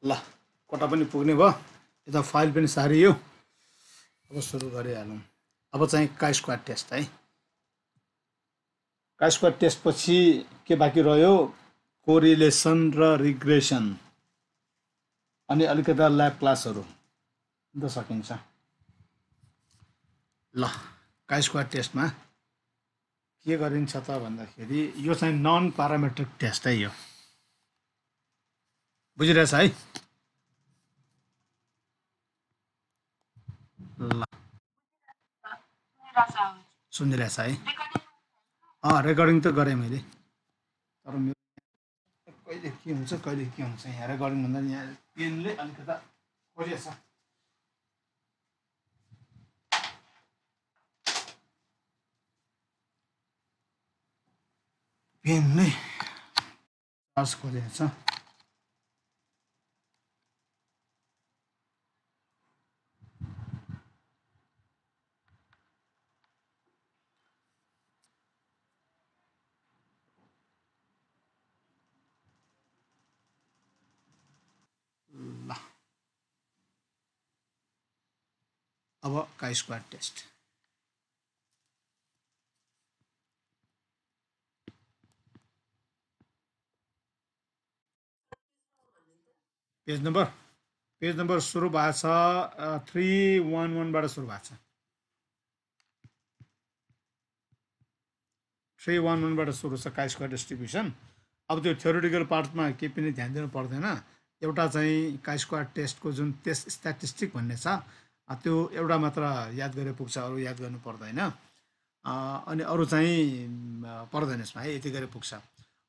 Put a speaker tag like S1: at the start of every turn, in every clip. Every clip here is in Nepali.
S1: ल कोटा पनि पुग्ने भयो यता फाइल पनि सारियो अब सुरु गरिहालौँ अब चाहिँ का स्क्वायर टेस्ट है का स्क्वायर टेस्ट पछि के बाँकी रह्यो कोरिलेसन र रिग्रेसन अनि अलिकता ल्याब क्लासहरू त सकिन्छ ल का स्क्वायर टेस्टमा के गरिन्छ त भन्दाखेरि यो चाहिँ नन प्यारामेट्रिक टेस्ट है यो बुझिरहेछ है ल सुनिरहेछ है रेकर्डिङ त गरेँ मैले तर मेरो कहिले के हुन्छ यहाँ रेकर्डिङ भन्दा यहाँ पेनले अलिकता खोलिएछ पेनले चार्ज खोलिएछ ल अब का स्क्वायर टेस्ट पेज नम्बर सुरु भएको छ 311 बाट सुरु भएको छ 311 बाट सुरु छ का स्क्वायर डिस्ट्रिब्युसन अब त्यो थ्योरिटिकल पार्टमा केही पनि ध्यान दिनु पर्दैन एउटा चाहिँ का स्क्वायर टेस्टको जुन टेस्ट स्ट्याटिस्टिक भन्ने छ त्यो एउटा मात्र याद गरे पुग्छ अरू याद गर्नु पर्दैन अनि अरू चाहिँ पर्दैन यसमा है यति गरे पुग्छ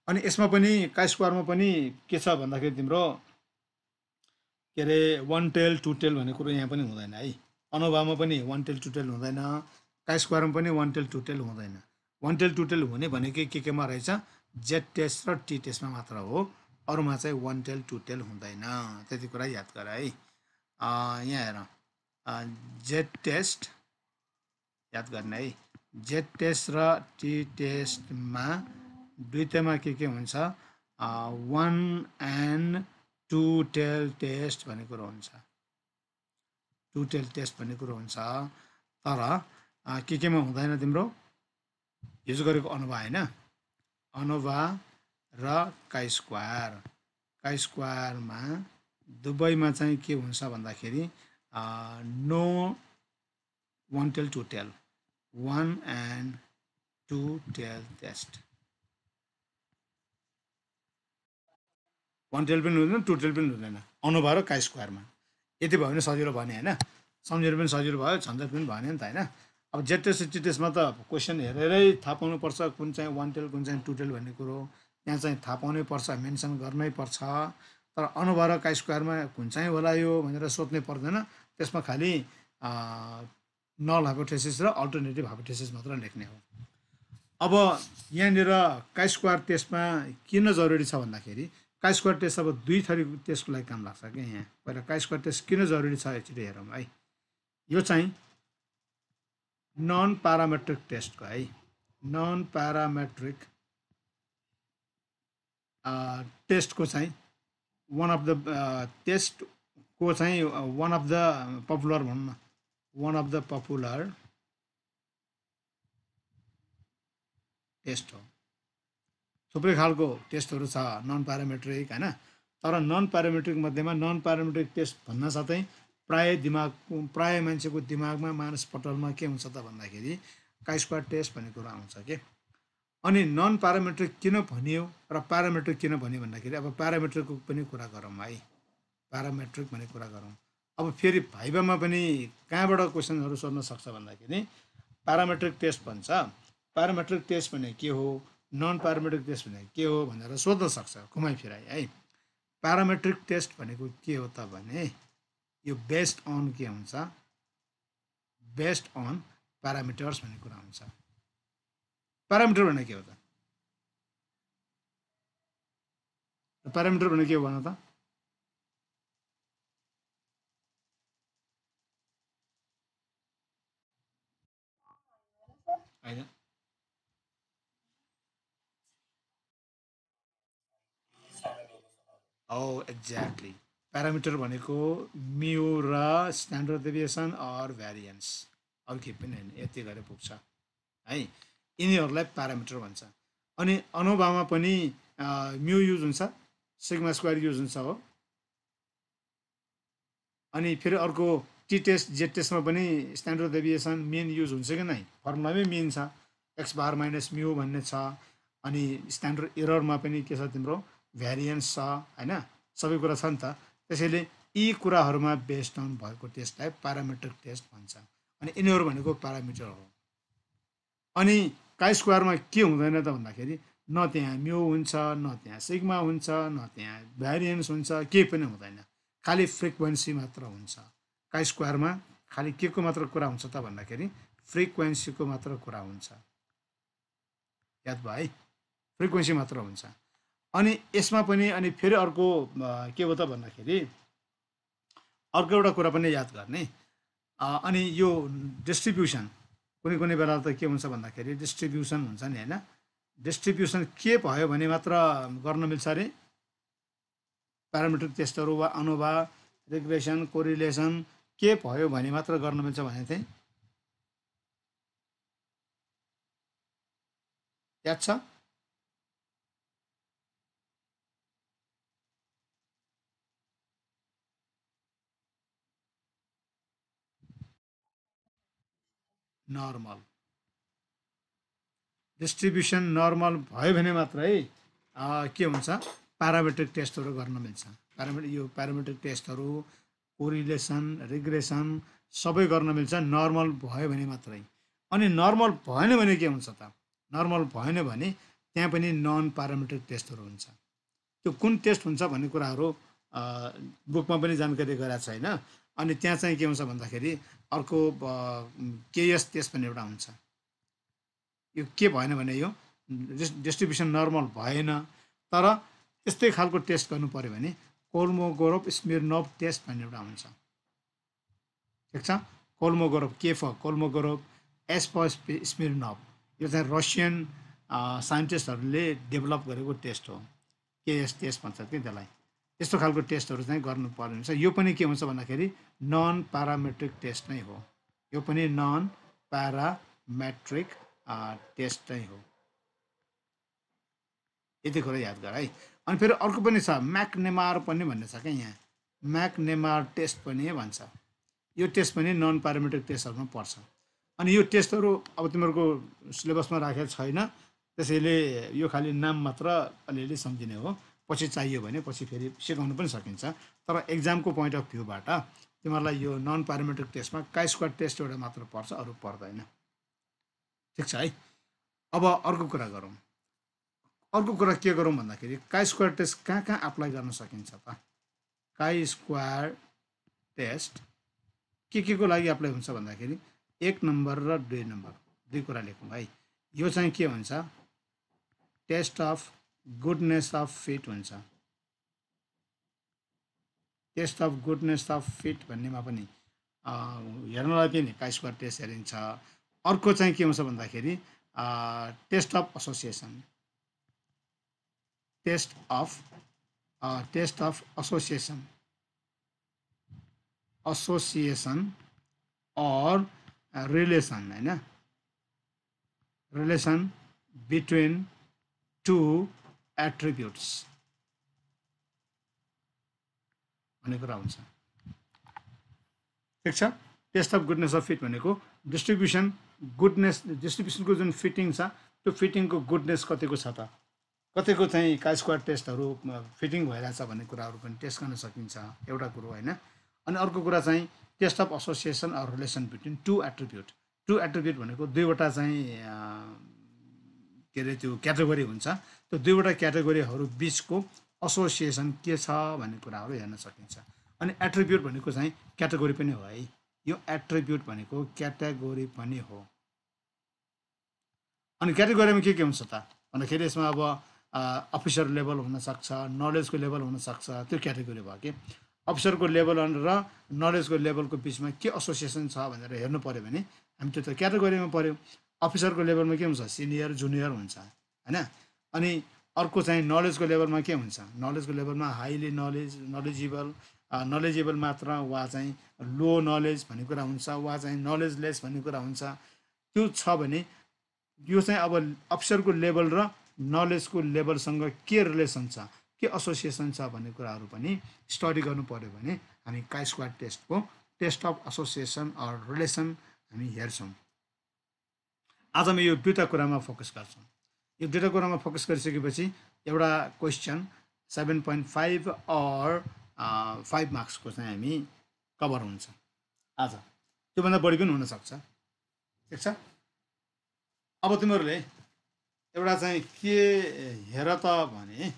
S1: अनि यसमा पनि का स्क्वायरमा पनि के छ भन्दाखेरि तिम्रो के अरे वान टेल टु टेल भन्ने कुरो यहाँ पनि हुँदैन है अनुभावमा पनि वान टेल टु टेल हुँदैन का स्क्वायरमा पनि वान टेल टु टेल हुँदैन वान टेल टु टेल हुने भनेकै केमा रहेछ जेड टेस्ट र टी टेस्टमा मात्र हो अरूमा चाहिँ वान टेल टु टेल हुँदैन त्यति कुरा याद गर है यहाँ हेर जेड टेस्ट याद गर्ने है जेड टेस्ट र टी टेस्टमा दुईटैमा के हुन्छ one and two tail test भन्ने कुरो हुन्छ टु टेल टेस्ट भन्ने कुरो हुन्छ तर केमा हुँदैन तिम्रो हिजो गरेको अनुभव होइन अनुभव र का स्क्वायरमा दुवैमा चाहिँ के हुन्छ भन्दाखेरि no one tail two tail one and two tail test one tail पनि हुँदैन टु टेल पनि हुँदैन अनुभव र का स्क्वायरमा यति भयो भने सजिलो भने होइन सम्झेर पनि सजिलो भयो झन्झट पनि भएन नि त होइन अब जेड टेस्ट टी टेस्टमा त क्वेसन हेरेरै थाहा पाउनुपर्छ कुन चाहिँ वान टेल कुन चाहिँ टु टेल भन्ने कुरो त्यहाँ चाहिँ थाहा पाउनै पर्छ मेन्सन गर्नै पर्छ तर अनुभव र का स्क्वायरमा कुन चाहिँ होला यो भनेर सोध्नै पर्दैन त्यसमा खालि नल हाइपोथेसिस र अल्टरनेटिभ हाइपोथेसिस मात्र लेख्ने हो अब यहाँनिर का स्क्वायर टेस्टमा किन जरुरी छ भन्दाखेरि का स्क्वायर टेस्ट अब दुई थरी टेस्टको लागि काम लाग्छ क्या यहाँ पहिला का स्क्वायर टेस्ट किन जरुरी छ एकचोटि हेरौँ है यो चाहिँ नन प्यारामेट्रिक टेस्टको है नन प्यारामेट्रिक टेस्टको चाहिँ वान अफ द टेस्टको चाहिँ वान अफ द पपुलर भनौँ न one of the popular test हो थुप्रै खालको टेस्टहरू छ नन प्यारामेट्रिक होइन तर नन प्यारामेट्रिक मध्येमा नन प्यारामेट्रिक टेस्ट भन्न साथै प्राय मान्छेको दिमागमा मानसपटलमा के हुन्छ त भन्दाखेरि का स्क्वायर टेस्ट भन्ने कुरो आउँछ के अनि नन प्यारामेट्रिक किन भनियो र प्यारामेट्रिक किन भन्यो भन्दाखेरि अब प्यारामेट्रिकको पनि कुरा गरौँ है प्यारामेट्रिक भन्ने कुरा गरौँ अब फेरि भाइभामा पनि कहाँबाट क्वेसनहरू सोध्न सक्छ भन्दाखेरि प्यारामेट्रिक टेस्ट भन्छ प्यारामेट्रिक टेस्ट भने के हो नन प्यारामेट्रिक टेस्ट भने के हो भनेर सोध्न सक्छ घुमाइ फिराइ है प्यारामेट्रिक टेस्ट भनेको के हो त भने यो बेस्ड अन के हुन्छ बेस्ड अन प्यारामिटर्स भन्ने कुरा हुन्छ प्यारामिटर भने के हो त प्यारामिटर भने के हो भन त होइन Oh, exactly. प्यारामिटर भनेको म्यू र स्ट्यान्डर्ड डेभिएसन अर भ्यारिएन्स, अरू केही पनि होइन, यति गरेर पुग्छ है। यिनीहरूलाई प्यारामिटर भन्छ। अनि अनोभामा पनि म्यू युज हुन्छ, सिग्मा स्क्वायर युज हुन्छ हो। अनि फेरि अर्को टी टेस्ट जेड टेस्टमा पनि स्ट्यान्डर्ड डेभिएसन मेन युज हुन्छ कि नै, फर्मुलामै मेन छ, एक्स बार माइनस म्यू भन्ने छ। अनि स्ट्यान्डर्ड एररमा पनि के छ तिम्रो भ्यारिएन्स छ होइन, सबै कुरा छ नि त। त्यसैले यी कुराहरूमा बेस्ड अन भएको टेस्टलाई प्यारामिटर टेस्ट भन्छ। अनि यिनीहरू भनेको प्यारामिटर हो। अनि काई स्क्वायरमा के हुँदैन त भन्दाखेरि न त्यहाँ म्यू हुन्छ, न त्यहाँ सिग्मा हुन्छ, न त्यहाँ भ्यारिएन्स हुन्छ, केही पनि हुँदैन, खालि फ्रिक्वेन्सी मात्र हुन्छ। काई स्क्वायरमा खालि के को मात्र कुरा हुन्छ त भन्दाखेरि फ्रिक्वेन्सीको मात्र कुरा हुन्छ, याद भयो है, फ्रिक्वेन्सी मात्र हुन्छ। अनि यसमा पनि अनि फेरि अर्को के हो त भन्दाखेरि अर्को एउटा कुरा पनि याद गर्ने। अनि यो डिस्ट्रिब्युसन कुनै कुनै बेला त के हुन्छ भन्दाखेरि डिस्ट्रिब्युसन हुन्छ नि होइन, डिस्ट्रिब्युसन के भयो भने मात्र गर्न मिल्छ अरे, प्यारामिटर टेस्टहरू वा अनोभा, रिग्रेसन, कोरिलेसन के भयो भने मात्र गर्न मिल्छ भने चाहिँ याद छ? नर्मल डिस्ट्रिब्युसन नर्मल भयो भने मात्रै के हुन्छ प्यारामेट्रिक टेस्टहरू गर्न मिल्छ। यो प्यारामेट्रिक टेस्टहरू, कोरिलेसन, रिग्रेसन सबै गर्न मिल्छ नर्मल भयो भने मात्रै। अनि नर्मल भएन भने के हुन्छ त? नर्मल भएन भने त्यहाँ पनि नन प्यारामेट्रिक टेस्टहरू हुन्छ। त्यो कुन टेस्ट हुन्छ भन्ने कुराहरू बुकमा पनि जानकारी गराएको छ होइन। अनि त्यहाँ चाहिँ के हुन्छ भन्दाखेरि अर्को केएस टेस्ट भन्ने एउटा हुन्छ। यो के भएन भने यो डिस्ट्रिब्युसन नर्मल भएन, तर यस्तै खालको टेस्ट गर्नु पऱ्यो भने कोल्मोगोरोभ स्मिर्नोभ टेस्ट भन्ने एउटा हुन्छ, ठिक छ। कोल्मोगोरोभ के फर कोल्मोगोरोभ, एस फर स्मिर्नोभ, यो चाहिँ रसियन साइन्टिस्टहरूले डेभलप गरेको टेस्ट हो, केएस टेस्ट भन्छ कि त्यसलाई। यस्तो खालको टेस्टहरू चाहिँ गर्नु पर्ने हुन्छ। यो पनि के हुन्छ भन्दाखेरि नन प्यारामेट्रिक टेस्ट नै हो, यो पनि नन प्यारामेट्रिक टेस्ट नै हो, यति कुरा याद गर है। अनि फेरि अर्को पनि छ म्याकनेमार पनि भन्ने छ क्या, यहाँ म्याकनेमार टेस्ट पनि भन्छ। यो टेस्ट पनि नन प्यारामेट्रिक टेस्टहरूमा पर्छ। अनि यो टेस्टहरू अब तिमीहरूको सिलेबसमा राखेको छैन, त्यसैले यो खालि नाम मात्र अलिअलि सम्झिने हो, पछि चाहियो भने पछि फेरि सिकाउनु पनि सकिन्छ। तर एक्जामको पोइन्ट अफ भ्यूबाट तिमीहरूलाई यो नन प्यारामेट्रिक टेस्टमा काई स्क्वायर टेस्ट एउटा मात्र पर्छ, अरू पर्दैन, ठिक छ है। अब अर्को कुरा गरौँ। अर्को कुरा के गरौँ भन्दाखेरि काई स्क्वायर टेस्ट कहाँ कहाँ एप्लाई गर्न सकिन्छ त? काई स्क्वायर टेस्ट के को लागि एप्लाई हुन्छ भन्दाखेरि 1 नम्बर र 2 नम्बर, दुई कुरा लेखौँ है। यो चाहिँ के हुन्छ, test of goodness of fit हुन्छ। Test of goodness of fit भन्नेमा पनि हेर्नलाई पनि काई स्क्वायर टेस्ट हेरिन्छ। अर्को चाहिँ के हुन्छ भन्दाखेरि test of association, test of association, association और रिलेसन होइन, रिलेसन बिट्विन टु एट्रिब्युट्स भन्ने कुरा हुन्छ, ठिक छ। Test of goodness of fit भनेको डिस्ट्रिब्युसन गुडनेस, डिस्ट्रिब्युसनको जुन फिटिङ छ त्यो फिटिङको गुडनेस कतिको छ त, कतिको चाहिँ काई स्क्वायर टेस्टहरू फिटिङ भइरहेछ भन्ने कुराहरू पनि टेस्ट गर्न सकिन्छ, एउटा कुरो होइन। अनि अर्को कुरा चाहिँ test of association or relation between two attribute. Two attribute भनेको दुईवटा चाहिँ के अरे त्यो क्याटेगोरी हुन्छ, त्यो दुईवटा क्याटेगोरीहरू बिचको एसोसिएसन के छ भन्ने कुराहरू हेर्न सकिन्छ। अनि एट्रिब्युट भनेको चाहिँ क्याटेगोरी पनि हो है, यो एट्रिब्युट भनेको क्याटेगोरी पनि हो। अनि क्याटेगोरीमा के हुन्छ त भन्दाखेरि यसमा अब अफिसर लेभल हुनसक्छ, नलेजको लेभल हुनसक्छ, त्यो क्याटेगोरी भयो कि। अफिसरको लेभल र नलेजको लेभलको बिचमा के एसोसिएसन छ भनेर हेर्नु पऱ्यो भने हामी त्यो त क्याटेगोरीमा पऱ्यो। अफिसरको लेभलमा के हुन्छ, सिनियर जुनियर हुन्छ होइन। अनि अर्को चाहिँ नलेजको लेभलमा के हुन्छ, नलेजको लेभलमा हाइली नलेजेबल नलेजेबल मात्र वा चाहिँ लो नलेज भन्ने कुरा हुन्छ वा चाहिँ नलेजलेस भन्ने कुरा हुन्छ त्यो छ भने यो चाहिँ अब अफिसरको लेभल र नलेजको लेभलसँग के रिलेसन छ के एसोसिएसन छ भन्ने कुराहरू पनि स्टडी गर्नु पऱ्यो भने हामी काई स्क्वाड टेस्टको test of association or relation हामी हेर्छौँ आज म यो दुईवटा कुरामा फोकस गर्छौँ यो दुईवटा कुरामा फोकस गरिसकेपछि एउटा क्वेसन 7.5 अर 5 मार्क्सको चाहिँ हामी कभर हुन्छ आज त्योभन्दा बढी पनि हुनसक्छ ठिक छ अब तिमीहरूले एउटा चाहिँ के हेर त भने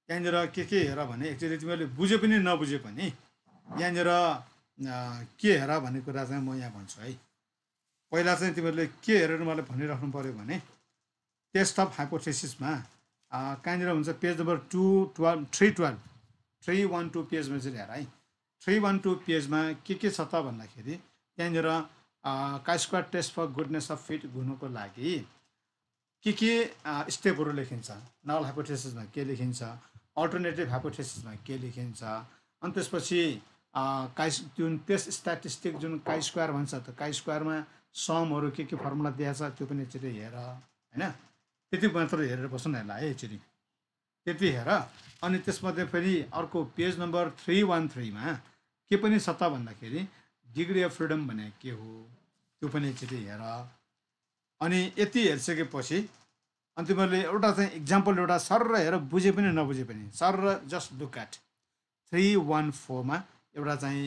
S1: यहाँनिर के हेर भने एक्चुअली तिमीहरूले बुझे पनि नबुझे पनि यहाँनिर के हेर भन्ने कुरा चाहिँ म यहाँ भन्छु है पहिला चाहिँ तिमीहरूले के हेरेर मलाई भनिराख्नु पऱ्यो भने टेस्ट अफ हाइपोथेसिसमा कहाँनिर हुन्छ पेज नम्बर 312 पेजमा चाहिँ हेर है 312 पेजमा के छ त भन्दाखेरि त्यहाँनिर chi squared test for goodness of fit हुनुको लागि के स्टेपहरू लेखिन्छ नल हाइपोथेसिसमा के लेखिन्छ अल्टरनेटिभ हाइपोथेसिसमा के लेखिन्छ अनि त्यसपछि जुन टेस्ट स्ट्याटिस्टिक जुन काई स्क्वायर भन्छ त काई स्क्वायरमा समहरू के फर्मुला दिएको छ त्यो पनि एकचोटि हेर होइन त्यति मात्र हेरेर बस्नु न है एकचोटि त्यति हेर अनि त्यसमध्ये फेरि अर्को पेज नम्बर 313मा के पनि छ त भन्दाखेरि डिग्री अफ फ्रिडम भने के हो त्यो पनि एकचोटि हेर अनि यति हेरिसकेपछि अनि तिमीहरूले एउटा चाहिँ इक्जाम्पल एउटा सर हेर बुझे पनि नबुझे पनि सर जस्ट लुक एट 314मा एउटा चाहिँ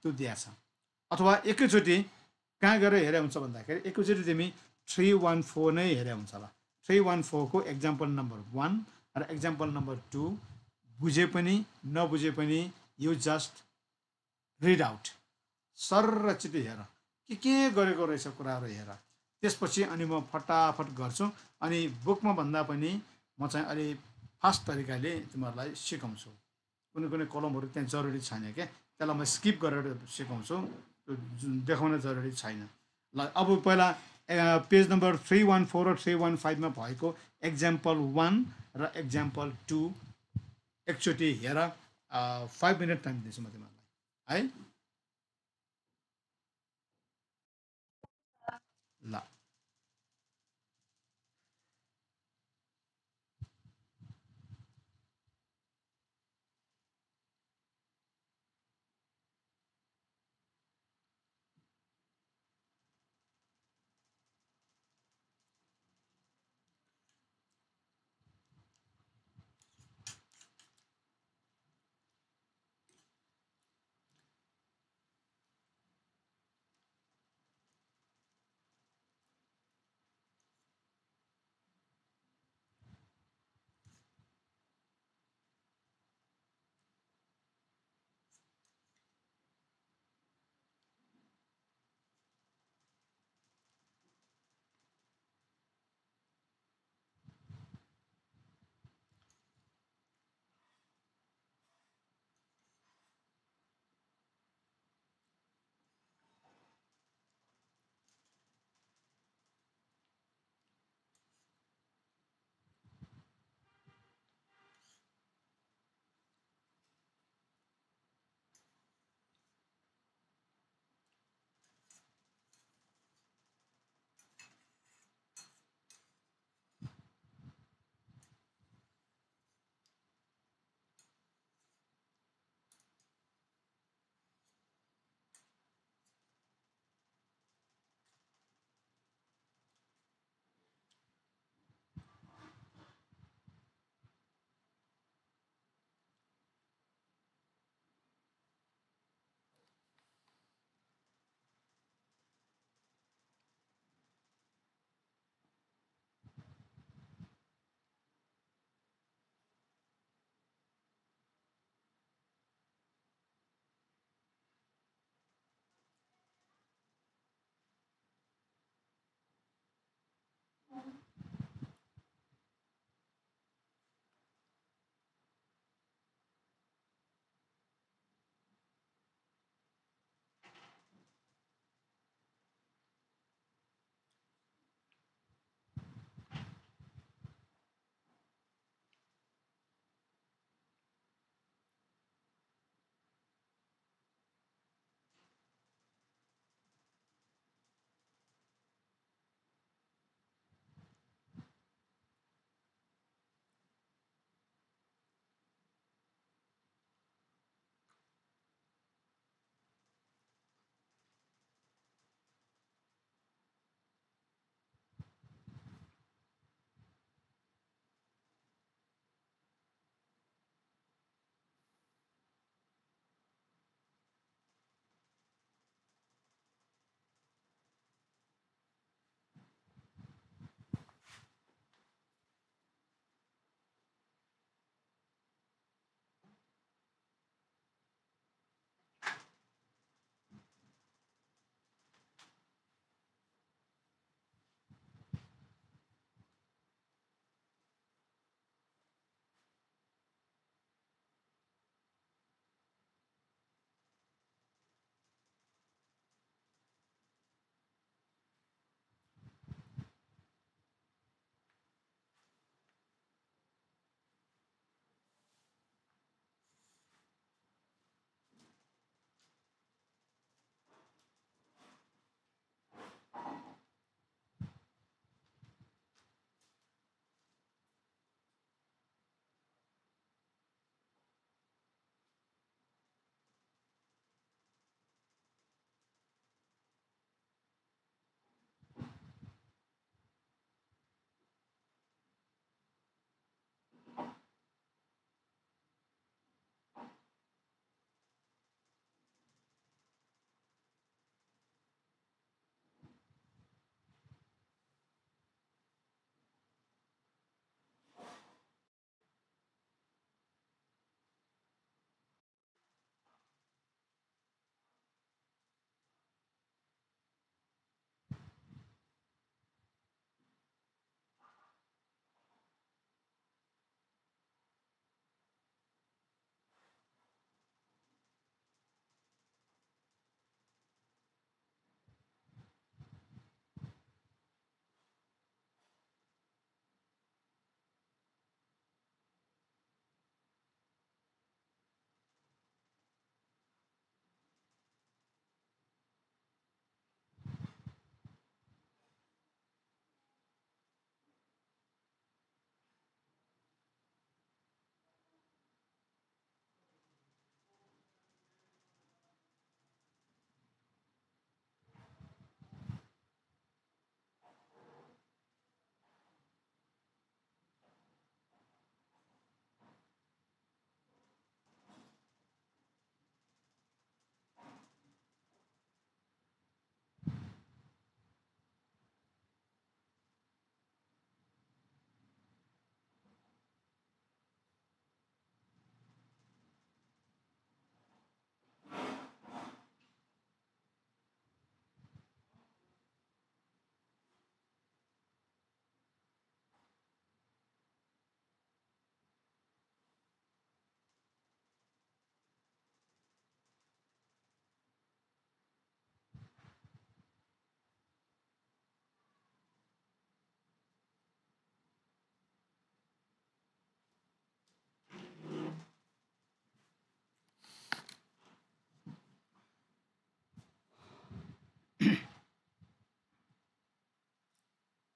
S1: त्यो दिएको छ अथवा एकैचोटि कहाँ गएर हेरे हुन्छ भन्दाखेरि एकैचोटि तिमी 314 नै हेरे हुन्छ ल 314 को एक्जाम्पल नम्बर 1 र एक्जाम्पल नम्बर 2 बुझे पनि नबुझे पनि यु जस्ट रिड आउट सरचोटि हेर के गरेको रहेछ कुराहरू हेर त्यसपछि अनि म फटाफट गर्छु अनि बुकमा भन्दा पनि म चाहिँ अलि फास्ट तरिकाले तिमीहरूलाई सिकाउँछु कुनै कलमहरू त्यहाँ जरुरी छैन क्या त्यसलाई म स्किप गरेर सिकाउँछु देखाउन जरुरी छैन ल अब पहिला पेज नम्बर 314 र 315मा भएको एक्जाम्पल 1 र एक्जाम्पल 2 एकचोटि हेर 5 मिनट टाइम दिन्छु म तिमीहरूलाई है ल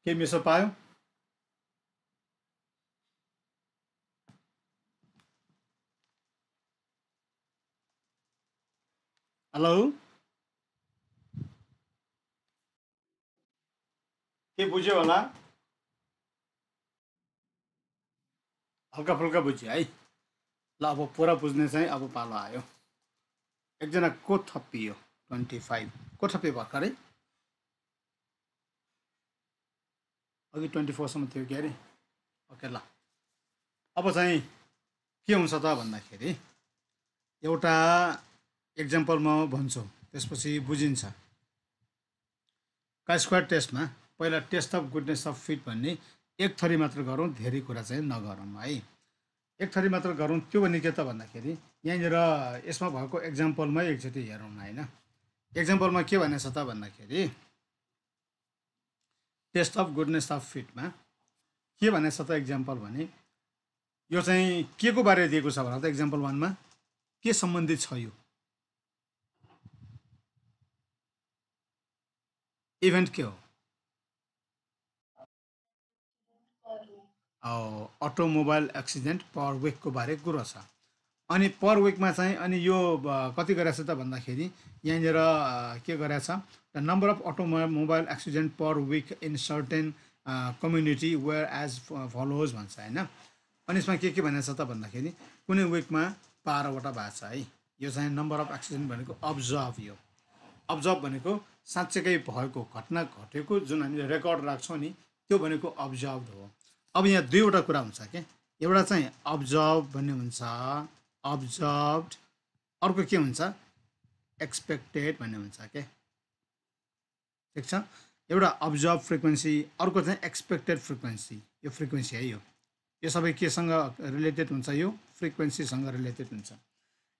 S1: के मिसो पायो? हेलो, के बुझ्यो होला? हल्का फुल्का बुझ्यो है। ल अब पुरा बुझ्ने चाहिँ अब पालो आयो। एकजना को थपियो 25 को थपियो भर्खरै? अघि 24सम्म थियो के अरे? ओके ल, अब चाहिँ के हुन्छ त भन्दाखेरि एउटा एक्जाम्पल म भन्छु, त्यसपछि बुझिन्छ। का स्क्वायर टेस्टमा पहिला test of goodness of fit भन्ने एक थरी मात्र गरौँ, धेरै कुरा चाहिँ नगरौँ है। एक थरी मात्र गरौँ, त्यो भने के त भन्दाखेरि यहाँनिर यसमा भएको एक्जाम्पलमै एकचोटि हेरौँ न होइन। एक्जाम्पलमा के भनेछ त भन्दाखेरि टेस्ट अफ गुडनेस अफ फिटमा के भनेछ त एक्जाम्पल भने यो चाहिँ के को बारे दिएको छ भने त एक्जाम्पल 1मा के सम्बन्धित छ यो इभेन्ट के हो? अटोमोबाइल एक्सिडेन्ट पर विकको बारे कुरो छ। अनि पर विकमा चाहिँ अनि यो कति गरेछ त भन्दाखेरि यहाँनिर के गरेछ, the number of automobile accident per week in certain community whereas follows भन्छ होइन। अनि यसमा के भनेछ त भन्दाखेरि कुनै विकमा 12वटा भएको छ है। यो चाहिँ नम्बर अफ एक्सिडेन्ट भनेको अब्जर्भ, यो अब्जर्भ भनेको साँच्चैकै भएको घटना घटेको जुन हामीले रेकर्ड राख्छौँ नि त्यो भनेको अब्जर्भ हो। अब यहाँ दुईवटा कुरा हुन्छ क्या, एउटा चाहिँ अब्जर्भ भन्ने हुन्छ अब्जर्भड, अर्को के हुन्छ एक्सपेक्टेड भन्ने हुन्छ क्या, ठिक छ। एउटा अब्जर्भ फ्रिक्वेन्सी, अर्को चाहिँ एक्सपेक्टेड फ्रिक्वेन्सी। यो फ्रिक्वेन्सी है, यो सबै केसँग रिलेटेड हुन्छ, यो फ्रिक्वेन्सीसँग रिलेटेड हुन्छ।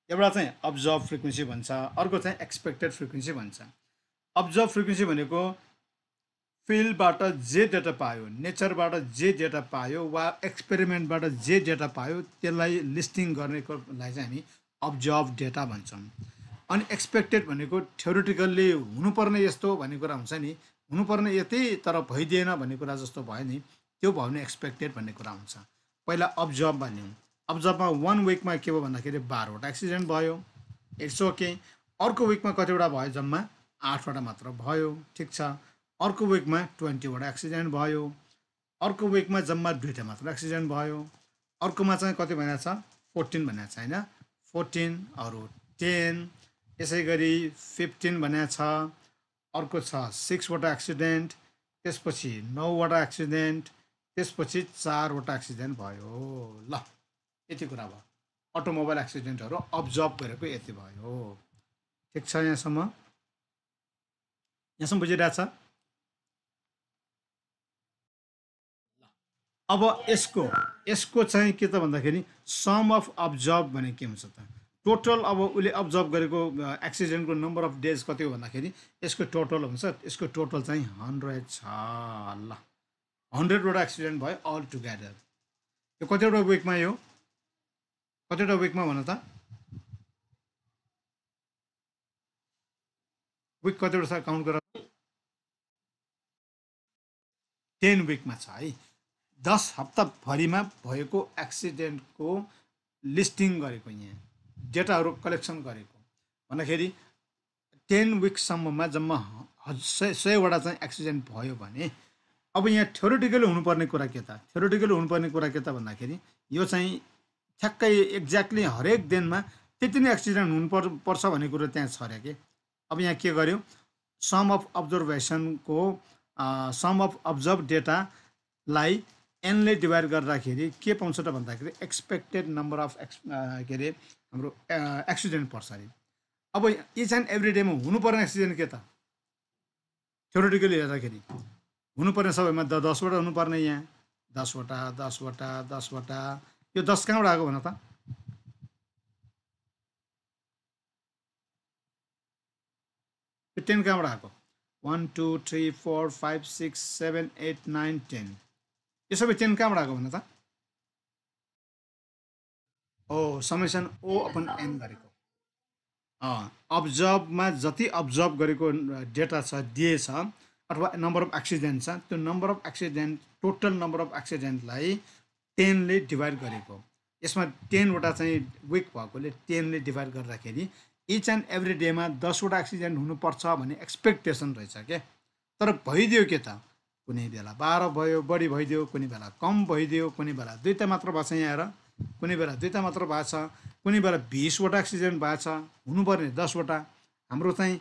S1: एउटा चाहिँ अब्जर्भ फ्रिक्वेन्सी भन्छ, अर्को चाहिँ एक्सपेक्टेड फ्रिक्वेन्सी भन्छ। अब्जर्भ फ्रिक्वेन्सी भनेको फिल्डबाट जे डेटा पायो, नेचरबाट जे डेटा पायो वा एक्सपेरिमेन्टबाट जे डेटा पायो त्यसलाई लिस्टिङ गर्नेकोलाई चाहिँ हामी अब्जर्भ डेटा भन्छौँ। अनि एक्सपेक्टेड भनेको थ्योरिटिकल्ली हुनुपर्ने यस्तो भन्ने कुरा हुन्छ नि, हुनुपर्ने यति तर भइदिएन भन्ने कुरा जस्तो भयो नि, त्यो भयो भने एक्सपेक्टेड भन्ने कुरा हुन्छ। पहिला अब्जर्भमा लिउँ। अब्जर्भमा 1 विकमा के भयो भन्दाखेरि 12वटा एक्सिडेन्ट भयो, इट्स ओके। अर्को विकमा कतिवटा भयो, जम्मा 8वटा मात्र भयो, ठिक छ। अर्को विकमा 20वटा एक्सिडेन्ट भयो, अर्को विकमा जम्मा 2टा मात्र एक्सिडेन्ट भयो, अर्कोमा चाहिँ कति भनेको छ 14 भनेको छ होइन, 14 अरू 10, यसै गरी 15 भनेको छ, अर्को छ 6वटा एक्सिडेन्ट, त्यसपछि 9वटा एक्सिडेन्ट, त्यसपछि 4वटा एक्सिडेन्ट भयो। ल यति कुरा भयो, अटोमोबाइल एक्सिडेन्टहरू अब्जर्भ गरेको यति भयो, ठिक छ। यहाँसम्म बुझिरहेछ? अब यसको चाहिँ के त भन्दाखेरि सम अफ अब्जर्भ भने के हुन्छ त, टोटल अब उसले अब्जर्भ गरेको एक्सिडेन्टको नम्बर अफ डेज कति हो भन्दाखेरि यसको टोटल हुन्छ, यसको टोटल चाहिँ 100 छ। ल 100वटा एक्सिडेन्ट भयो अल टुगेदर। यो कतिवटा विकमा, यो कतिवटा विकमा भन त, विक कतिवटा छ काउन्ट गर। 10 विकमा छ है। 10 हप्ताभरिमा भएको एक्सिडेन्टको लिस्टिङ गरेको, यहाँ डेटाहरू कलेक्सन गरेको भन्दाखेरि 10 विकसम्ममा जम्मा 100वटा चाहिँ एक्सिडेन्ट भयो भने अब यहाँ थ्योरिटिकली हुनुपर्ने कुरा के त, थ्योरिटिकली हुनुपर्ने कुरा के त भन्दाखेरि यो चाहिँ ठ्याक्कै एक्ज्याक्टली हरेक दिनमा त्यति नै एक्सिडेन्ट हुनुपर्छ भन्ने कुरो त्यहाँ छ अरे कि। अब यहाँ के गर्यो, सम अफ अब्जर्भेसनको सम अफ अब्जर्भ डेटालाई एनले डिभाइड गर्दाखेरि के पाउँछ त भन्दाखेरि एक्सपेक्टेड नम्बर अफ के अरे हाम्रो एक्सिडेन्ट पर्छ अरे। अब इच एन्ड एभ्री डेमा हुनुपर्ने एक्सिडेन्ट के त, थ्योरिटिकली हेर्दाखेरि हुनुपर्ने सबैमा 10वटा हुनुपर्ने, यहाँ 10वटा 10वटा 10वटा, यो 10 कहाँबाट आएको भन त, यो 10 कहाँबाट आएको, 1 2 3 4 5 6 7 8 9 10, यो सबै 10 कहाँबाट आएको भन त, समेसन ओ अपन एन गरेको। अब्जर्भमा जति अब्जर्भ गरेको डेटा छ दिएछ अथवा नम्बर अफ एक्सिडेन्ट छ, त्यो number of accident total number of एक्सिडेन्टलाई 10 ले डिभाइड गरेको। यसमा 10 वटा चाहिँ विक भएकोले 10 ले डिभाइड गर्दाखेरि इच एन्ड एभ्री डेमा 10 वटा एक्सिडेन्ट हुनुपर्छ भन्ने एक्सपेक्टेसन रहेछ के। तर भइदियो के त, कुनै बेला 12 भयो, बढी भइदियो, कुनै बेला कम भइदियो, कुनै बेला 2टा मात्र भएको छ यहाँ हेर, कुनै बेला 2टा मात्र भएको छ, कुनै बेला 20 वटा एक्सिडेन्ट भएको छ, हुनुपर्ने 10 वटा। हाम्रो चाहिँ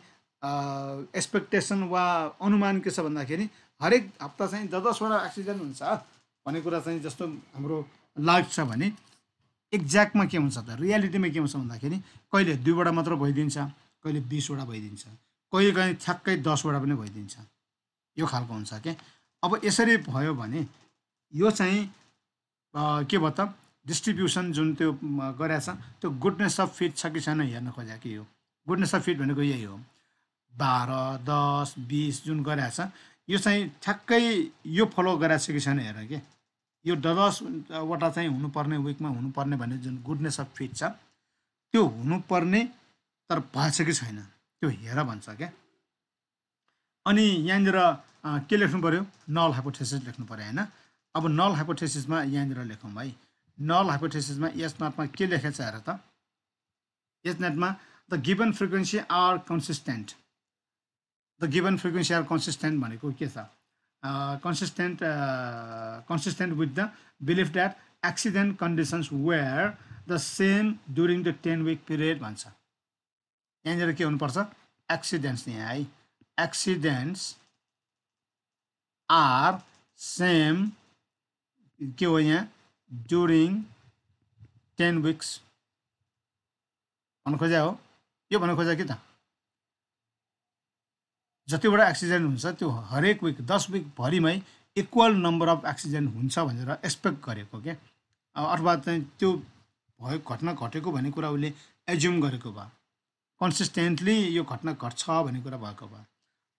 S1: एक्सपेक्टेसन वा अनुमान के छ भन्दाखेरि हरेक हप्ता चाहिँ 10 वटा एक्सिडेन्ट हुन्छ भन्ने कुरा चाहिँ जस्तो हाम्रो लाग्छ भने एक्ज्याक्टमा के हुन्छ त, रियालिटीमा के हुन्छ भन्दाखेरि कहिले 2 वटा मात्र भइदिन्छ, कहिले 20 वटा भइदिन्छ, कहिले कहीँ ठ्याक्कै 10 वटा पनि भइदिन्छ, यो खालको हुन्छ के। अब यसरी भयो भने यो चाहिँ के भयो त, डिस्ट्रिब्युसन जुन त्यो गरेछ त्यो गुडनेस अफ फिट छ कि छैन हेर्न खोजेको कि। यो गुडनेस अफ फिट भनेको यही हो, 12, 10, 20 जुन गरेछ यो चाहिँ ठ्याक्कै यो फलो गरेछ कि छैन हेर के। यो 10 वटा चाहिँ हुनुपर्ने विकमा हुनुपर्ने भन्ने जुन गुडनेस अफ फिट छ त्यो हुनुपर्ने तर भएछ कि छैन त्यो हेर भन्छ क्या। अनि यहाँनिर के लेख्नु पऱ्यो, नल हाइपोथेसिस लेख्नु पऱ्यो होइन। अब नल हाइपोथेसिसमा यहाँनिर लेखौँ भाइ, नल हाइपोथेसिसमा एस नटमा के लेखेको छ हेर त, एस नटमा the given frequency are consistent, the given frequency are consistent भनेको के छ, consistent with the belief that accident conditions were the same during the 10-week period भन्छ। यहाँनिर के हुनुपर्छ, एक्सिडेन्ट्स यहाँ है, एक्सिडेन्ट्स आर सेम के हो यहाँ ड्युरिङ 10 weeks भन्नु खोजा हो, यो भन्नु खोजा कि त जतिवटा एक्सिडेन्ट हुन्छ त्यो हरेक विक 10 विक भरिमै इक्वल नम्बर अफ एक्सिडेन्ट हुन्छ भनेर एक्सपेक्ट गरेको क्या। अथवा चाहिँ त्यो भयो घटना घटेको भन्ने कुरा उसले एज्युम गरेको भए, कन्सिस्टेन्टली यो घटना घट्छ भन्ने कुरा भएको भए।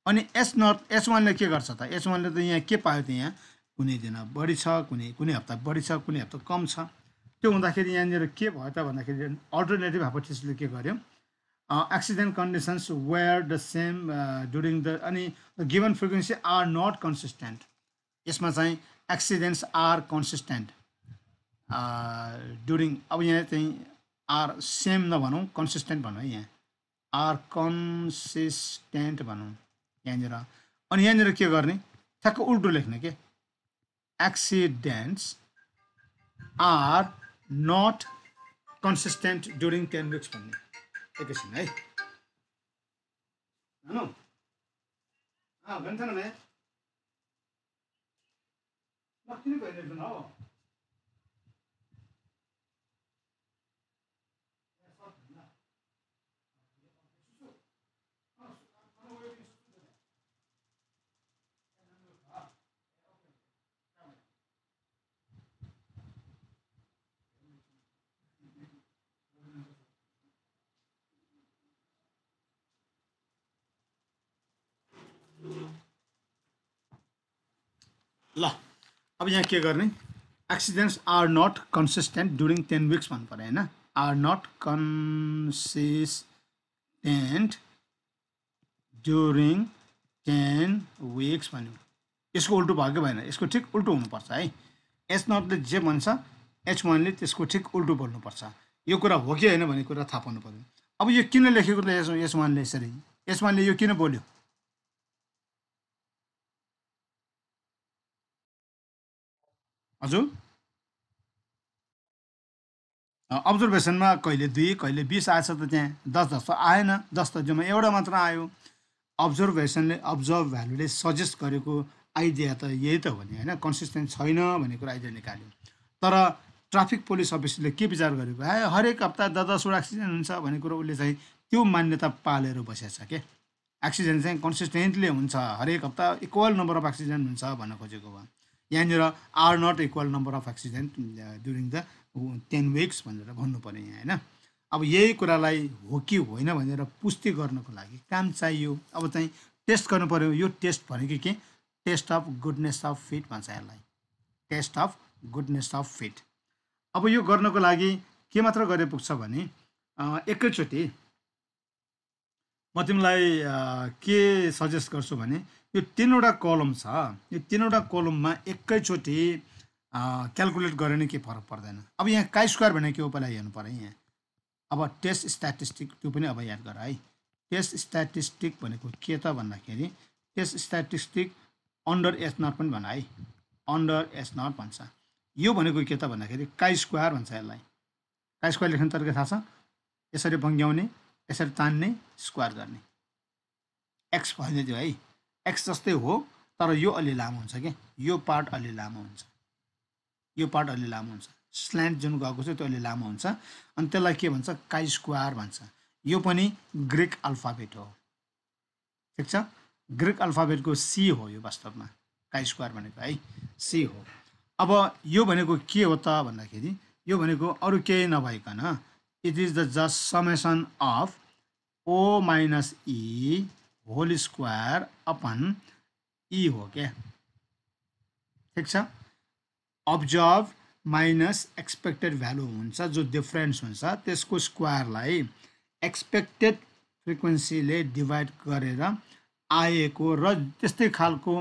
S1: अनि एच1ले के गर्छ त, एच1ले त यहाँ के पायो त, यहाँ कुनै दिन बढी छ, कुनै हप्ता बढी छ, कुनै हप्ता कम छ। त्यो हुँदाखेरि यहाँनिर के भयो त भन्दाखेरि अल्टरनेटिभ हाइपोथेसिसले के गर्यो, accident conditions were the same during the अनि given frequency are not consistent, यसमा चाहिँ accidents are consistent during, अब यहाँ चाहिँ आर सेम नभनौँ कन्सिस्टेन्ट भनौँ है, यहाँ आर कन्सिस्टेन्ट भनौँ यहाँनिर। अनि यहाँनिर के गर्ने, ठ्याक्क उल्टो लेख्ने के, accidents are not consistent during 10 weeks भन्ने। एकैछिन है, भन्छ न किन भइरहेको हो, ल अब यहाँ के गर्ने, accidents are not consistent during 10 weeks भन्नु पऱ्यो होइन, are not consistent during 10 weeks भन्यो। यसको उल्टो भयो कि भएन, यसको ठिक उल्टो हुनुपर्छ है। एच नटले जे भन्छ एच1ले त्यसको ठिक उल्टो बोल्नुपर्छ, यो कुरा हो कि होइन भन्ने कुरा थाहा पाउनु पऱ्यो। अब यो किन लेखेको त एच1ले यसरी, एच1ले यो किन बोल्यो, हजुर अब्जर्भेसनमा कहिले 2 कहिले 20 आएछ त, त्यहाँ 10 जस्तो आएन, 10 त जम्मा एउटा मात्र आयो। अब्जर्भेसनले अब्जर्भ भ्यालुले सजेस्ट गरेको आइडिया त यही त हो नि होइन, कन्सिस्टेन्ट छैन भन्ने कुरा आइडिया निकाल्यो। तर ट्राफिक पुलिस अफिसले के विचार गरेको, हरेक हप्ता 10 वटा एक्सिडेन्ट हुन्छ भन्ने कुरो उसले चाहिँ त्यो मान्यता पालेर बसेको छ के। एक्सिडेन्ट चाहिँ कन्सिस्टेन्टली हुन्छ, हरेक हप्ता इक्वल नम्बर अफ एक्सिडेन्ट हुन्छ भन्न खोजेको भयो। यहाँनिर are not equal number of accident during the 10 weeks भनेर भन्नु पऱ्यो यहाँ होइन। अब यही कुरालाई हो कि होइन भनेर पुष्टि गर्नको लागि काम चाहियो। अब चाहिँ टेस्ट गर्नु पऱ्यो, यो टेस्ट भनेको के, test of goodness of fit भन्छ यसलाई, test of goodness of fit. अब यो गर्नको लागि के मात्र गरे पुग्छ भने एकैचोटि म तिमीलाई के सजेस्ट गर्छु भने यो तीनवटा कलम छ, यो तीनवटा कलममा एकैचोटि क्यालकुलेट गरे नि के फरक पर्दैन। अब यहाँ काई स्क्वायर भने के हो पहिला हेर्नु पऱ्यो यहाँ। अब टेस्ट स्ट्याटिस्टिक त्यो पनि अब याद गर है। टेस्ट स्ट्याटिस्टिक भनेको के त भन्दाखेरि test statistic under H naught पनि भन है, अन्डर एच नट भन्छ। यो भनेको के त भन्दाखेरि काई स्क्वायर भन्छ यसलाई। काई स्क्वायर लेख्ने तरिका थाहा छ? यसरी बङ्ग्याउने, यसरी तान्ने, स्क्वायर गर्ने। एक्स भनिदियो है, एक्स जस्तै हो तर यो अलि लामो हुन्छ क्या, यो पार्ट अलि लामो हुन्छ, यो पार्ट अलि लामो हुन्छ, स्ल्यान्ट जुन गएको छ त्यो अलि लामो हुन्छ, अनि त्यसलाई के भन्छ? काई स्क्वायर भन्छ। यो पनि ग्रिक अल्फाबेट हो, ठिक छ? ग्रिक अल्फाबेटको सी हो यो वास्तवमा, काई स्क्वायर भनेको है, सी हो। अब यो भनेको के हो त भन्दाखेरि यो भनेको अरू केही नभइकन it is the just summation of oh minus E whole square upon ई हो क्या, ठिक छ? अब्जर्भ माइनस एक्सपेक्टेड भ्यालु हुन्छ जो डिफरेन्स हुन्छ, त्यसको स्क्वायरलाई एक्सपेक्टेड फ्रिक्वेन्सीले डिभाइड गरेर आएको र त्यस्तै खालको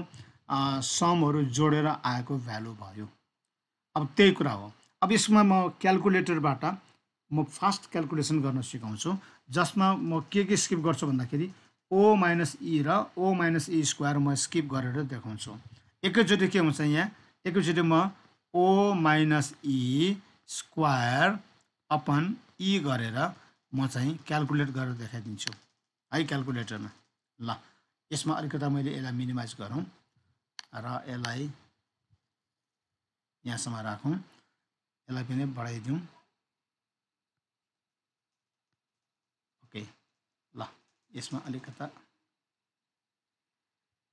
S1: समहरू जोडेर आएको भ्यालु भयो। अब त्यही कुरा हो। अब यसमा म क्यालकुलेटरबाट म फास्ट क्यालकुलेसन गर्न सिकाउँछु, जसमा म के स्किप गर्छु भन्दाखेरि ओ माइनस ई र ओ माइनस ई स्क्वायर म स्किप गरेर देखाउँछु। एकैचोटि के हुन्छ यहाँ, एकैचोटि म ओ माइनस ई स्क्वायर अपन ई गरेर म चाहिँ क्यालकुलेट गरेर देखाइदिन्छु है क्यालकुलेटरमा। ल यसमा अलिकता मैले यसलाई मिनिमाइज गरौँ र यसलाई यहाँसम्म राखौँ, यसलाई पनि बढाइदिउँ। ओके, ल यसमा अलिकता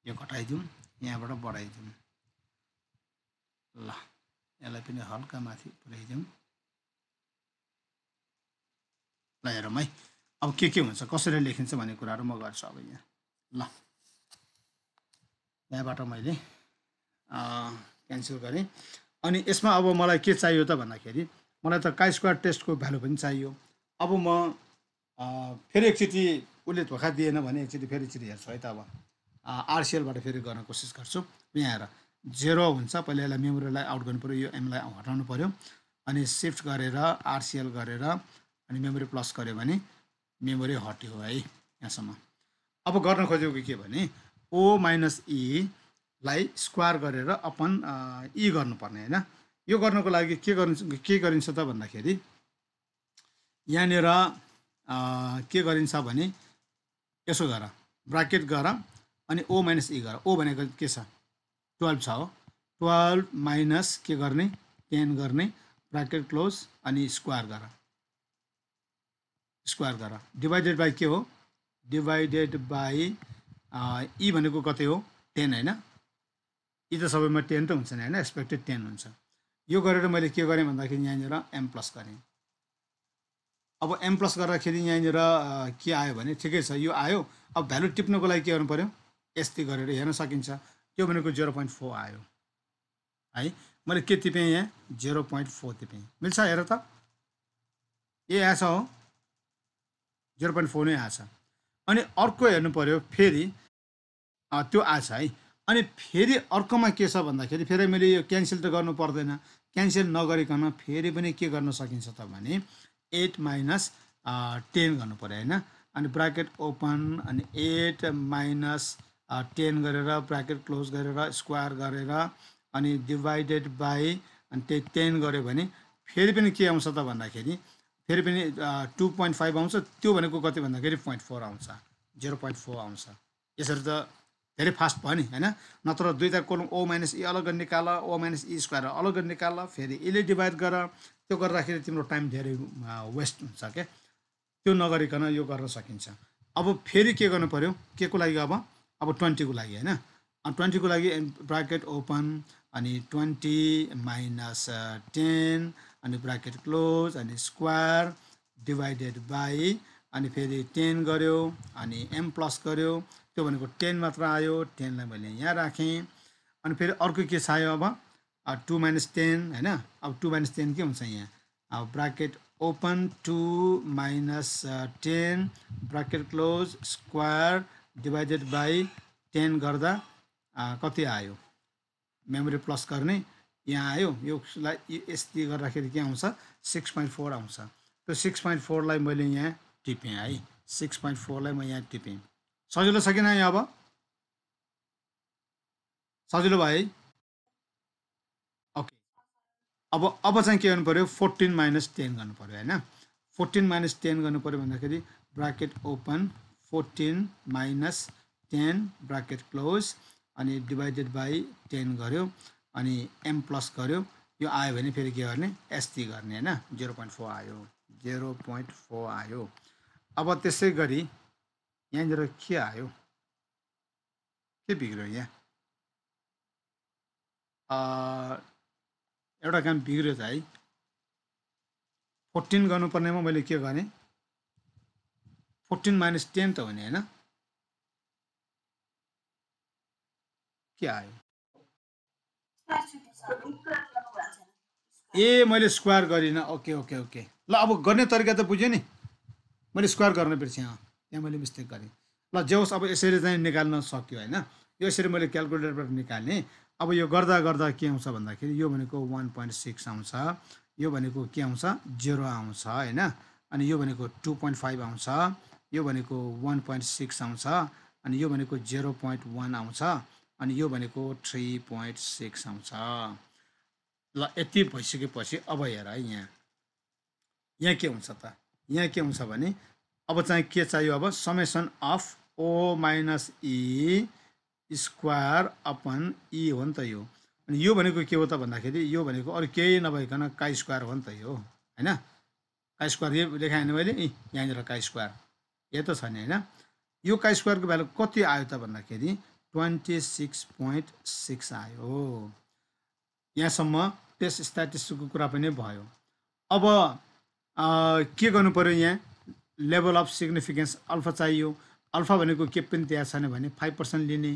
S1: यो घटाइदिउँ, यहाँबाट बढाइदिउँ। ल यसलाई पनि हल्का माथि पुर्याइदिउँ। ल हेरौँ है अब के हुन्छ, कसरी लेखिन्छ भन्ने कुराहरू म गर्छु अब यहाँ। ल यहाँबाट मैले क्यान्सल गरेँ। अनि यसमा अब मलाई के चाहियो त भन्दाखेरि मलाई त काई स्क्वायर टेस्टको भ्यालु पनि चाहियो। अब म फेरि एकचोटि उसले धोका दिएन भने एकचोटि फेरि एकचोटि हेर्छु है त। अब आरसिएलबाट फेरि गर्न कोसिस गर्छु। यहाँ हेर 0 हुन्छ, पहिला यसलाई मेमोरीलाई आउट गर्नु पऱ्यो, यो एमलाई हटाउनु पऱ्यो, अनि सिफ्ट गरेर आरसिएल गरेर अनि मेमोरी प्लस गऱ्यो भने मेमोरी हट्यो है यहाँसम्म। अब गर्न खोजेको के भने ओ माइनस ई लाई स्क्वायर गरेर अपन ई गर्नुपर्ने होइन। यो गर्नको लागि के गरिन्छ त भन्दाखेरि यहाँनिर के गरिन्छ भने यसो गर, ब्राकेट गर अनि ओ माइनस ई गर। ओ भनेको के छ? 12 छ हो, 12 माइनस के गर्ने? 10 गर्ने, ब्राकेट क्लोज अनि स्क्वायर गर, स्क्वायर गर। डिभाइडेड बाई के हो? डिभाइडेड बाई ई भनेको कति हो? 10 होइन, यी त सबैमा 10 त हुन्छ नि होइन, एक्सपेक्टेड 10 हुन्छ। यो गरेर मैले के गरेँ भन्दाखेरि यहाँनिर एम प्लस गरेँ। अब एम प्लस गर्दाखेरि यहाँनिर के आयो भने ठिकै छ, यो आयो। अब भ्यालु टिप्नको लागि के गर्नु पऱ्यो? यस्तै गरेर हेर्न सकिन्छ। त्यो भनेको 0.4 आयो है। मैले के टिपेँ यहाँ? 0.4 टिपेँ। मिल्छ हेर त, ए आएछ हो, 0.4 नै आएछ। अनि अर्को हेर्नु पऱ्यो फेरि त्यो आएछ है। अनि फेरि अर्कोमा के छ भन्दाखेरि फेरि मैले यो क्यान्सल त गर्नु पर्दैन, क्यान्सल नगरिकन फेरि पनि के गर्न सकिन्छ त भने 8 माइनस 10 गर्नु पऱ्यो होइन। अनि ब्राकेट ओपन अनि 8 माइनस 10 गरेर ब्राकेट क्लोज गरेर स्क्वायर गरेर अनि डिभाइडेड बाई अनि त्यही 10 गऱ्यो भने फेरि पनि के आउँछ त भन्दाखेरि फेरि पनि 2.5 आउँछ। त्यो भनेको कति भन्दाखेरि 0.4 आउँछ, 0.4 आउँछ। यसरी त धेरै फास्ट भयो नि होइन। नत्र दुईवटा कोलम ओ माइनस ई अलग निकाल, ओ माइनस ई स्क्वायर अलग निकाल, फेरि यसले डिभाइड गर। त्यो गर्दाखेरि तिम्रो टाइम धेरै वेस्ट हुन्छ क्या। त्यो नगरिकन यो गर्न सकिन्छ। अब फेरि के गर्नु पऱ्यो? के को लागि? अब 20 को लागि होइन। 20 को लागि ब्राकेट ओपन अनि 20 माइनस 10 अनि ब्राकेट क्लोज अनि स्क्वायर डिभाइडेड बाई अनि फेरि 10 गऱ्यो अनि एम प्लस गऱ्यो। त्यो भनेको 10 मात्र आयो, 10 लाई मैले यहाँ राखेँ। अनि फेरि अर्को के छ आयो? अब 2 माइनस 10 होइन। अब 2 माइनस 10 के हुन्छ यहाँ? Bracket open 2 minus 10 bracket close square divided by 10 गर्दा कति आयो मेमोरी प्लस गर्ने यहाँ आयो योलाई यस्तै गर्दाखेरि के आउँछ 6.4 आउँछ त्यो 6.4 लाई मैले यहाँ टिपेँ है 6.4 लाई म यहाँ टिपेँ सजिलो छ कि न यहाँ सजिलो भयो है ओके अब चाहिँ के गर्नु पर्यो 14 माइनस 10 गर्नु पर्यो होइन 14 माइनस 10 गर्नु पर्यो भन्दाखेरि bracket open 14 minus 10 bracket close अनि डिभाइडेड बाई 10 गर्यो अनि एम प्लस गर्यो यो आयो भने फेरि के गर्ने एसटी गर्ने होइन 0.4 आयो 0.4 आयो अब त्यसै गरी यहाँनिर के आयो के बिग्रियो यहाँ एउटा काम बिग्रियो त है 14 गर्नुपर्नेमा मैले के गरेँ 14 माइनस 10 त हुने होइन के आयो ए मैले स्क्वायर गरिनँ ओके ओके ओके ल अब गर्ने तरिका त बुझ्यो नि मैले स्क्वायर गर्न बिर्सेँ यहाँ मैले मिस्टेक गरेँ ल जे होस् अब यसरी चाहिँ निकाल्न सक्यो होइन यो यसरी मैले क्यालकुलेटरबाट निकाल्ने अब यो गर्दा गर्दा के आउँछ भन्दाखेरि यो भनेको 1.6 आउँछ यो भनेको के आउँछ 0 आउँछ होइन अनि यो भनेको 2.5 आउँछ यो भनेको 1.6 आउँछ अनि यो भनेको 0.1 आउँछ अनि यो भनेको 3.6 आउँछ ल यति भइसकेपछि अब हेर है यहाँ के हुन्छ त यहाँ के हुन्छ भने अब चाहिँ के चाहियो अब summation of oh minus E square upon ई हो नि त यो अनि यो भनेको के हो त भन्दाखेरि यो भनेको अरू केही नभइकन काई स्क्वायर हो नि त यो होइन काई स्क्वायर यो लेखाएँ मैले यहाँनिर काई स्क्वायर यो त छ नि होइन यो काई स्क्वायरको भ्यालु कति आयो त भन्दाखेरि 26.6 आयो यहाँसम्म टेस्ट स्ट्याटिस्टिकको कुरा पनि भयो अब के गर्नु पर्यो यहाँ लेभल अफ सिग्निफिकेन्स अल्फा चाहियो अल्फा भनेको के पनि दिएको छैन भने 5% लिने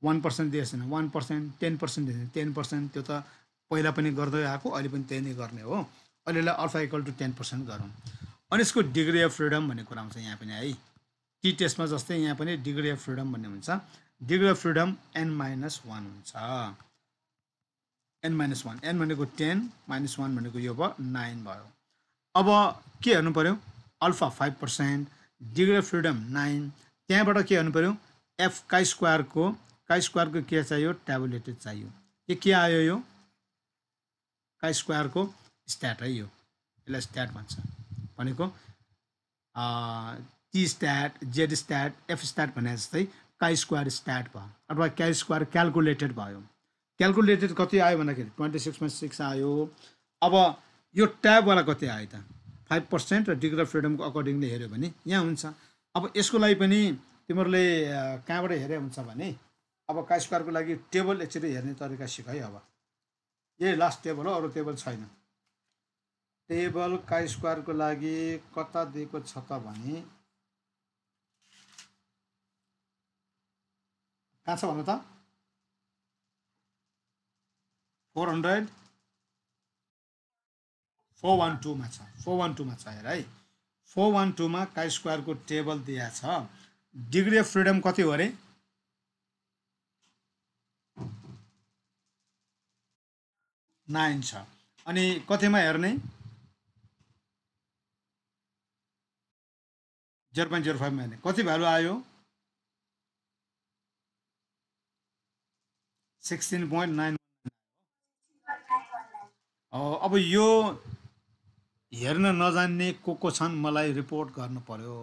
S1: 1% दिएको छैन 1% 10% दिने 10% त्यो त पहिला पनि गर्दै आएको अहिले पनि त्यही नै गर्ने हो अहिलेलाई अल्फा इक्वल टु 10% गरौँ अनि यसको डिग्री अफ फ्रिडम भन्ने कुरा आउँछ यहाँ पनि है टी टेस्टमा जस्तै यहाँ पनि डिग्री अफ फ्रिडम भन्ने हुन्छ डिग्री अफ फ्रिडम n-1 हुन्छ n-1 n भनेको 10 -1 भनेको यो भयो 9 भयो अब के हेर्नु पर्यो अल्फा 5% डिग्री अफ फ्रिडम 9 त्यहाँबाट के हेर्नु पर्यो एफ काई स्क्वायरको के चाहियो ट्याबुलेटेड चाहियो यो के आयो यो काई स्क्वायरको स्ट्याट है यो यसलाई स्ट्याट भन्छ भनेको T stat Z stat F stat भने जस्तै काई स्क्वायर स्ट्याट भयो अथवा काई स्क्वायर क्यालकुलेटेड भयो क्यालकुलेटेड कति आयो भन्दाखेरि 26.6 आयो अब यो ट्याबवाला कति आयो त 5% र डिग्री अफ फ्रिडमको अकर्डिङली हेऱ्यो भने यहाँ हुन्छ अब यसको लागि पनि तिमीहरूले कहाँबाट हेरे हुन्छ भने अब काई स्क्वायरको लागि टेबल एकचोटि हेर्ने तरिका सिक है अब यही लास्ट टेबल हो अरू टेबल छैन टेबल काई स्क्वायरको लागि कता दिएको छ त भने कहाँ छ भन्नु त 412 मा छ 412 मा छ हेर है 412 मा काई स्क्वायरको टेबल दिया छ डिग्री अफ फ्रिडम कति हो अरे 9 छ अनि कतिमा हेर्ने 0.05 मा हेर्ने कति भ्यालु आयो 16.9 अब यो हेर्न नजान्ने को छन् मलाई रिपोर्ट गर्नु पर्यो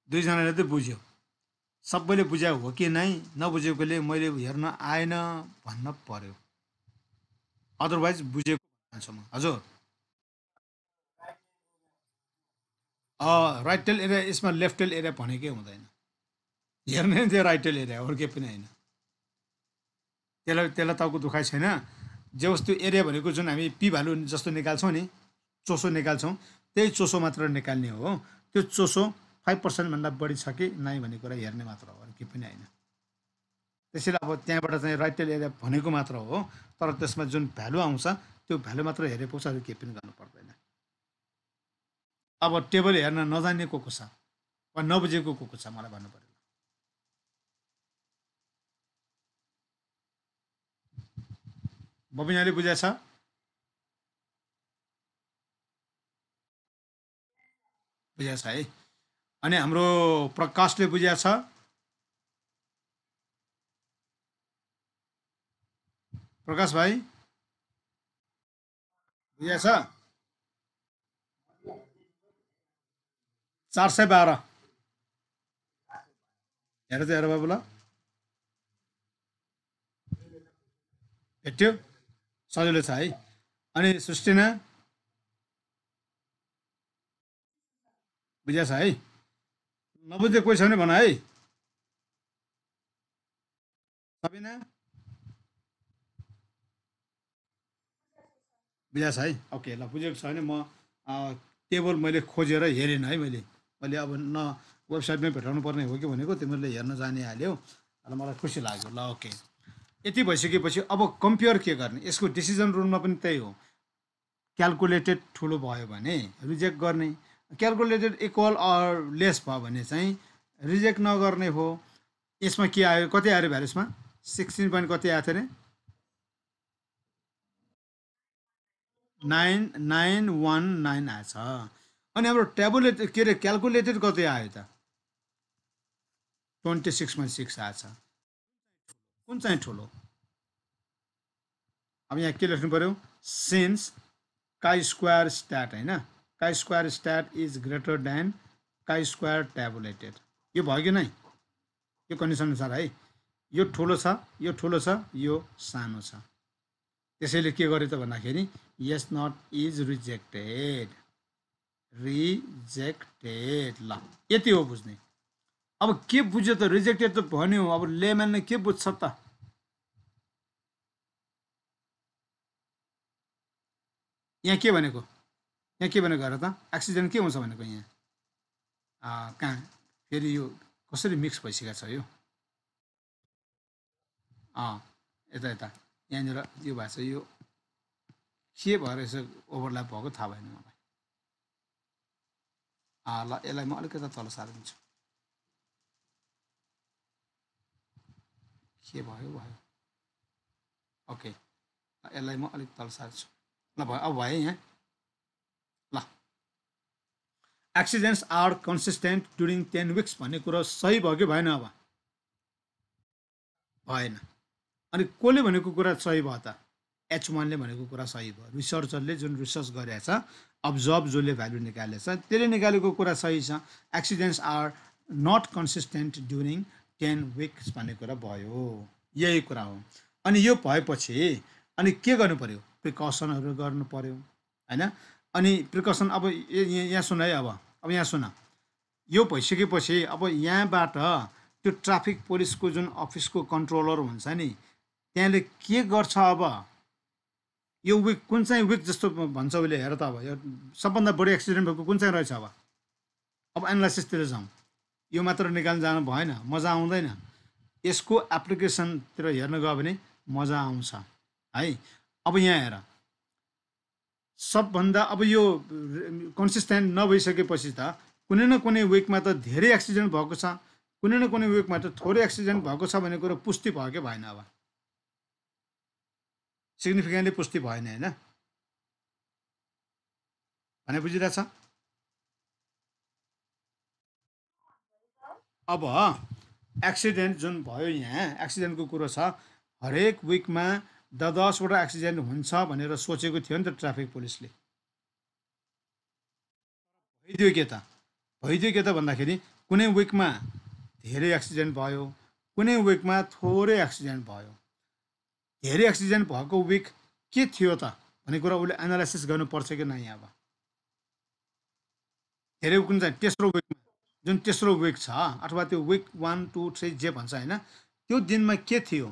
S1: दुईजनाले त बुझ्यो सबैले बुझ्या हो कि नै नबुझेकोले मैले हेर्न आएन भन्न पर्यो अदरवाइज बुझेको भन्छु म हजुर राइट टेल एरिया यसमा लेफ्ट टेल एरिया भनेकै हुँदैन हेर्ने त्यो राइट टेल एरिया अरू केही पनि होइन त्यसलाई टाउको दुखाइ छैन जे होस् त्यो एरिया भनेको जुन हामी पी भ्यालु जस्तो निकाल्छौँ नि चोसो निकाल्छौँ त्यही चोसो मात्र निकाल्ने हो त्यो चोसो 5% भन्दा बढी छ कि नै भन्ने कुरा हेर्ने मात्र हो केही पनि होइन त्यसैले अब त्यहाँबाट चाहिँ राइट टेल एरिया भनेको मात्र हो, तर त्यसमा जुन भ्यालु आउँछ त्यो भ्यालु मात्र हेरे पछाडि केही पनि गर्नु पर्दैन। अब टेबल हेर्न नजान्ने को छ वा नबुझेको को छ मलाई भन्नु पर्यो। बबिनाले बुझेको छ? बुझेको छ है। अनि हाम्रो प्रकाशले बुझेको छ? प्रकाश भाइ बुझेको छ? 412 हेर त हेर बाबु ल, भेट्यो? सजिलो छ है। अनि सृष्टिना बुझेको छ है? नबुझ्ने कोही छ भने भन है। सबिना बुझेको छ है? ओके ल, बुझेको छ भने म टेबल मैले खोजेर हेरेन है, मैले मैले अब न वेबसाइटमै भेटाउनु पर्ने हो कि भनेको तिमीहरूले हेर्न जाने हाल्यौ र मलाई खुसी लाग्यो। ल ओके, यति भइसकेपछि अब कम्पेयर के गर्ने? यसको डिसिजन रुलमा पनि त्यही हो। क्यालकुलेटेड ठुलो भयो भने रिजेक्ट गर्ने, क्यालकुलेटेड इक्वल अर लेस भयो भने चाहिँ रिजेक्ट नगर्ने हो। यसमा के आयो, कति आयो भ्यालु? यसमा 16 पोइन्ट कति आएको थियो अरे? 9919 आएछ। अनि हाम्रो ट्याबुलेट के अरे क्यालकुलेटेड कति आयो त? 26.6 आएछ। कुन चाहिँ ठुलो? अब यहाँ के लेख्नु पर्यो? सिन्स काई स्क्वायर स्ट्याट, होइन, chi square stat is greater than chi square tabulated. यो भयो कि नै? यो कन्डिसन अनुसार है, यो ठुलो छ, यो ठुलो छ, यो सानो छ। त्यसैले के गर्यो त भन्दाखेरि यस नट इज रिजेक्टेड, रिजेक्टेड। ल यति हो बुझ्ने। अब के बुझ्यो त? रिजेक्टेड त भन्यो, अब लेमनले के बुझ्छ त? यहाँ के भनेको? यहाँ के भनेको हेर त? एक्सिडेन्ट के हुन्छ भनेको यहाँ? कहाँ फेरि यो कसरी मिक्स भइसकेको छ यो? यता यता यहाँनिर यो भएको छ, यो के भएर यसो ओभरल्याप भएको थाहा भएन मलाई। ल यसलाई म अलिकति तल सारिदिन्छु। के भयो भयो? ओके, यसलाई म अलिक तल सार्छु। ल भयो, अब भयो यहाँ। ल accidents are consistent during 10 weeks भन्ने कुरो सही भयो कि भएन? अब भएन। अनि कसले भनेको कुरा सही भयो त? H1ले भनेको कुरा सही भयो। रिसर्चरले जुन रिसर्च गरेछ, अब्जर्भ जसले भ्यालु निकालेछ त्यसले निकालेको कुरा सही छ। Accidents are not consistent during 10 weeks भन्ने कुरा भयो, यही कुरा हो। अनि यो भएपछि अनि के गर्नु पर्यो? प्रिकसनहरू गर्नु पर्यो, होइन? अनि प्रिकसन अब यहाँ सुन है, अब यहाँ सुन। यो भइसकेपछि अब यहाँबाट त्यो ट्राफिक पुलिसको जुन अफिसको कन्ट्रोलर हुन्छ नि, त्यहाँले के गर्छ? अब यो विक कुन चाहिँ विक जस्तो भन्छ उसले, हेर त। अब यो सबभन्दा बढी एक्सिडेन्ट भएको कुन चाहिँ रहेछ? अब एनालाइसिसतिर जाउँ। यो मात्र निकाल्न जानु भएन, मजा आउँदैन। यसको एप्लिकेसनतिर हेर्न गयो भने मजा आउँछ है। अब यहाँ हेर, सबभन्दा अब यो कन्सिस्टेन्ट नभइसकेपछि त कुनै न कुनै विकमा त धेरै एक्सिडेन्ट भएको छ, कुनै न कुनै विकमा त थोरै एक्सिडेन्ट भएको छ भन्ने कुरो पुष्टि भयो कि भएन? अब सिग्निफिकेन्टली पुष्टि भएन, होइन भने बुझिरहेछ? अब एक्सिडेन्ट जुन भयो, यहाँ एक्सिडेन्टको कुरो छ। हरेक विकमा 10वटा एक्सिडेन्ट हुन्छ भनेर सोचेको थियो नि त ट्राफिक पुलिसले। भइदियो के त? भइदियो के त भन्दाखेरि कुनै विकमा धेरै एक्सिडेन्ट भयो, कुनै विकमा थोरै एक्सिडेन्ट भयो। धेरै एक्सिडेन्ट भएको विक के थियो त भन्ने कुरा उसले एनालाइसिस गर्नुपर्छ कि नै? अब धेरै कुन चाहिँ तेस्रो विकमा, जुन तेस्रो विक छ अथवा त्यो विक 1, 2, 3 जे भन्छ, होइन, त्यो दिनमा के थियो?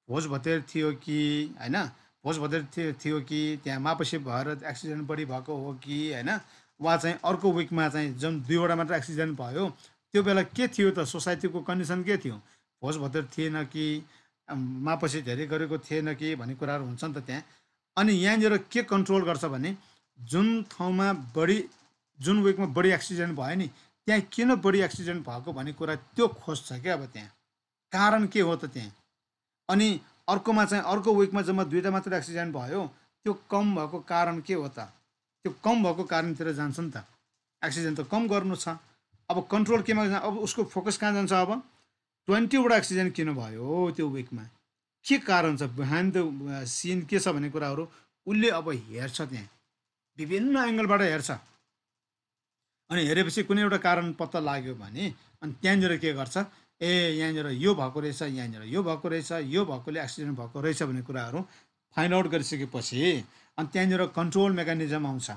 S1: भोज भतेर थियो कि होइन? भोज भतेर थियो कि त्यहाँ मापसी भएर एक्सिडेन्ट बढी भएको हो कि होइन? वा चाहिँ अर्को विकमा चाहिँ जुन 2वटा मात्र एक्सिडेन्ट भयो, त्यो बेला के थियो त? सोसाइटीको कन्डिसन के थियो? भोजभतेर थिएन कि मापसी धेरै गरेको थिएन कि भन्ने कुराहरू हुन्छ नि त त्यहाँ। अनि यहाँनिर के कन्ट्रोल गर्छ भने जुन ठाउँमा बढी जुन विकमा बढी एक्सिडेन्ट भयो नि त्यहाँ किन बढी एक्सिडेन्ट भएको भन्ने कुरा त्यो खोज्छ क्या। अब त्यहाँ कारण के हो त त्यहाँ। अनि अर्कोमा चाहिँ अर्को विकमा जम्मा 2टा मात्र एक्सिडेन्ट भयो, त्यो कम भएको कारण के हो त। त्यो कम भएको कारणतिर जान्छ नि त। एक्सिडेन्ट त कम गर्नु छ। अब कन्ट्रोल केमा जान्छ, अब उसको फोकस कहाँ जान्छ। अब 20वटा एक्सिडेन्ट किन भयो त्यो विकमा, के कारण छ, बिहाइन्ड द सिन के छ भन्ने कुराहरू उसले अब हेर्छ। त्यहाँ विभिन्न एङ्गलबाट हेर्छ। अनि हेरेपछि कुनै एउटा कारण पत्ता लाग्यो भने अनि त्यहाँनिर के गर्छ, ए यहाँनिर यो भएको रहेछ, यहाँनिर यो भएको रहेछ, यो भएकोले एक्सिडेन्ट भएको रहेछ भन्ने कुराहरू फाइन्ड आउट गरिसकेपछि अनि त्यहाँनिर कन्ट्रोल मेकानिजम आउँछ।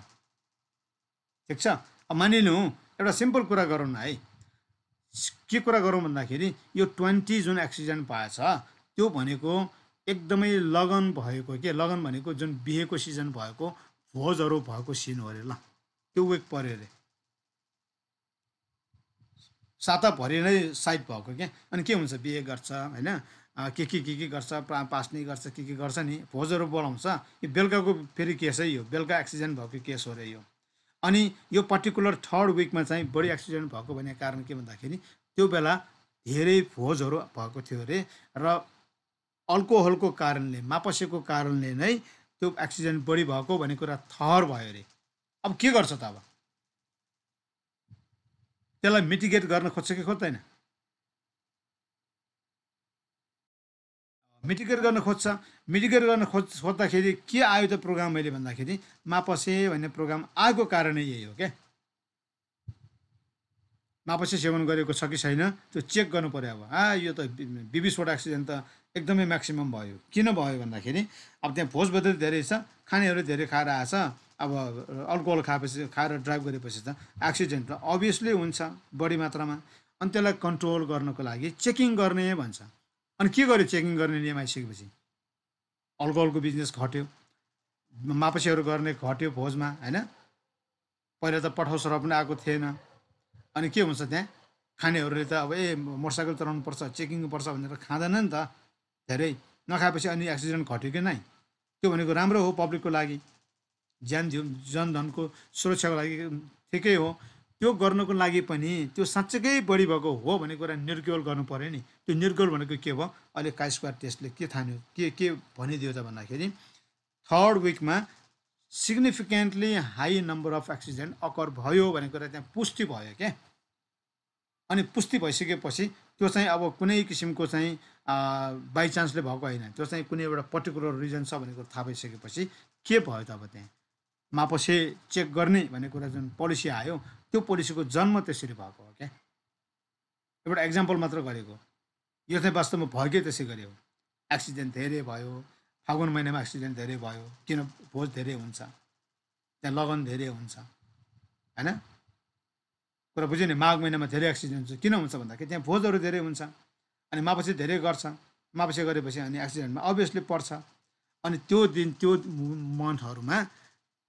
S1: ठिक छ। अब मानिलिउँ एउटा सिम्पल कुरा गरौँ न है। के कुरा गरौँ भन्दाखेरि यो 20 जुन एक्सिडेन्ट भएछ त्यो भनेको एकदमै लगन भएको के, लगन भनेको जुन बिहेको सिजन भएको भोजहरू भएको सिन हो अरे। ल त्यो विक पऱ्यो अरे, साताभरि नै साइड भएको क्या। अनि के हुन्छ, बिहे गर्छ होइन, के गर्छ, पास्ने गर्छ, के गर्छ नि, भोजहरू बोलाउँछ। यो बेलुकाको फेरि केस है, यो बेलुका एक्सिडेन्ट भएको केस हो अरे यो। अनि यो पर्टिकुलर 3rd विकमा चाहिँ बढी एक्सिडेन्ट भएको भन्ने कारण के भन्दाखेरि त्यो बेला धेरै भोजहरू भएको थियो अरे र अल्कोहलको कारणले, मापसेको कारणले नै त्यो एक्सिडेन्ट बढी भएको भन्ने कुरा थर भयो अरे। अब के गर्छ त। अब त्यसलाई मिटिगेट गर्न खोज्छ कि खोज्दैन। मिटिगेट गर्न खोज्छ। मिटिगेट गर्न खोज्दाखेरि के आयो त प्रोग्राम मैले भन्दाखेरि मापसे भन्ने प्रोग्राम आएको कारणै यही हो क्या। मापसे सेवन गरेको छ कि छैन त्यो चेक गर्नु पऱ्यो। अब यो त 20वटा एक्सिडेन्ट त एकदमै म्याक्सिमम् भयो। किन भयो भन्दाखेरि अब त्यहाँ भोजभतेर धेरै छ, खानेहरू धेरै खाएर आएछ। अब अल्कोहल खाएर ड्राइभ गरेपछि त एक्सिडेन्ट त अभियसली हुन्छ बढी मात्रामा। अनि त्यसलाई कन्ट्रोल गर्नको लागि चेकिङ गर्ने भन्छ। अनि के गर्यो, चेकिङ गर्ने नियम आइसकेपछि अल्कोहलको बिजनेस घट्यो, मापसेहरू गर्ने घट्यो भोजमा होइन। पहिला त पठाउ सराप पनि आएको थिएन। अनि के हुन्छ त्यहाँ खानेहरूले त अब मोटरसाइकल चलाउनुपर्छ, चेकिङ पर्छ भनेर खाँदैन नि त धेरै। नखाएपछि अनि एक्सिडेन्ट घट्यो कि नै। त्यो भनेको राम्रो हो पब्लिकको लागि, जनधनको सुरक्षाको लागि ठिकै हो। त्यो गर्नको लागि पनि त्यो साँच्चैकै बढी भएको हो भन्ने कुरा निर्गोल गर्नु पऱ्यो नि। त्यो निर्गोल भनेको के भयो, अहिले chi-square टेस्टले के ठान्यो, के भनिदियो त भन्दाखेरि 3rd विकमा significantly high number of accident occur भयो भन्ने कुरा त्यहाँ पुष्टि भयो क्या। अनि पुष्टि भइसकेपछि त्यो चाहिँ अब कुनै किसिमको चाहिँ बाइचान्सले भएको होइन, त्यो चाहिँ कुनै एउटा पर्टिकुलर रिजन छ भन्ने कुरा थाहा भइसकेपछि के भयो त। अब त्यहाँ मापसे चेक गर्ने भन्ने कुरा जुन पोलिसी आयो त्यो पोलिसीको जन्म त्यसरी भएको हो क्या। एउटा एक्जाम्पल मात्र गरेको, यो चाहिँ वास्तवमा भएकै त्यसै गरी हो। एक्सिडेन्ट धेरै भयो, फागुन महिनामा एक्सिडेन्ट धेरै भयो, किन भोज धेरै हुन्छ, त्यहाँ लगन धेरै हुन्छ होइन। कुरा बुझ्यो नि। माघ महिनामा धेरै एक्सिडेन्ट हुन्छ, किन हुन्छ भन्दाखेरि त्यहाँ भोजहरू धेरै हुन्छ। अनि मापसे धेरै गर्छ, मापसे गरेपछि अनि एक्सिडेन्टमा अभियसली पर्छ। अनि त्यो दिन त्यो मन्थहरूमा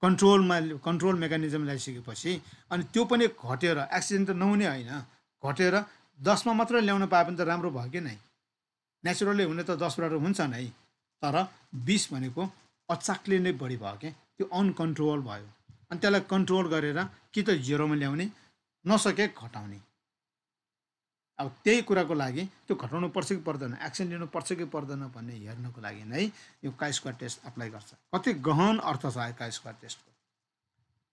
S1: कन्ट्रोल मेकानिजम ल्याइसकेपछि अनि त्यो पनि घटेर एक्सिडेन्ट त नहुने होइन, घटेर 10मा मात्र ल्याउन पाए पनि त राम्रो भयो कि नै। नेचुरली हुने त 10बाट हुन्छ नै, तर 20 भनेको अचाकले नै बढी भयो क्या। त्यो अनकन्ट्रोल भयो। अनि त्यसलाई कन्ट्रोल गरेर कि त 0मा ल्याउने, नसके घटाउने। अब त्यही कुराको लागि त्यो घटाउनु पर्छ कि पर्दैन, एक्सन लिनुपर्छ कि पर्दैन भन्ने हेर्नको लागि नै यो chi-square टेस्ट अप्लाई गर्छ। कति गहन अर्थ छ chi-square टेस्टको,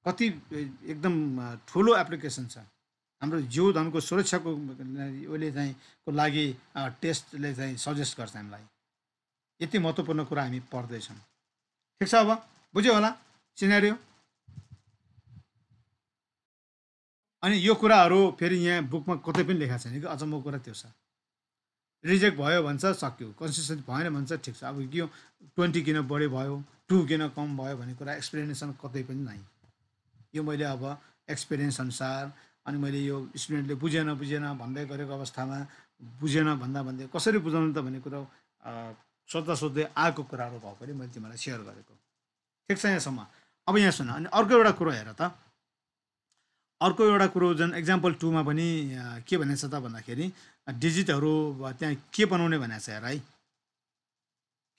S1: कति एकदम ठुलो एप्लिकेसन छ हाम्रो जीवधनको सुरक्षाको उसले चाहिँ को लागि टेस्टले चाहिँ सजेस्ट गर्छ हामीलाई। यति महत्त्वपूर्ण कुरा हामी पढ्दैछौँ। ठिक छ। अब बुझ्यो होला सिनेरियो। अनि यो कुराहरू फेरि यहाँ बुकमा कतै पनि लेखा छैन कि, अचम्मको कुरा त्यो छ। रिजेक्ट भयो भन्छ सक्यो, कन्सिस्टेन्ट भएन भन्छ ठिक छ। अब यो 20 किन बढी भयो, 2 किन कम भयो भन्ने कुरा एक्सप्लेनेसन कतै पनि नै। यो मैले अब एक्सपिरियन्स अनुसार अनि मैले यो स्टुडेन्टले बुझेन भन्दै गरेको अवस्थामा बुझेन भन्दै कसरी बुझाउनु त भन्ने कुरा सोध्दै आएको कुराहरू भएकोले मैले तिमीलाई सेयर गरेको। ठिक छ यहाँसम्म। अब यहाँ सुन, अनि अर्को एउटा कुरो हेर त। अर्को एउटा कुरो जुन एक्जाम्पल 2 मा पनि के भनेको छ त भन्दाखेरि डिजिटहरू त्यहाँ के बनाउने भनेको छ हेर है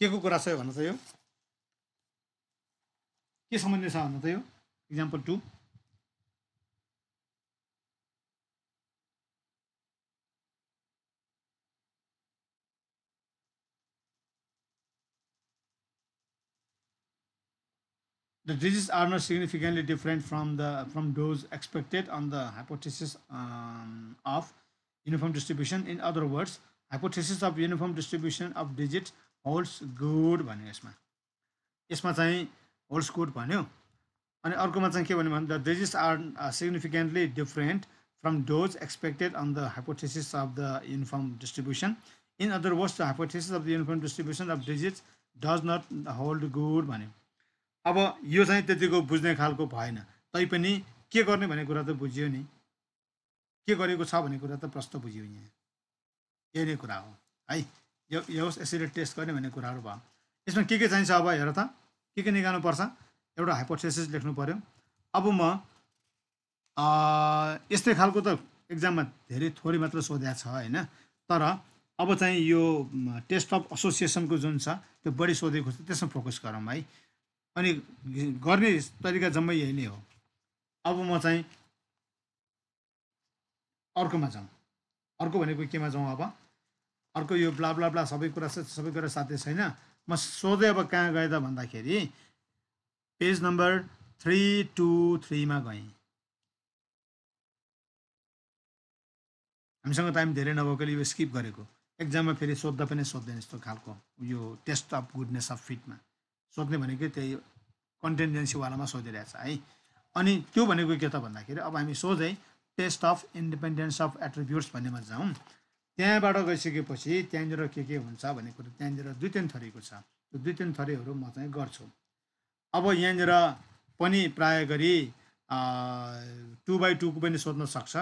S1: के को कुरा छ यो भन्नु त यो के सम्बन्धी छ भन्नु त यो example 2 The digits are not significantly different from those expected on the hypothesis of uniform distribution. In other words, hypothesis of uniform distribution of digits holds good भन्यो यसमा यसमा चाहिँ holds good भन्यो अनि अर्कोमा चाहिँ के भन्यो भने the digits are significantly different from those expected on the hypothesis of the uniform distribution. In other words, the hypothesis of the uniform distribution of digits does not hold good भन्यो अब यो चाहिँ त्यतिको बुझ्ने खालको भएन तैपनि के गर्ने भन्ने कुरा त बुझियो नि के गरेको छ भन्ने कुरा त प्रश्न बुझियो यहाँ यही नै कुरा हो है यो यसरी टेस्ट गर्ने भन्ने कुराहरू भयो यसमा के चाहिन्छ अब हेर त के निकाल्नु पर्छ एउटा हाइपोथेसिस लेख्नु पर्यो अब म यस्तै खालको त एक्जाममा धेरै थोरै मात्र सोधेको छ होइन तर अब चाहिँ यो टेस्ट अफ एसोसिएसनको जुन छ त्यो बढी सोधेको छ त्यसमा फोकस गरौँ है अनि गर्ने तरिका जम्मै यही नै हो अब म चाहिँ अर्कोमा जाउँ अर्को भनेको केमा जाउँ अब अर्को यो ब्ला ब्ला ब्ला सबै कुरा साथै छैन म सोधेँ अब कहाँ गएँ त भन्दाखेरि पेज नम्बर 323 मा गएँ हामीसँग टाइम धेरै नभएकोले यो स्किप गरेको एक्जाममा फेरि सोद्धा पनि सोध्दैन यस्तो खालको यो टेस्ट अफ गुडनेस अफ फिटमा सोध्ने भनेको त्यही कन्टेन्डेन्सीवालामा सोधिरहेछ है अनि त्यो भनेको के त भन्दाखेरि अब हामी सोझै test of independence of attributes भन्नेमा जाउँ त्यहाँबाट गइसकेपछि त्यहाँनिर के हुन्छ भन्ने कुरो त्यहाँनिर दुई तिन थरीको छ त्यो दुई तिन थरीहरू म चाहिँ गर्छु अब यहाँनिर पनि प्राय गरी 2/2 को पनि सोध्न सक्छ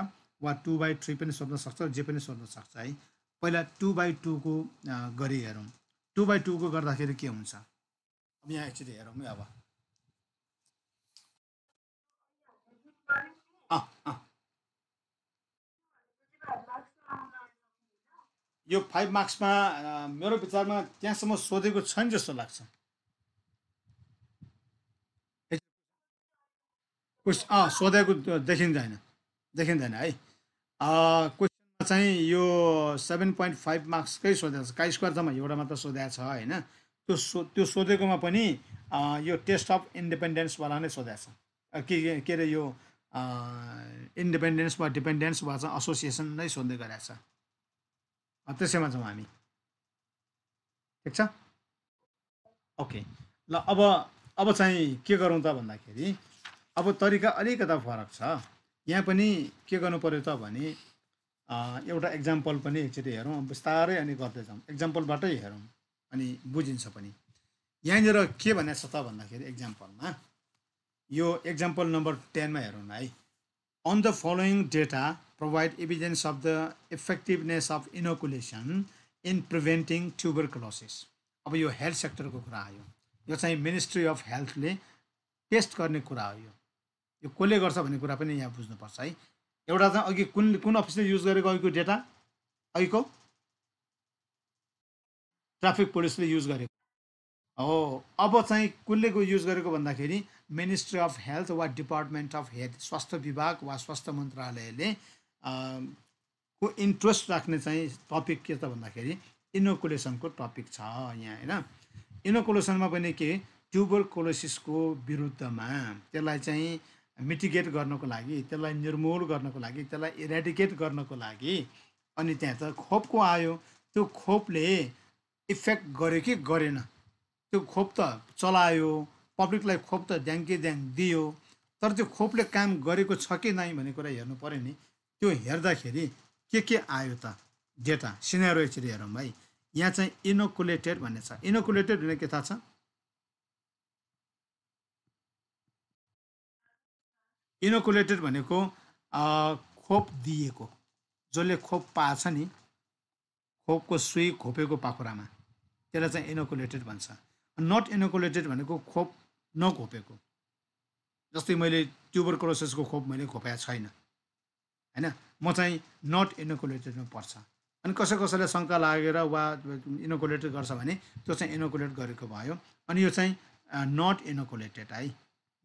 S1: वा 2/3 पनि सोध्न सक्छ जे पनि सोध्न सक्छ है पहिला 2/2 को गरी हेरौँ 2/2 को गर्दाखेरि के हुन्छ अब यहाँ एकचोटि हेरौँ है अब यो 5 मार्क्समा मेरो विचारमा त्यहाँसम्म सोधेको छैन जस्तो लाग्छ सोधेको देखिँदैन है क्वेसनमा चाहिँ यो 7.5 मार्क्सकै सोधेको छ काइ स्क्वायर जम्मा एउटा मात्र सोधेको छ होइन त्यो सोधेकोमा पनि यो टेस्ट अफ इन्डिपेन्डेन्सवाला नै सोधेको छ के अरे यो इन्डिपेन्डेन्स वा डिपेन्डेन्स वा चाहिँ एसोसिएसन नै सोध्दै गरेको छ त्यसैमा जाउँ हामी ठिक छ ओके ल अब चाहिँ के गरौँ त भन्दाखेरि अब तरिका अलिकता फरक छ यहाँ पनि के गर्नु पर्यो त भने एउटा एक्जाम्पल पनि एकचोटि हेरौँ बिस्तारै अनि गर्दै जाउँ एक्जाम्पलबाटै हेरौँ अनि बुझिन्छ पनि यहाँनिर के भनेको छ त भन्दाखेरि एक्जाम्पलमा यो एक्जाम्पल नम्बर 10 मा हेरौँ न है On the following data provide evidence of the effectiveness of inoculation in preventing tuberculosis. अब यो हेल्थ सेक्टरको कुरा आयो यो चाहिँ मिनिस्ट्री अफ हेल्थले टेस्ट गर्ने कुरा हो यो कसले गर्छ भन्ने कुरा पनि यहाँ बुझ्नुपर्छ है एउटा चाहिँ अघि कुन अफिसले युज गरेको अघिको डेटा अघिको ट्राफिक पुलिसले युज गरेको हो अब चाहिँ कसले युज गरेको भन्दाखेरि मिनिस्ट्री अफ हेल्थ वा डिपार्टमेन्ट अफ हेल्थ स्वास्थ्य विभाग वा स्वास्थ्य मन्त्रालयले को इन्ट्रेस्ट राख्ने चाहिँ टपिक के त भन्दाखेरि इनोकुलेसनको टपिक छ यहाँ होइन इनोकुलेसनमा पनि के ट्युबरकुलोसिसको विरुद्धमा त्यसलाई चाहिँ मिटिगेट गर्नको लागि त्यसलाई निर्मूल गर्नको लागि त्यसलाई इरेडिकेट गर्नको लागि अनि त्यहाँ त खोपको आयो त्यो खोपले इफेक्ट गर्यो कि गरेन त्यो खोप त चलायो पब्लिकलाई खोप त ड्याङ्के ड्याङ दियो तर त्यो खोपले काम गरेको छ कि नै भन्ने कुरा हेर्नु पऱ्यो नि त्यो हेर्दाखेरि के आयो त डेटा सिनेरो एकचोटि हेरौँ भाइ यहाँ चाहिँ इनोकुलेटेड भन्ने छ इनोकुलेटेड भने के थाहा छ इनोकुलेटेड भनेको खोप दिएको जसले खोप पाछ नि खोपको सुई खोपेको पाखुरामा त्यसलाई चाहिँ इनोकुलेटेड भन्छ नट इनोकुलेटेड भनेको खोप नखोपेको जस्तै मैले ट्युबरकुलोसिसको खोप मैले खोपेको छैन होइन, म चाहिँ नट इनोकुलेटेडमा पर्छ। अनि कसैलाई शङ्का लागेर वा इनोकुलेटेड गर्छ भने त्यो चाहिँ इनोकुलेट गरेको भयो। अनि यो चाहिँ नट इनोकुलेटेड है,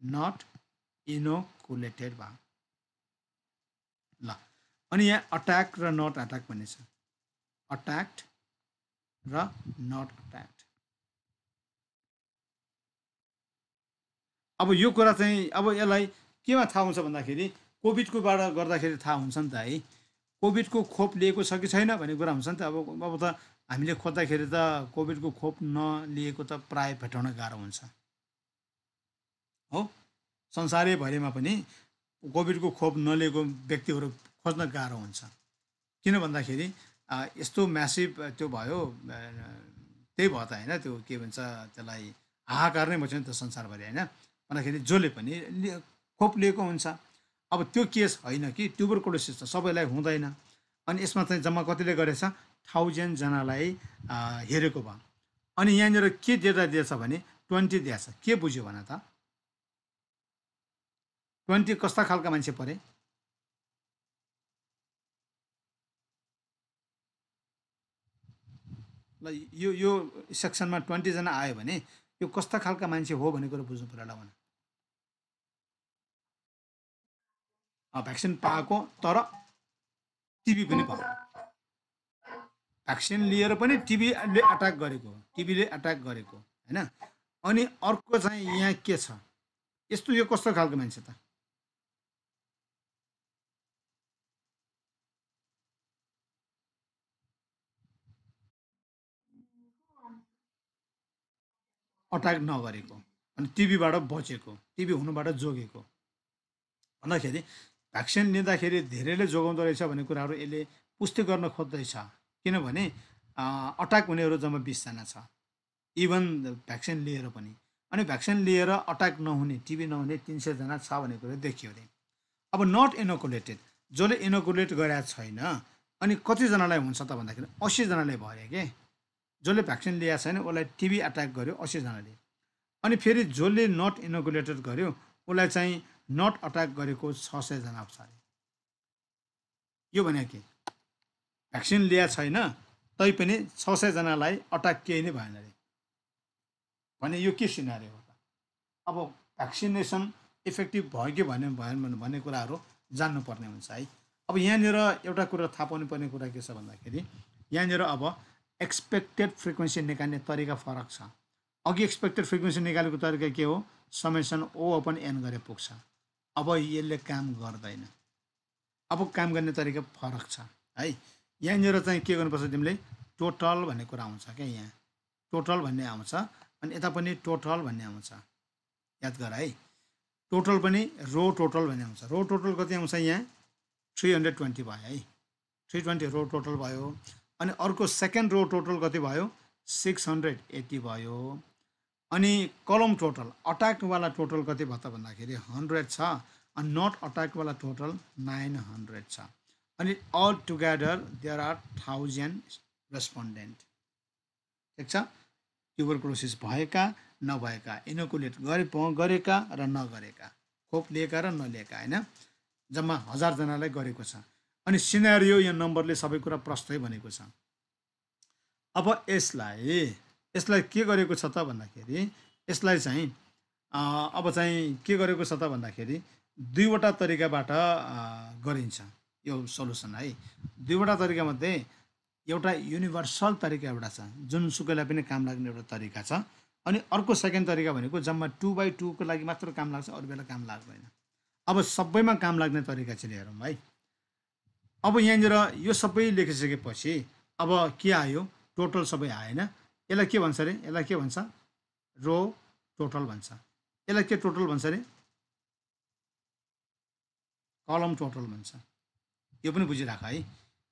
S1: नट इनोकुलेटेड भयो। ल अनि यहाँ अट्याक र नट अट्याक भन्ने छ, अट्याक्ड र नट अट्याक्ड। अब यो कुरा चाहिँ अब यसलाई केमा थाहा हुन्छ भन्दाखेरि कोभिडकोबाट गर्दाखेरि थाहा हुन्छ नि त है, कोभिडको खोप लिएको छ कि छैन भन्ने कुरा हुन्छ नि त। अब त हामीले खोज्दाखेरि त कोभिडको खोप नलिएको त प्राय भेटाउन गाह्रो हुन्छ हो, संसारैभरिमा पनि कोभिडको खोप नलिएको व्यक्तिहरू खोज्न गाह्रो हुन्छ। किन भन्दाखेरि यस्तो म्यासिभ त्यो भयो, त्यही भयो त होइन, त्यो के भन्छ त्यसलाई, हाहाकार नै मच्यो नि त संसारभरि होइन। भन्दाखेरि जसले पनि खोप लिएको हुन्छ। अब त्यो केस होइन कि ट्युबरकुलोसिस त सबैलाई हुँदैन। अनि यसमा चाहिँ जम्मा कतिले गरेछ, 1000जनालाई हेरेको भयो। अनि यहाँनिर के डेटा दिएछ भने 20 दिएछ। के बुझ्यो भन त, 20 कस्ता खालका मान्छे परे? ल यो सेक्सनमा 20जना आयो भने यो कस्ता खालका मान्छे हो भन्ने कुरो बुझ्नु पऱ्यो होला भन। भ्याक्सिन पाएको तर टिबी पनि पाएको, भ्याक्सिन लिएर पनि टिबीले अट्याक गरेको, टिबीले अट्याक गरेको होइन। अनि अर्को चाहिँ यहाँ के छ, यस्तो यो कस्तो खालको मान्छे त, अट्याक नगरेको अनि टिबीबाट बचेको, टिबी हुनुबाट जोगेको भन्दाखेरि भ्याक्सिन लिँदाखेरि धेरैले जोगाउँदो रहेछ भन्ने कुराहरू यसले पुष्टि गर्न खोज्दैछ। किनभने अट्याक हुनेहरू जम्मा 20जना छ, इभन भ्याक्सिन लिएर पनि। अनि भ्याक्सिन लिएर अट्याक नहुने, टिबी नहुने 300जना छ भन्ने कुरो देखियो अरे। अब नट इनोकुलेटेड, जसले इनोकुलेट गरेका छैन, अनि कतिजनालाई हुन्छ त भन्दाखेरि 80जनाले भयो के, जसले भ्याक्सिन लिएको छैन उसलाई टिबी अट्याक गर्यो 80जनाले। अनि फेरि जसले नट इनोकुलेटेड गर्यो उसलाई चाहिँ नट अट्याक गरेको 600जना छ अरे। यो भने के, भ्याक्सिन लिएको छैन तैपनि 600जनालाई अट्याक केही नै भएन अरे भने यो के सिनारी हो त। अब भ्याक्सिनेसन इफेक्टिभ भयो कि भएन भन्ने कुराहरू जान्नुपर्ने हुन्छ है। अब यहाँनिर एउटा कुरा थाहा पाउनुपर्ने कुरा के छ भन्दाखेरि यहाँनिर अब एक्सपेक्टेड फ्रिक्वेन्सी निकाल्ने तरिका फरक छ। अघि एक्सपेक्टेड फ्रिक्वेन्सी निकालेको तरिका के हो, समेसन ओ अपन एन गरे पुग्छ। अब यसले काम गर्दैन, अब काम गर्ने तरिका फरक छ है। यहाँनिर चाहिँ के गर्नुपर्छ तिमीले, टोटल भन्ने कुरा आउँछ क्या, यहाँ टोटल भन्ने आउँछ अनि यता पनि टोटल भन्ने आउँछ, याद गर है। टोटल पनि रो टोटल भन्ने आउँछ। रो टोटल कति आउँछ, यहाँ 320 भयो है, 320 रो टोटल भयो। अनि अर्को सेकेन्ड रो टोटल कति भयो, 680 भयो। अनि कलम टोटल अट्याकवाला टोटल कति भयो त भन्दाखेरि 100 छ, अनि नट अट्याकवाला टोटल 900 छ। अनि all together there are 1000 respondent. ठिक छ, ट्युबरकुलोसिस भएका नभएका, इनोकुलेट गरेका र नगरेका, खोप लिएका र नलिएका होइन, जम्मा 1000जनालाई गरेको छ। अनि सिनारियो या नम्बरले सबै कुरा प्रष्टै भनेको छ। अब यसलाई के गरेको छ त भन्दाखेरि यसलाई चाहिँ अब चाहिँ के गरेको छ त भन्दाखेरि दुईवटा तरिकाबाट गरिन्छ यो सल्युसन है। दुईवटा तरिकामध्ये एउटा युनिभर्सल तरिका एउटा छ, जुनसुकैलाई पनि काम लाग्ने एउटा तरिका छ। अनि अर्को सेकेन्ड तरिका भनेको जम्मा 2/2 को लागि मात्र काम लाग्छ, अरू बेला काम लाग्दैन। अब सबैमा काम लाग्ने तरिका चाहिँ हेरौँ है। अब यहाँनिर यो सबै लेखिसकेपछि अब के आयो, टोटल सबै आएन। यसलाई के भन्छ अरे, यसलाई के भन्छ, रो टोटल भन्छ। यसलाई के टोटल भन्छ अरे, कलम टोटल भन्छ। यो पनि बुझिराख है।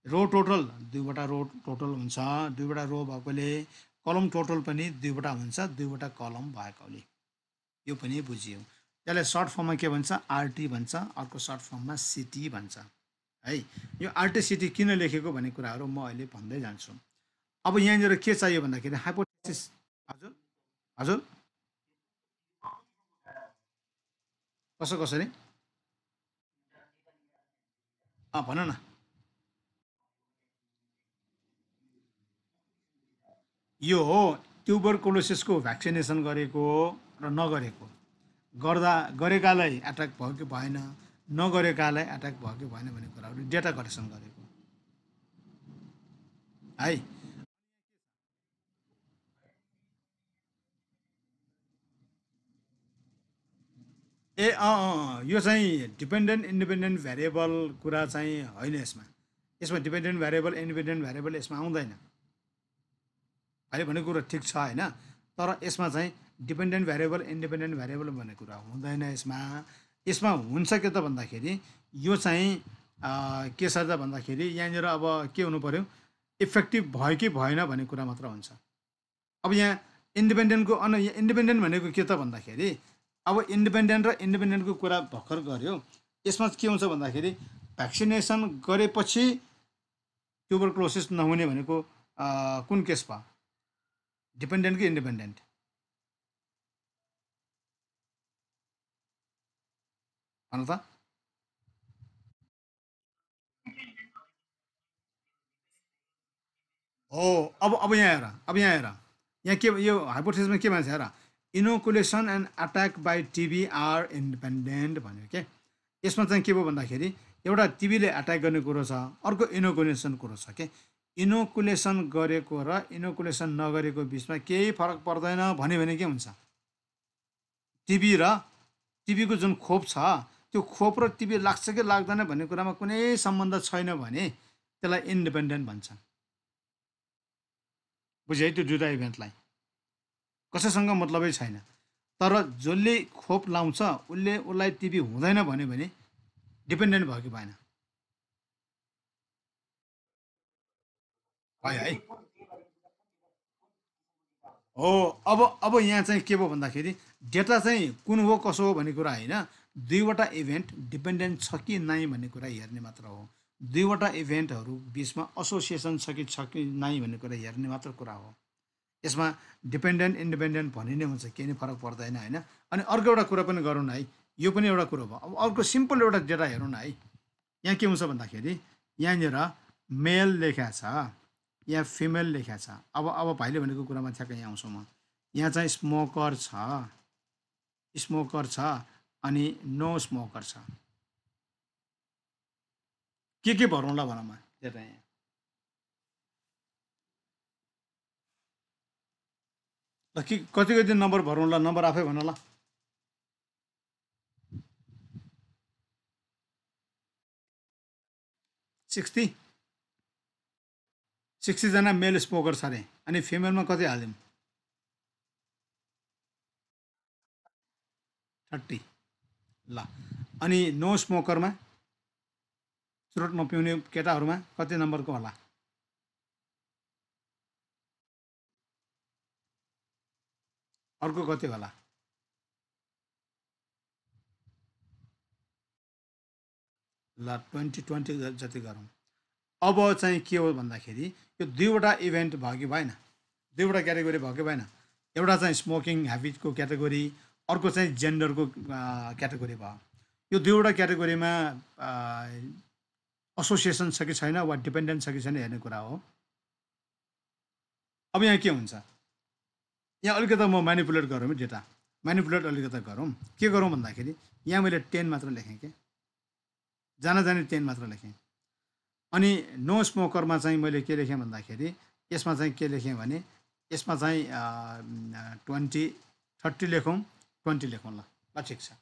S1: रो टोटल दुईवटा रो टोटल हुन्छ, दुईवटा रो भएकोले। कलम टोटल पनि दुईवटा हुन्छ, दुईवटा कलम भएकोले। यो पनि बुझियो। त्यसलाई सर्ट फर्ममा के भन्छ, आरटी भन्छ, अर्को सर्ट फर्ममा सिटी भन्छ है। यो आरटी सिटी किन लेखेको भन्ने कुराहरू म अहिले भन्दै जान्छु। अब यहाँनिर के चाहियो भन्दाखेरि हाइपोथेसिस। हजुर हजुर कसरी भन न। यो हो ट्युबरकुलोसिसको भ्याक्सिनेसन गरेको र नगरेको, गरेकालाई एट्याक भयो कि भएन, नगरेकालाई एट्याक भयो कि भएन भन्ने कुराहरू डेटा कलेक्सन गरेको है। यो चाहिँ डिपेन्डेन्ट इन्डिपेन्डेन्ट भेरिएबल कुरा चाहिँ होइन यसमा। यसमा डिपेन्डेन्ट भेरिएबल इन्डिपेन्डेन्ट भेरिएबल यसमा आउँदैन। अहिले भनेको कुरा ठिक छ होइन, तर यसमा चाहिँ डिपेन्डेन्ट भेरिएबल इन्डिपेन्डेन्ट भेरिएबल भन्ने कुरा हुँदैन यसमा। यसमा हुन्छ के त भन्दाखेरि यो चाहिँ के छ त भन्दाखेरि यहाँनिर अब के हुनु पऱ्यो, इफेक्टिभ भयो कि भएन भन्ने कुरा मात्र हुन्छ। अब यहाँ इन्डिपेन्डेन्टको इन्डिपेन्डेन्ट भनेको के त भन्दाखेरि अब इन्डिपेन्डेन्ट र इन्डिपेन्डेन्टको कुरा भर्खर गऱ्यो। यसमा के हुन्छ भन्दाखेरि भ्याक्सिनेसन गरेपछि ट्युबरक्लोसिस नहुने भनेको कुन केस भयो, डिपेन्डेन्ट कि इन्डिपेन्डेन्ट? भन त। हो अब यहाँ हेर, यहाँ के यो हाइपोथेसिसमा के भन्छ हेर, inoculation and attack by TB are independent भन्यो के। यसमा चाहिँ के भयो भन्दाखेरि एउटा टिबीले एट्याक गर्ने कुरो छ, अर्को इनोकुलेसन कुरो छ के। इनोकुलेसन गरेको र इनोकुलेसन नगरेको बिचमा केही फरक पर्दैन भन्यो भने के हुन्छ, टिबी र टिबीको जुन खोप छ त्यो खोप र टिबी लाग्छ कि लाग्दैन भन्ने कुरामा कुनै सम्बन्ध छैन भने त्यसलाई इन्डिपेन्डेन्ट भन्छ। बुझ्यो है त्यो दुइटा इभेन्टलाई, कसैसँग मतलबै छैन। तर जसले खोप लाउँछ उसलाई टिबी हुँदैन भन्यो भने डिपेन्डेन्ट भयो कि भएन? भयो है। हो अब यहाँ चाहिँ के भयो भन्दाखेरि डेटा चाहिँ कुन हो कसो हो भन्ने कुरा होइन, दुईवटा इभेन्ट डिपेन्डेन्ट छ कि नै भन्ने कुरा हेर्ने मात्र हो। दुईवटा इभेन्टहरू बिचमा एसोसिएसन छ कि नै भन्ने कुरा हेर्ने मात्र कुरा हो। यसमा डिपेन्डेन्ट इन्डिपेन्डेन्ट भनि नै हुन्छ, केही नै फरक पर्दैन होइन। अनि अर्को एउटा कुरा पनि गरौँ न है, यो पनि एउटा कुरो भयो। अब अर्को सिम्पल एउटा डेटा हेरौँ न है। यहाँ के हुन्छ भन्दाखेरि यहाँनिर मेल लेखा छ, यहाँ फिमेल लेखा छ। अब भाइले भनेको कुरामा ठ्याक्कै यहाँ आउँछु म। यहाँ चाहिँ स्मोकर छ अनि नो स्मोकर छ। के भरौँला भनौँ डेटा यहाँ? ल के कति कति नम्बर भरौँला, नम्बर आफै भन ल। 60 60जना मेल स्मोकर छ अरे, अनि फिमेलमा कति हालिदिउँ? 30। ल अनि नो स्मोकरमा, चुरोट नपिउने केटाहरूमा कति नम्बरको होला? अर्को कति होला? ल 20 जति गरौँ। अब चाहिँ के हो भन्दाखेरि यो दुईवटा इभेन्ट भयो कि भएन, दुईवटा क्याटेगोरी भयो कि भएन? एउटा चाहिँ स्मोकिङ ह्याबिटको क्याटेगोरी, अर्को चाहिँ जेन्डरको क्याटेगोरी भयो। यो दुईवटा क्याटेगोरीमा एसोसिएसन छ कि छैन वा डिपेन्डेन्ट छ कि छैन हेर्ने कुरा हो। अब यहाँ के हुन्छ, यहाँ अलिकति म म्यानिपुलेट गरौँ है डेटा, म्यानिपुलेट अलिकति गरौँ। के गरौँ भन्दाखेरि यहाँ मैले 10 मात्र लेखेँ कि, जान जाने 10 मात्र लेखेँ। अनि नो स्मोकरमा चाहिँ मैले के लेखेँ भन्दाखेरि यसमा चाहिँ के लेखेँ भने यसमा चाहिँ 30 लेखौँ, 20 लेखौँ। ल ठिक छ।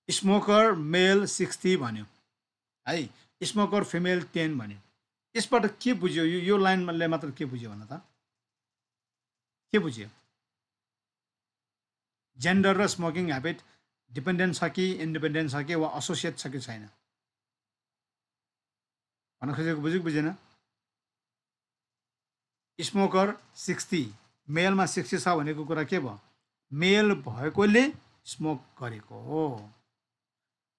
S1: स्मोकर मेल 60 भन्यो है, स्मोकर फिमेल 10 भन्यो। यसबाट के बुझ्यो, यो लाइनले मात्र के बुझ्यो भन त? के बुझ्यो? जेन्डर र स्मोकिङ ह्याबिट डिपेन्डेन्ट छ कि इन्डिपेन्डेन्ट छ कि वा एसोसिएट छ कि छैन भन्न खोजेको बुझ्यो कि बुझेन? स्मोकर 60, मेलमा 60 छ भनेको कुरा के भयो? मेल भएकोले स्मोक गरेको हो,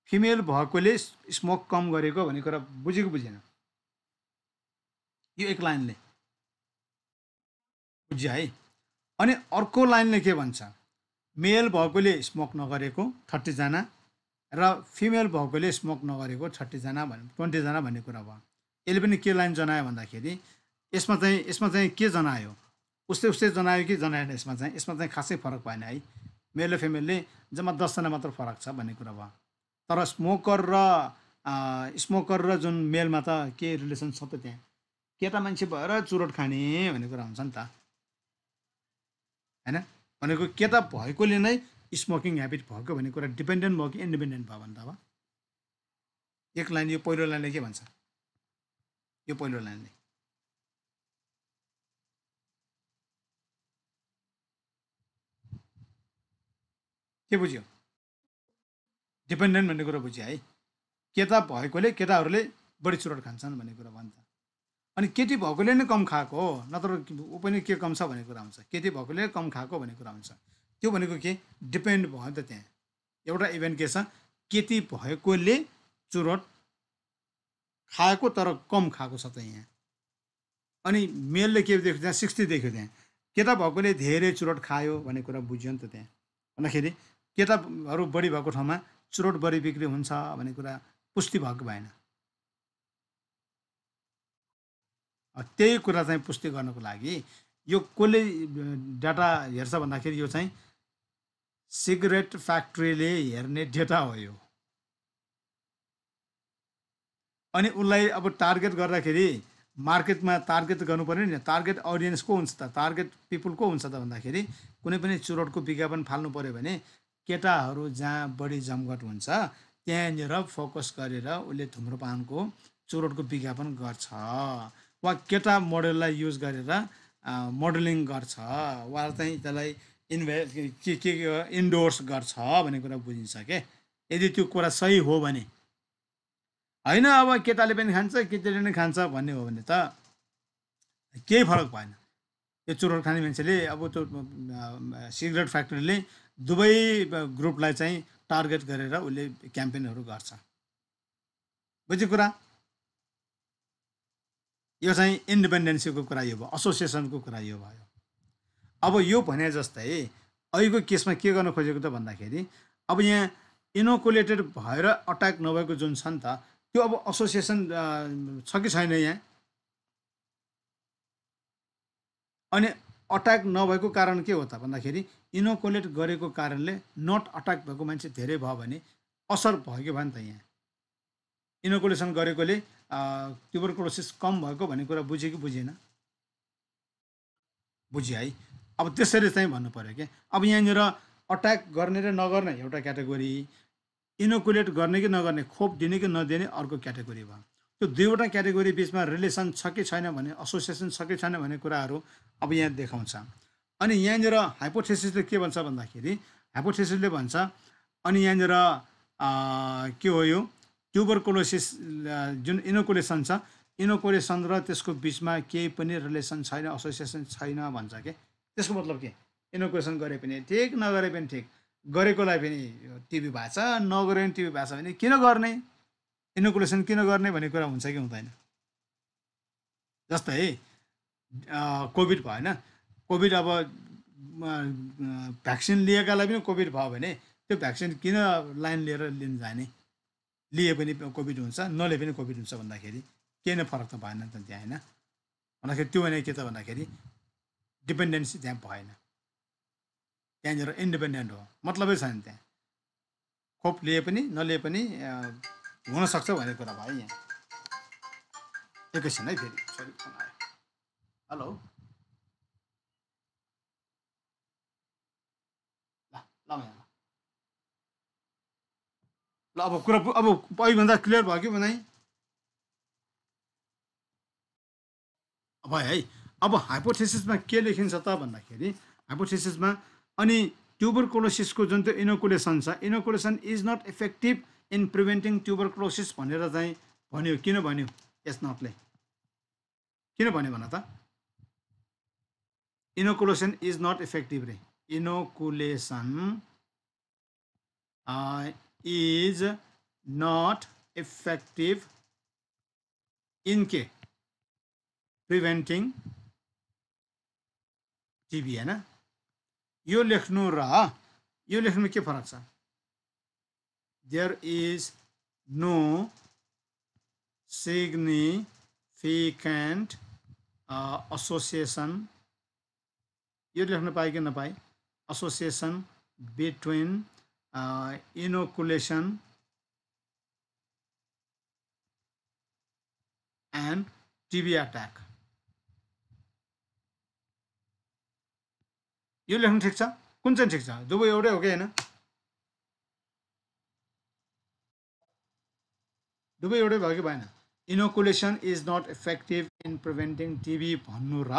S1: फिमेल भएकोले स्मोक कम गरेको भन्ने कुरा बुझ्यो कि बुझेन? यो एक लाइनले बुझ्यो है। अनि अर्को लाइनले के भन्छ, मेल भएकोले स्मोक नगरेको 30 जना र फिमेल भएकोले स्मोक नगरेको 30 जना 20 जना भन्ने कुरा भयो। यसले पनि के लाइन जनायो भन्दाखेरि यसमा चाहिँ के जनायो, उस्तै उस्तै जनायो कि जनाएन, यसमा चाहिँ खासै फरक भएन है। मेल र फिमेलले जम्मा 10 जना मात्र फरक छ भन्ने कुरा भयो। तर स्मोकर र जुन मेलमा त के रिलेसन छ त, त्यहाँ केटा मान्छे भएर चुरोट खाने भन्ने कुरा हुन्छ नि त होइन। भनेको केटा भएकोले नै स्मोकिङ ह्याबिट भएको भन्ने कुरा डिपेन्डेन्ट भयो कि इन्डिपेन्डेन्ट भयो भने त अब एक लाइन, यो पहिलो लाइनले के भन्छ, यो पहिलो लाइनले के बुझ्यो? डिपेन्डेन्ट भन्ने कुरा बुझ्यो है। केटा भएकोले केटाहरूले बढी चुरोट खान्छन् भन्ने कुरा भन्छ। अनि केटी भएकोले नै कम खाएको हो, नत्र ऊ पनि के कम छ भन्ने कुरा हुन्छ, केटी भएकोले कम खाएको भन्ने कुरा हुन्छ। त्यो भनेको के डिपेन्ड भयो नि त। त्यहाँ एउटा इभेन्ट के छ, केटी भएकोले चुरोट खाएको तर कम खाएको छ त यहाँ। अनि मेलले के देख्यो त्यहाँ 60 देख्यो, त्यहाँ केटा भएकोले धेरै चुरोट खायो भन्ने कुरा बुझ्यो नि त। त्यहाँ भन्दाखेरि केटाहरू बढी भएको ठाउँमा चुरोट बढी बिक्री हुन्छ भन्ने कुरा पुष्टि भएको भएन। त्यही कुरा चाहिँ पुष्टि गर्नको लागि यो कसले डाटा हेर्छ भन्दाखेरि यो चाहिँ सिगरेट फ्याक्ट्रीले हेर्ने डेटा हो यो। अनि उसलाई अब टार्गेट गर्दाखेरि मार्केटमा टार्गेट गर्नु पर्यो नि। टार्गेट अडियन्स को हुन्छ त, टार्गेट पिपुल को हुन्छ त भन्दाखेरि कुनै पनि चुरोटको विज्ञापन फाल्नु पऱ्यो भने केटाहरू जहाँ बढी जमघट हुन्छ त्यहाँनिर फोकस गरेर उसले धुम्रपानको चुरोटको विज्ञापन गर्छ। वा केटा मोडललाई युज गरेर मोडलिङ गर्छ, वा चाहिँ त्यसलाई के इन्डोर्स गर्छ भन्ने कुरा बुझिन्छ के। यदि त्यो कुरा सही हो भने, होइन अब केटाले पनि खान्छ केटीले पनि खान्छ भन्ने हो भने त केही फरक भएन। यो चुरोट खाने मान्छेले अब त्यो सिगरेट फ्याक्ट्रीले दुवै ग्रुपलाई चाहिँ टार्गेट गरेर उसले क्याम्पेनहरू गर्छ। बुझ्यो कुरा? यो चाहिँ इन्डिपेन्डेन्सीको कुरा यो भयो, एसोसिएसनको कुरा यो भयो। अब यो भने जस्तै अहिलेको केसमा के गर्न खोजेको त भन्दाखेरि अब यहाँ इनोकुलेटेड भएर अट्याक नभएको जुन छ नि त, त्यो अब एसोसिएसन छ कि छैन यहाँ। अनि अट्याक नभएको कारण के हो त भन्दाखेरि इनोकुलेट गरेको कारणले नट अट्याक भएको मान्छे धेरै भयो भने असर भयो कि भयो नि त। यहाँ इनोकुलेसन गरेकोले ट्युबरकुलोसिस कम भएको भन्ने कुरा बुझ्यो कि बुझेन? बुझ्यो है। अब त्यसरी चाहिँ भन्नु पऱ्यो कि अब यहाँनिर अट्याक गर्ने र नगर्ने एउटा क्याटेगोरी, इनोकुलेट गर्ने कि नगर्ने, खोप दिने कि नदिने अर्को क्याटेगोरी भयो। त्यो दुईवटा क्याटेगोरी बिचमा रिलेसन छ कि छैन भने, एसोसिएसन छ कि छैन भन्ने कुराहरू अब यहाँ देखाउँछ। अनि यहाँनिर हाइपोथेसिसले के भन्छ भन्दाखेरि, हाइपोथेसिसले भन्छ अनि यहाँनिर के हो यो ट्युबरकुलोसिस जुन इनोकुलेसन छ, इनोकुलेसन र त्यसको बिचमा केही पनि रिलेसन छैन, एसोसिएसन छैन भन्छ के। त्यसको मतलब के, इनोकुलेसन गरे पनि ठिक नगरे पनि ठिक, गरेकोलाई पनि टिबी भएको छ, नगरे पनि टिबी भएको छ भने किन गर्ने, इनोकुलेसन किन गर्ने भन्ने कुरा हुन्छ कि हुँदैन? जस्तै कोभिड भएन, कोभिड अब भ्याक्सिन लिएकालाई पनि कोभिड भयो भने त्यो भ्याक्सिन किन लाइन लिएर लिन जाने? लिए पनि कोभिड हुन्छ, नलिए पनि कोभिड हुन्छ भन्दाखेरि केही नै फरक त भएन नि त त्यहाँ होइन। भन्दाखेरि त्यो भने के त भन्दाखेरि डिपेन्डेन्सी त्यहाँ भएन, त्यहाँनिर इन्डिपेन्डेन्ट हो, मतलबै छैन त्यहाँ। खोप लिए पनि नलिए पनि हुनसक्छ भन्ने कुरा भयो यहाँ। एकैछिन है, फेरि छोरी फोन आयो। हेलो, ल ल ल अब कुरा अब पहिलेभन्दा क्लियर भयो कि बनाइ भयो है। अब हाइपोथेसिसमा के लेखिन्छ त भन्दाखेरि हाइपोथेसिसमा अनि ट्युबरकुलोसिसको जुन त्यो इनोकुलेसन छ, inoculation is not effective in preventing tuberculosis भनेर चाहिँ भन्यो। किन भन्यो एस नटले? किन भन्यो भन त? इनोकुलेसन इज नट इफेक्टिभ रे। Inoculation is not effective in के प्रिभेन्टिङ टिबी होइन। यो लेख्नु र यो लेख्नुमा के फरक छ? There is no significant association, यो लेख्न पाए कि नपाए, association between inoculation and TB attack. यो लेख्नु ठिक छ? कुन चाहिँ ठिक छ? दुवै एउटै हो कि हैन? दुवै एउटै भयो कि भएन? Inoculation is not effective in preventing TB भन्नु र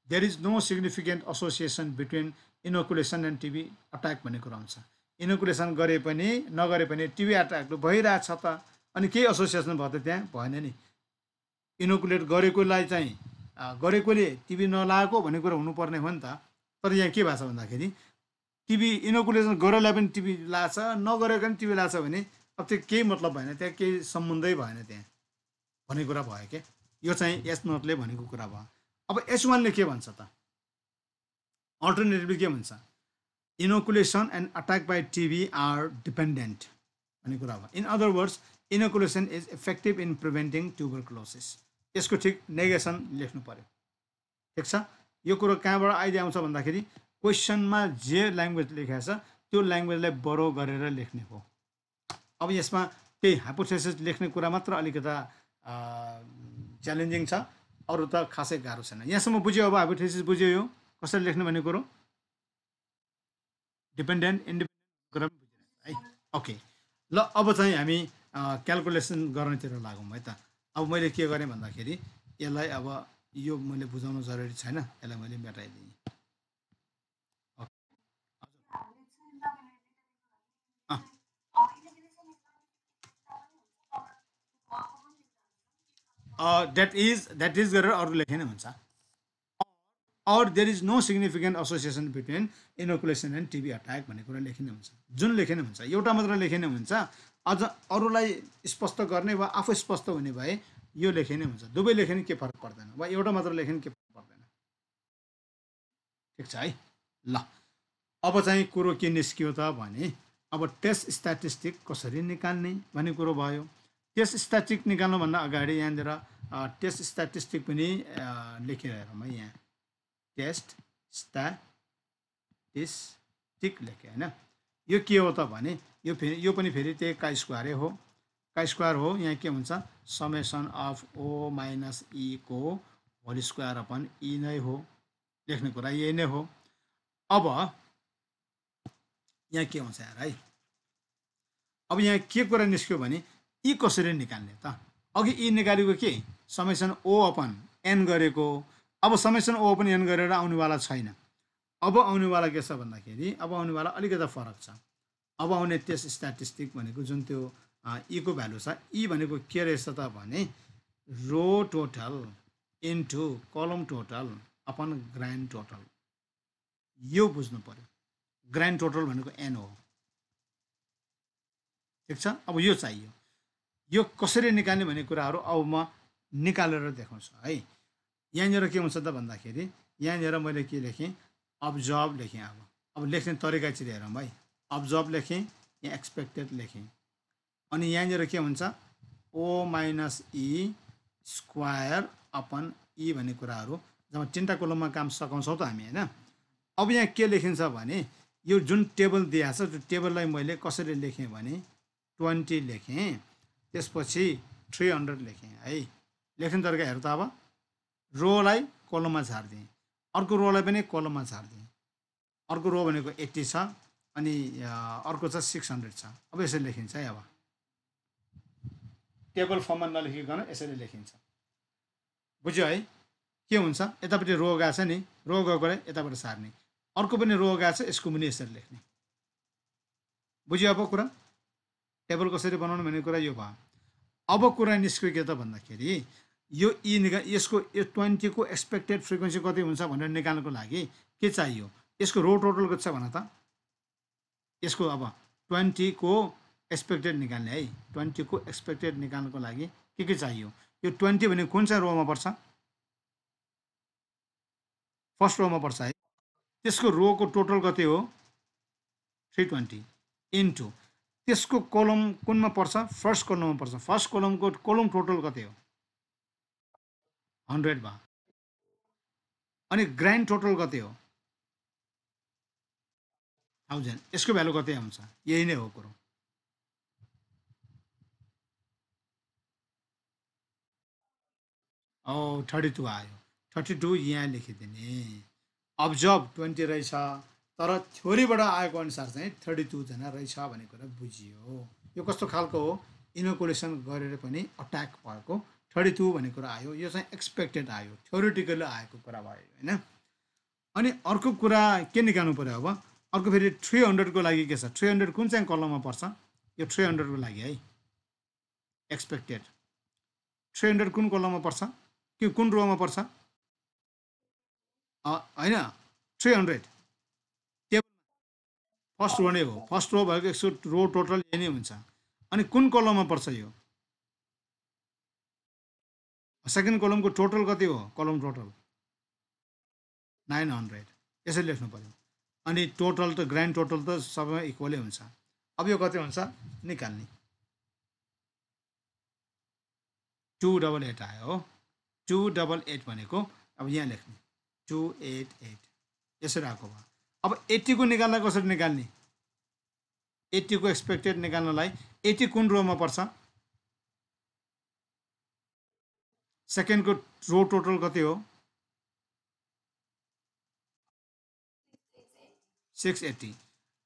S1: there is no significant association between inoculation and TB attack भन्ने कुरा हुन्छ। इनोकुलेसन गरे पनि नगरे पनि टिबी अट्याक भइरहेछ त, अनि केही एसोसिएसन भयो त? त्यहाँ भएन नि। इनोकुलेट गरेकोलाई चाहिँ गरेकोले टिबी नलागेको भन्ने कुरा हुनुपर्ने हो नि त। तर यहाँ के भएको छ भन्दाखेरि टिबी इनोकुलेसन गरेलाई पनि टिबी लाग्छ, नगरेको पनि टिबी लाग्छ भने अब त्यो केही मतलब भएन, त्यहाँ केही सम्बन्धै भएन त्यहाँ भन्ने कुरा भयो क्या। यो चाहिँ एस नोटले भनेको कुरा भयो। अब S1ले के भन्छ त? अल्टरनेटिभली के भन्छ? Inoculation and attack by TB are dependent भन्ने कुरा भयो। In other words inoculation is effective in preventing tuberculosis. यसको ठिक नेगेसन लेख्नु पर्यो। ठिक छ? यो कुरो कहाँबाट आइडिया आउँछ भन्दाखेरि क्वेसनमा जे ल्याङ्ग्वेज लेखेको छ त्यो ल्याङ्ग्वेजलाई बरो गरेर लेख्ने हो। अब यसमा त्यही हाइपोथेसिस लेख्ने कुरा मात्र अलिकता च्यालेन्जिङ छ, अरू त खासै गाह्रो छैन। यहाँसम्म बुझ्यो? अब हाइपोथेसिस बुझ्यो यो कसरी लेख्ने भन्ने कुरो? डिपेन्डेन्ट इन्डिपेन्डेन्ट कुरा पनि बुझिरहेको है। ओके ल, अब चाहिँ हामी क्यालकुलेसन गर्नेतिर लागौँ है त। अब मैले के गरेँ भन्दाखेरि यसलाई अब यो मैले बुझाउनु जरुरी छैन, यसलाई मैले मेटाइदिएँ। द्याट इज गरेर अरू लेखे नै हुन्छ। और there is no significant association between inoculation and TB attack भन्ने कुरा लेखिने हुन्छ। जुन लेखिने हुन्छ एउटा मात्र लेखिने हुन्छ, अझ अरूलाई स्पष्ट गर्ने वा आफू स्पष्ट हुने भए यो लेखिने हुन्छ। दुवै लेखिने के फरक पर्दैन, वा एउटा मात्र लेखिने के फरक पर्दैन। ठिक छ है? ल, अब चाहिँ कुरो के निस्कियो त भने अब टेस्ट स्ट्याटिस्टिक कसरी निकाल्ने भन्ने कुरो भयो। टेस्ट स्ट्याटिस्टिक निकाल्नुभन्दा अगाडि यहाँनिर टेस्ट स्ट्याटिस्टिक पनि लेखिरहेरौँ है। यहाँ टेस्ट स्ट्याटिस्टिक लेखेँ होइन। यो के हो त भने यो पनि फेरि त्यही का स्क्वायरै हो। का स्क्वायर हो। यहाँ के हुन्छ? समेसन अफ ओ माइनस ई को होल स्क्वायर अपन ई नै हो। लेख्ने कुरा यही नै हो। अब यहाँ के हुन्छ यार है? अब यहाँ के कुरा निस्क्यो भने ई कसरी निकाल्ने त? अघि ई निकालेको के समेसन ओ अपन एन गरेको। अब समेसन ओ अपन एन गरेर आउनेवाला छैन। अब आउनेवाला के छ भन्दाखेरि अब आउनेवाला अलिकति फरक छ। अब आउने टेस्ट स्ट्याटिस्टिक भनेको जुन त्यो ई को भ्यालु छ, ई भनेको के रहेछ त भने रो टोटल इन्टु कलम टोटल अपन ग्रान्ड टोटल। यो बुझ्नु पर्यो। ग्रान्ड टोटल भनेको एन हो। ठिक छ? अब यो चाहियो। यो कसरी निकाल्ने भन्ने कुराहरू अब म निकालेर देखाउँछु है। यहाँनिर के हुन्छ त भन्दाखेरि यहाँनिर मैले के लेखेँ? अब्जर्भ लेखेँ। अब लेख्ने तरिका चाहिँ हेरौँ है। अब्जर्भ लेखेँ, यहाँ एक्सपेक्टेड लेखेँ, अनि यहाँनिर के हुन्छ? ओ माइनस ई स्क्वायर अपन ई भन्ने कुराहरू जब तिनवटा कोलममा काम सघाउँछौँ त हामी होइन। अब यहाँ के लेखिन्छ भने यो जुन टेबल दिएको छ त्यो टेबललाई मैले कसरी लेखेँ भने 20 लेखेँ, त्यसपछि 300 लेखेँ है। लेख्ने तरिका हेर्नु त। अब रोलाई कोलममा झारिदिएँ, अर्को रोलाई पनि कोलममा झारिदिएँ। अर्को रो भनेको 80 छ अनि अर्को छ 600 छ। अब यसरी लेखिन्छ है। अब टेबल फर्ममा नलेखिकन यसरी लेखिन्छ। बुझ्यो है? के हुन्छ? यतापट्टि रो गएको छ नि, रो गएकोलाई यताबाट सार्ने, अर्को पनि रो गएको छ यसको पनि यसरी लेख्ने। बुझ्यो अब कुरा? टेबल कसरी बनाउनु भन्ने कुरा यो भयो। अब कुरा निस्क्यो के त भन्दाखेरि यो ई यसको यो 20 को एक्सपेक्टेड फ्रिक्वेन्सी कति हुन्छ भनेर निकाल्नको लागि के चाहियो? यसको रो टोटल कति छ भन त? यसको अब 20 को एक्सपेक्टेड निकाल्ने है। 20 को एक्सपेक्टेड निकाल्नको लागि के चाहियो? यो 20 भने कुन चाहिँ रोमा पर्छ? फर्स्ट रोमा पर्छ है। त्यसको रोको टोटल कति हो? 320 इन्टु त्यसको कोलम कुनमा पर्छ फर्स्ट कोलममा पर्छ फर्स्ट कोलमको कोलम टोटल कति हो 100 भयो अनि ग्राइन्ड टोटल कति हो 1000 यसको भ्यालु कति आउँछ यही नै हो कुरो ओ 32 आयो 32 यहाँ लेखिदिने अब्जर्भ 20 रहेछ तर थ्योरीबाट आएको अनुसार चाहिँ 32 जना रहेछ भन्ने कुरा बुझियो यो कस्तो खालको हो इनोकुलेसन गरेर पनि अट्याक भएको 32 भन्ने कुरा आयो यो चाहिँ एक्सपेक्टेड आयो थ्योरिटिकली आएको कुरा भयो होइन अनि अर्को कुरा के निकाल्नु पर्यो अब अर्को फेरि 300 को लागि के छ 300 कुन चाहिँ कलममा पर्छ यो 300 को लागि है एक्सपेक्टेड 300 कुन कलममा पर्छ कि कुन रोमा पर्छ होइन 300 टेबल फर्स्ट रो नै हो फर्स्ट रो भएको 100 रो टोटल यही नै हुन्छ अनि कुन कलममा पर्छ यो सेकेन्ड कलमको टोटल कति हो कलम टोटल 900 यसरी लेख्नु पर्यो अनि टोटल त ग्रान्ड टोटल त सबैमा इक्वलै हुन्छ अब यो कति हुन्छ निकाल्ने 288 आयो हो 288 भनेको अब यहाँ लेख्ने 288 यसरी आएको भयो अब 80 को निकाल्न कसरी निकाल्ने 80 को एक्सपेक्टेड निकाल्नलाई 80 कुन रोमा पर्छ सेकेन्डको रो टोटल कति हो 680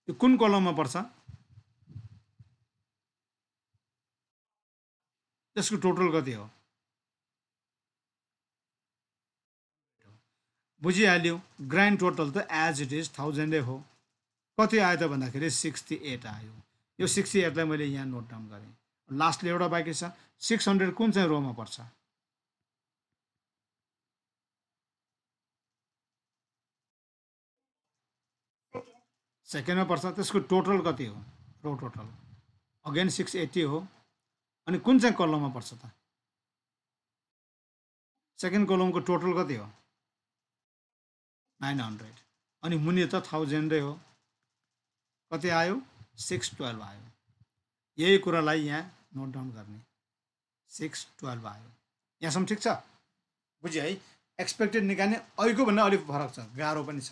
S1: यो कुन कलममा पर्छ त्यसको टोटल कति हो बुझिहाल्यो ग्रान्ड टोटल त एज इट इज 1000 हो कति आयो त भन्दाखेरि 68 आयो यो 68 लाई मैले यहाँ नोट डाउन गरेँ लास्टले एउटा बाँकी छ 600 कुन चाहिँ रोमा पर्छ सेकेन्डमा पर्छ त्यसको टोटल कति हो रो टोटल अगेन 680 हो अनि कुन चाहिँ कलममा पर्छ त सेकेन्ड कलमको टोटल कति हो 900 अनि मुनि त 1000 हो कति आयो 612 आयो यही कुरालाई यहाँ नोट डाउन गर्ने 612 आयो यहाँसम्म ठिक छ बुझ्यो है एक्सपेक्टेड निकाल्ने अहिलेको भन्दा अलिक फरक छ गाह्रो पनि छ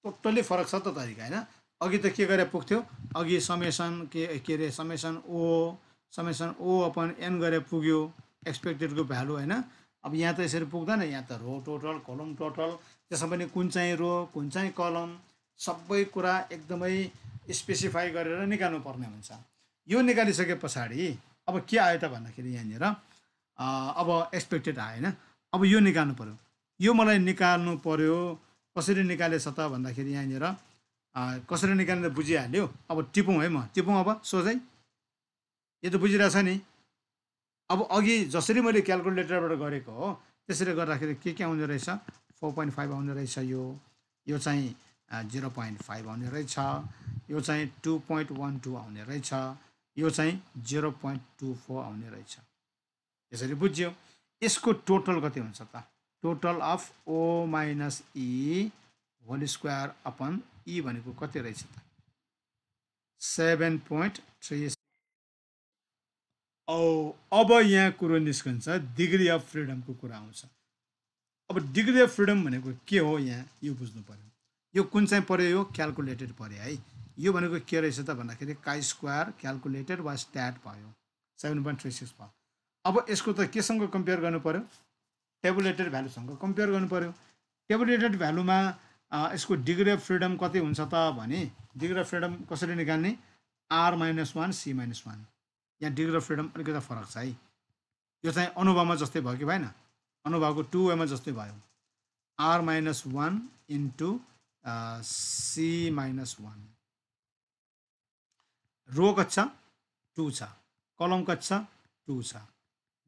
S1: टोटल्ली फरक छ त तरिका होइन अघि त के गरेर पुग्थ्यो अघि समेसन के अरे समेसन ओ अपन एन गरेर पुग्यो एक्सपेक्टेडको भ्यालु होइन अब यहाँ त यसरी पुग्दैन यहाँ त रो टोटल कलम टोटल त्यसमा पनि कुन चाहिँ रो कुन चाहिँ कलम सबै कुरा एकदमै स्पेसिफाई गरेर निकाल्नु पर्ने हुन्छ यो निकालिसके पछाडि अब के आयो त भन्दाखेरि यहाँनिर अब एक्सपेक्टेड आएन अब यो निकाल्नु पर्यो यो मलाई निकाल्नु पर्यो कसरी निकालेछ त भन्दाखेरि यहाँनिर कसरी निकाल्ने बुझिहाल्यो अब टिपौँ है म टिपौँ अब सोझै यो त बुझिरहेछ नि अब अघि जसरी मैले क्यालकुलेटरबाट गरेको हो त्यसरी गर्दाखेरि के आउने रहेछ 4.5 आउने रहेछ यो चाहिँ 0.5 आउने रहेछ यो चाहिँ 2.12 आउने रहेछ यो चाहिँ 0.24 आउने रहेछ यसरी बुझ्यो यसको टोटल कति हुन्छ त total of oh minus E whole square upon E भनेको कति रहेछ त 7.3 अब यहाँ कुरो निस्कन्छ डिग्री अफ फ्रिडमको कुरा आउँछ अब डिग्री अफ फ्रिडम भनेको के हो यहाँ यो बुझ्नु पर्यो यो कुन चाहिँ पर्यो यो क्यालकुलेटेड पर्यो है यो भनेको के रहेछ त भन्दाखेरि काई स्क्वायर क्यालकुलेटेड वा स्ट्याट भयो 7.36 भयो अब यसको त केसँग कम्पेयर गर्नु पर्यो टेबुलेटेड भ्यालुसँग कम्पेयर गर्नु पर्यो टेबुलेटेड भ्यालुमा यसको डिग्री अफ फ्रिडम कति हुन्छ त भने डिग्री अफ फ्रिडम कसरी निकाल्ने r-1 c-1 यहाँ डिग्री अफ फ्रिडम अलिकति फरक छ है यो चाहिँ अनुभवमा जस्तै भयो कि भएन अनुभवको 2 जस्तै भयो r-1 इन्टु c-1 रो कति छ 2 छ कलम कति छ 2 छ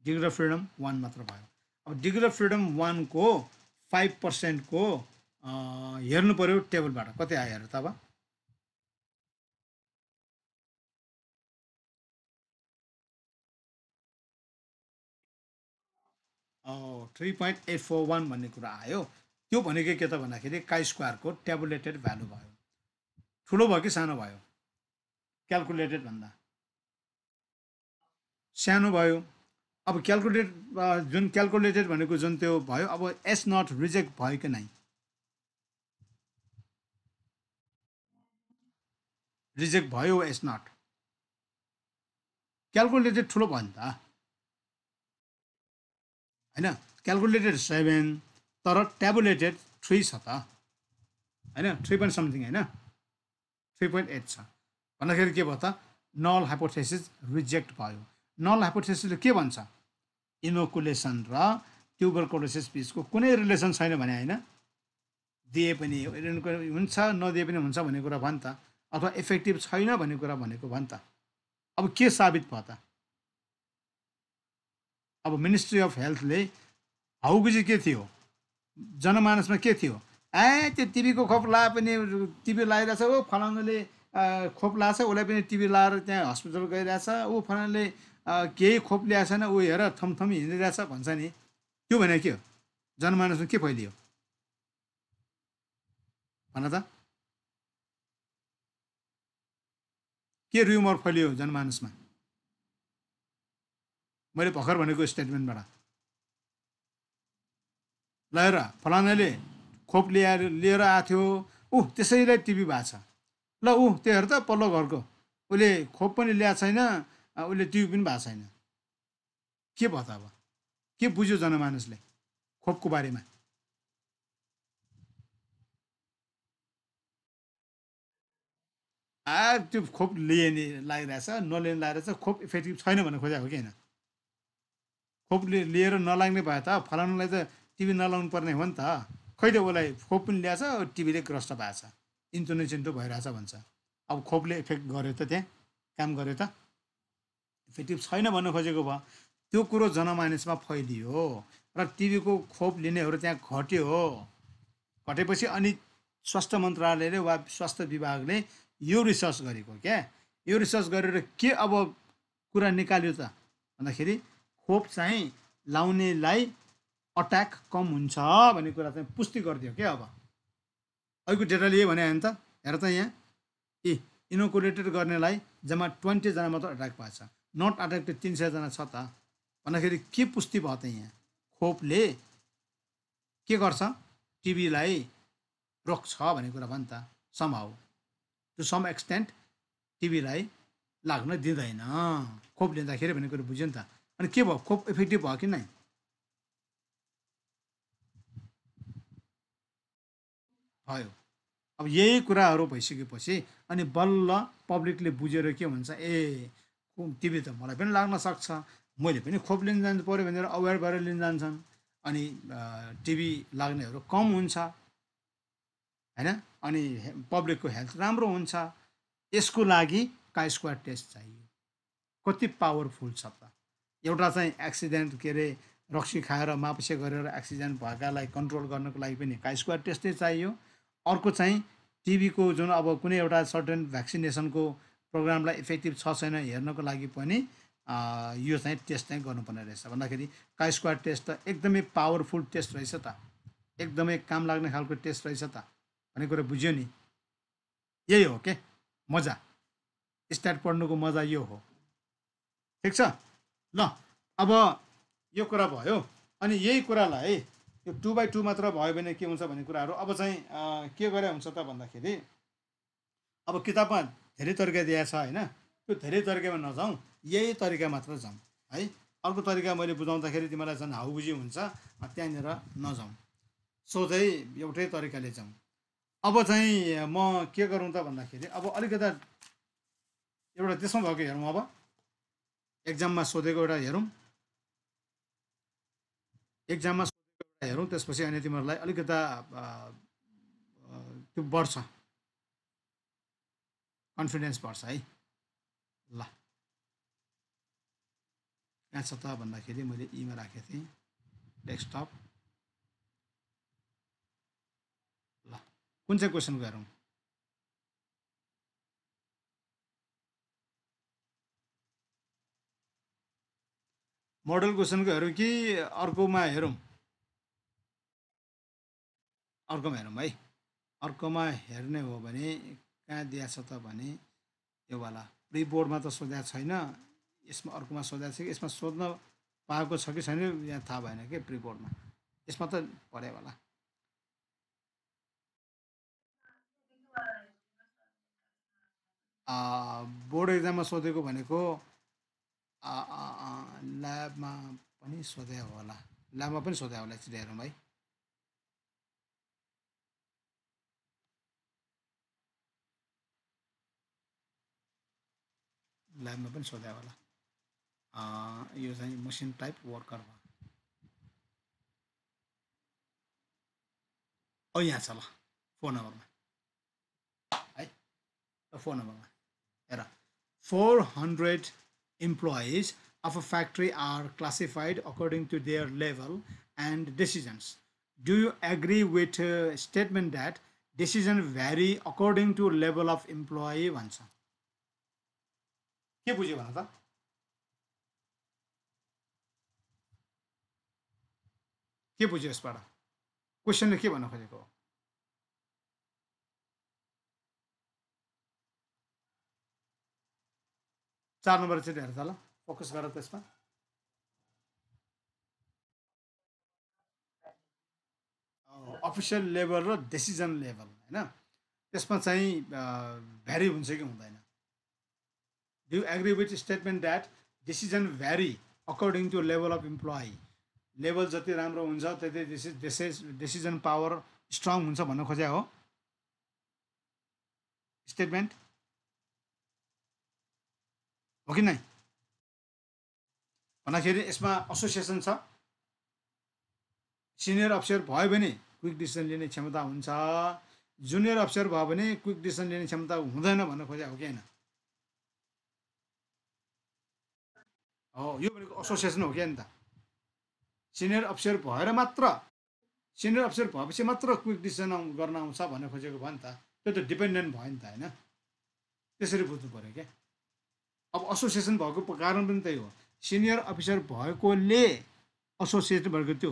S1: डिग्री अफ फ्रिडम 1 मात्र भयो अब डिग्री अफ फ्रिडम 1 को 5% को हेर्नु पर्यो टेबलबाट कति आयो हेर त अब 3.841 भन्ने कुरा आयो त्यो भनेको के त भन्दाखेरि काई स्क्वायरको टेबुलेटेड भ्यालु भयो ठुलो भयो कि सानो भयो क्यालकुलेटेड भन्दा सानो भयो अब जुन क्यालकुलेटेड भनेको जुन त्यो भयो अब एस नट रिजेक्ट भयो कि नै रिजेक्ट भयो एस नट क्यालकुलेटेड ठुलो भयो नि त होइन क्यालकुलेटेड 7 तर ट्याबुलेटेड 3 छ त होइन 3 पोइन्ट समथिङ होइन 3.8 छ भन्दाखेरि के भयो त नल हाइपोथेसिस रिजेक्ट भयो नल हाइपोथेसिसले के भन्छ इनोकुलेसन र ट्युबरकुलोसिस बिचको कुनै रिलेसन छैन भने होइन दिए पनि हुन्छ नदिए पनि हुन्छ भन्ने कुरा भयो नि त अथवा इफेक्टिभ छैन भन्ने कुरा भनेको भयो नि त अब के साबित भयो त अब मिनिस्ट्री अफ हेल्थले हाउगुजी के थियो जनमानसमा के थियो त्यो टिबीको खोप लाए पनि टिबी लगाइरहेछ ऊ फलानाले खोप लाएछ उसलाई पनि टिबी लाएर त्यहाँ हस्पिटल गइरहेछ ऊ फलानाले केही खोप ल्याएको छैन ऊ हेर थमथमी हिँडिरहेछ भन्छ नि त्यो भने के हो जनमानसमा के फैलियो भन त के र्युमर फैलियो जनमानसमा मैले भर्खर भनेको स्टेटमेन्टबाट लिएर फलानाले खोप लिएर आएको थियो त्यसैलाई टिबी भएको छ ल त्यो हेर त पल्लो घरको उसले खोप पनि ल्याएको छैन उसले टिबी पनि भएको छैन के भयो त अब के बुझ्यो जनमानसले खोपको बारेमा त्यो खोप लिए नि लागिरहेछ नलिने लागिरहेछ खोप इफेक्टिभ छैन भन्ने खोजेको हो कि होइन खोप लिएर नलाग्ने भए त फलानालाई त टिबी नलाउनु पर्ने हो नि त खै त उसलाई खोप पनि ल्याएछ टिबीले ग्रस्त भएको छ इन्चो न चिन्टो भइरहेछ भन्छ अब खोपले इफेक्ट गर्यो त त्यहाँ काम गर्यो त इफेक्टिभ छैन भन्न खोजेको भयो त्यो कुरो जनमानसमा फैलियो र टिबीको खोप लिनेहरू त्यहाँ घट्यो घटेपछि अनि स्वास्थ्य मन्त्रालयले वा स्वास्थ्य विभागले यो रिसर्च गरेको क्या यो रिसर्च गरेर के अब कुरा निकाल्यो त भन्दाखेरि खोप चाहिँ लाउनेलाई अट्याक कम हुन्छ भन्ने कुरा चाहिँ पुष्टि गरिदियो क्या अब अहिलेको डेटाले यही भने त हेर त यहाँ इनोकुलेटेड गर्नेलाई जम्मा 20 जना मात्र अट्याक भएको छ नट अट्याक्टेड 300 जना छ त भन्दाखेरि के पुष्टि भयो त यहाँ खोपले के गर्छ टिबीलाई रोक्छ भन्ने कुरा भयो नि त समहाउ टु सम एक्सटेन्ट टिबीलाई लाग्न दिँदैन खोप लिँदाखेरि भन्ने कुरो बुझ्यो नि त अनि के भयो खोप इफेक्टिभ भयो कि नै भयो अब यही कुराहरू भइसकेपछि अनि बल्ल पब्लिकले बुझेर के भन्छ टिबी त मलाई पनि लाग्न सक्छ मैले पनि खोप लिन जानु पऱ्यो भनेर अवेर भएर लिन जान्छन् अनि टिबी लाग्नेहरू कम हुन्छ होइन अनि पब्लिकको हेल्थ राम्रो हुन्छ यसको लागि स्क्वाड टेस्ट चाहियो कति पावरफुल छ त एउटा चाहिँ एक्सिडेन्ट के अरे रक्सी खाएर मापसे गरेर एक्सिडेन्ट भएकालाई कन्ट्रोल गर्नको लागि पनि स्क्वाड टेस्टै चाहियो अर्को चाहिँ टिबीको जुन अब कुनै एउटा सर्टेन भ्याक्सिनेसनको प्रोग्रामलाई इफेक्टिभ छ छैन हेर्नको लागि पनि यो चाहिँ टेस्ट चाहिँ गर्नुपर्ने रहेछ भन्दाखेरि स्क्वाड टेस्ट त एकदमै पावरफुल टेस्ट रहेछ त एकदमै काम लाग्ने खालको टेस्ट रहेछ त भन्ने कुरा बुझ्यो नि यही हो के मजा स्ट्याट पढ्नुको मजा यो हो ठिक छ ल अब यो कुरा भयो अनि यही कुरालाई यो 2x2 मात्र भयो भने के हुन्छ भन्ने कुराहरू अब चाहिँ के गरे हुन्छ त भन्दाखेरि अब किताबमा धेरै तरिका दिएको छ होइन त्यो धेरै तरिकामा नजाउँ यही तरिका मात्र जाउँ है अर्को तरिका मैले बुझाउँदाखेरि तिमीलाई झन् हाउबुझी हुन्छ त्यहाँनिर नजाउँ सोझै एउटै तरिकाले जाउँ अब चाहिँ म के गरौँ त भन्दाखेरि अब अलिकता एउटा त्यसमा भएको हेरौँ अब एक्जाममा सोधेको एउटा हेरौँ एक्जाममा सोधेको एउटा हेरौँ त्यसपछि अनि तिमीहरूलाई अलिकता त्यो बढ्छ कन्फिडेन्स बढ्छ है ल कहाँ छ त भन्दाखेरि मैले ईमा राखेको थिएँ डेस्कटप ल कुन चाहिँ क्वेसनको हेरौँ मोडल क्वेसनको हेरौँ कि अर्कोमा हेरौँ अर्कोमा हेरौँ है अर्कोमा हेर्ने हो भने कहाँ दिएको छ त भने यो वाला प्रिबोर्डमा त सोधेको छैन, यसमा अर्कोमा सोधेको छ कि यसमा सोध्न पाएको छ कि छैन यहाँ थाहा भएन कि प्रिबोर्डमा, यसमा त पऱ्यो होला। बोर्ड एक्जाममा सोधेको भनेको ल्याबमा पनि सोधे होला, ल्याबमा पनि सोधे होला एकचोटि हेरौँ है। ल्याबमा पनि सोधे होला। यो चाहिँ मसिन टाइप वर्कर भयो। यहाँ छ ल, फोन नम्बरमा है, फोन नम्बरमा हेर, 400 employees of a factory are classified according to their level and decisions. Do you agree with statement that decision vary according to level of employee भन्छ? के बुझ्यो भन त? के बुझ्यो यसबाट? क्वेसनले के भन्न खोजेको हो? 4 नम्बर चाहिँ हेर त ल, फोकस गर त्यसमा। अफिसियल लेभल र डिसिजन लेभल होइन, त्यसमा चाहिँ भ्यारी हुन्छ कि हुँदैन? Do you agree with statement that decision vary according to level of employee? Level जति राम्रो हुन्छ त्यति डिसिजन पावर स्ट्रङ हुन्छ भन्न खोजे हो स्टेटमेन्ट हो कि नै? भन्दाखेरि यसमा एसोसिएसन छ, सिनियर अफिसर भयो भने क्विक डिसिजन लिने क्षमता हुन्छ, जुनियर अफिसर भयो भने क्विक डिसिजन लिने क्षमता हुँदैन भन्न खोजे हो कि होइन? हो, यो भनेको एसोसिएसन हो क्या नि त। सिनियर अफिसर भएर मात्र, सिनियर अफिसर भएपछि मात्र क्विक डिसिजन गर्न आउँछ भन्न खोजेको भयो नि त, त्यो त डिपेन्डेन्ट भयो नि त होइन? त्यसरी बुझ्नु पऱ्यो क्या। अब एसोसिएसन भएको कारण पनि त्यही हो, सिनियर अफिसर भएकोले एसोसिएट भएको त्यो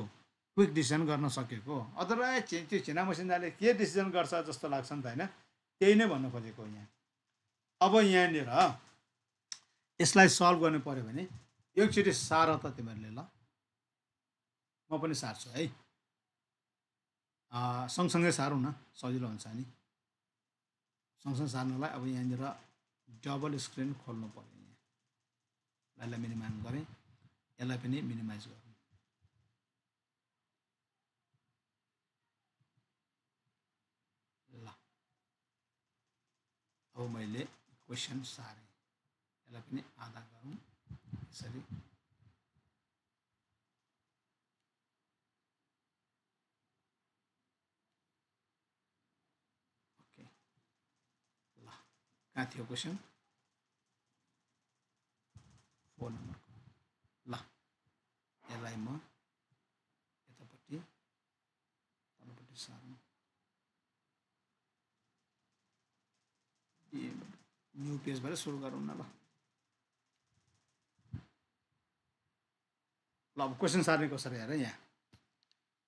S1: क्विक डिसिजन गर्न सकेको, अदरवाइज त्यो छिना मसिनाले के डिसिजन गर्छ जस्तो लाग्छ नि त होइन? त्यही नै भन्नु खोजेको यहाँ। अब यहाँनिर यसलाई सल्भ गर्नु पऱ्यो भने एकचोटि सार त तिमीहरूले ल, म पनि सार्छु है, सँगसँगै सारौँ न, सजिलो हुन्छ नि सँगसँगै सार्नलाई। अब यहाँनिर डबल स्क्रिन खोल्नु पऱ्यो, यहाँ यसलाई मिनिमाइज गरेँ, यसलाई पनि मिनिमाइज गरौँ ल। अब मैले क्वेसन सारेँ, यसलाई पनि आधा गरौँ यसरी। ओके ल, कहाँ थियो क्वेसन? 4 नम्बरको ल, यसलाई म यतापट्टि तलपट्टि सार्नु, न्यू पेजबाट सुरु गरौँ न ल। ल अब क्वेसन सार्ने कसरी हेर, यहाँ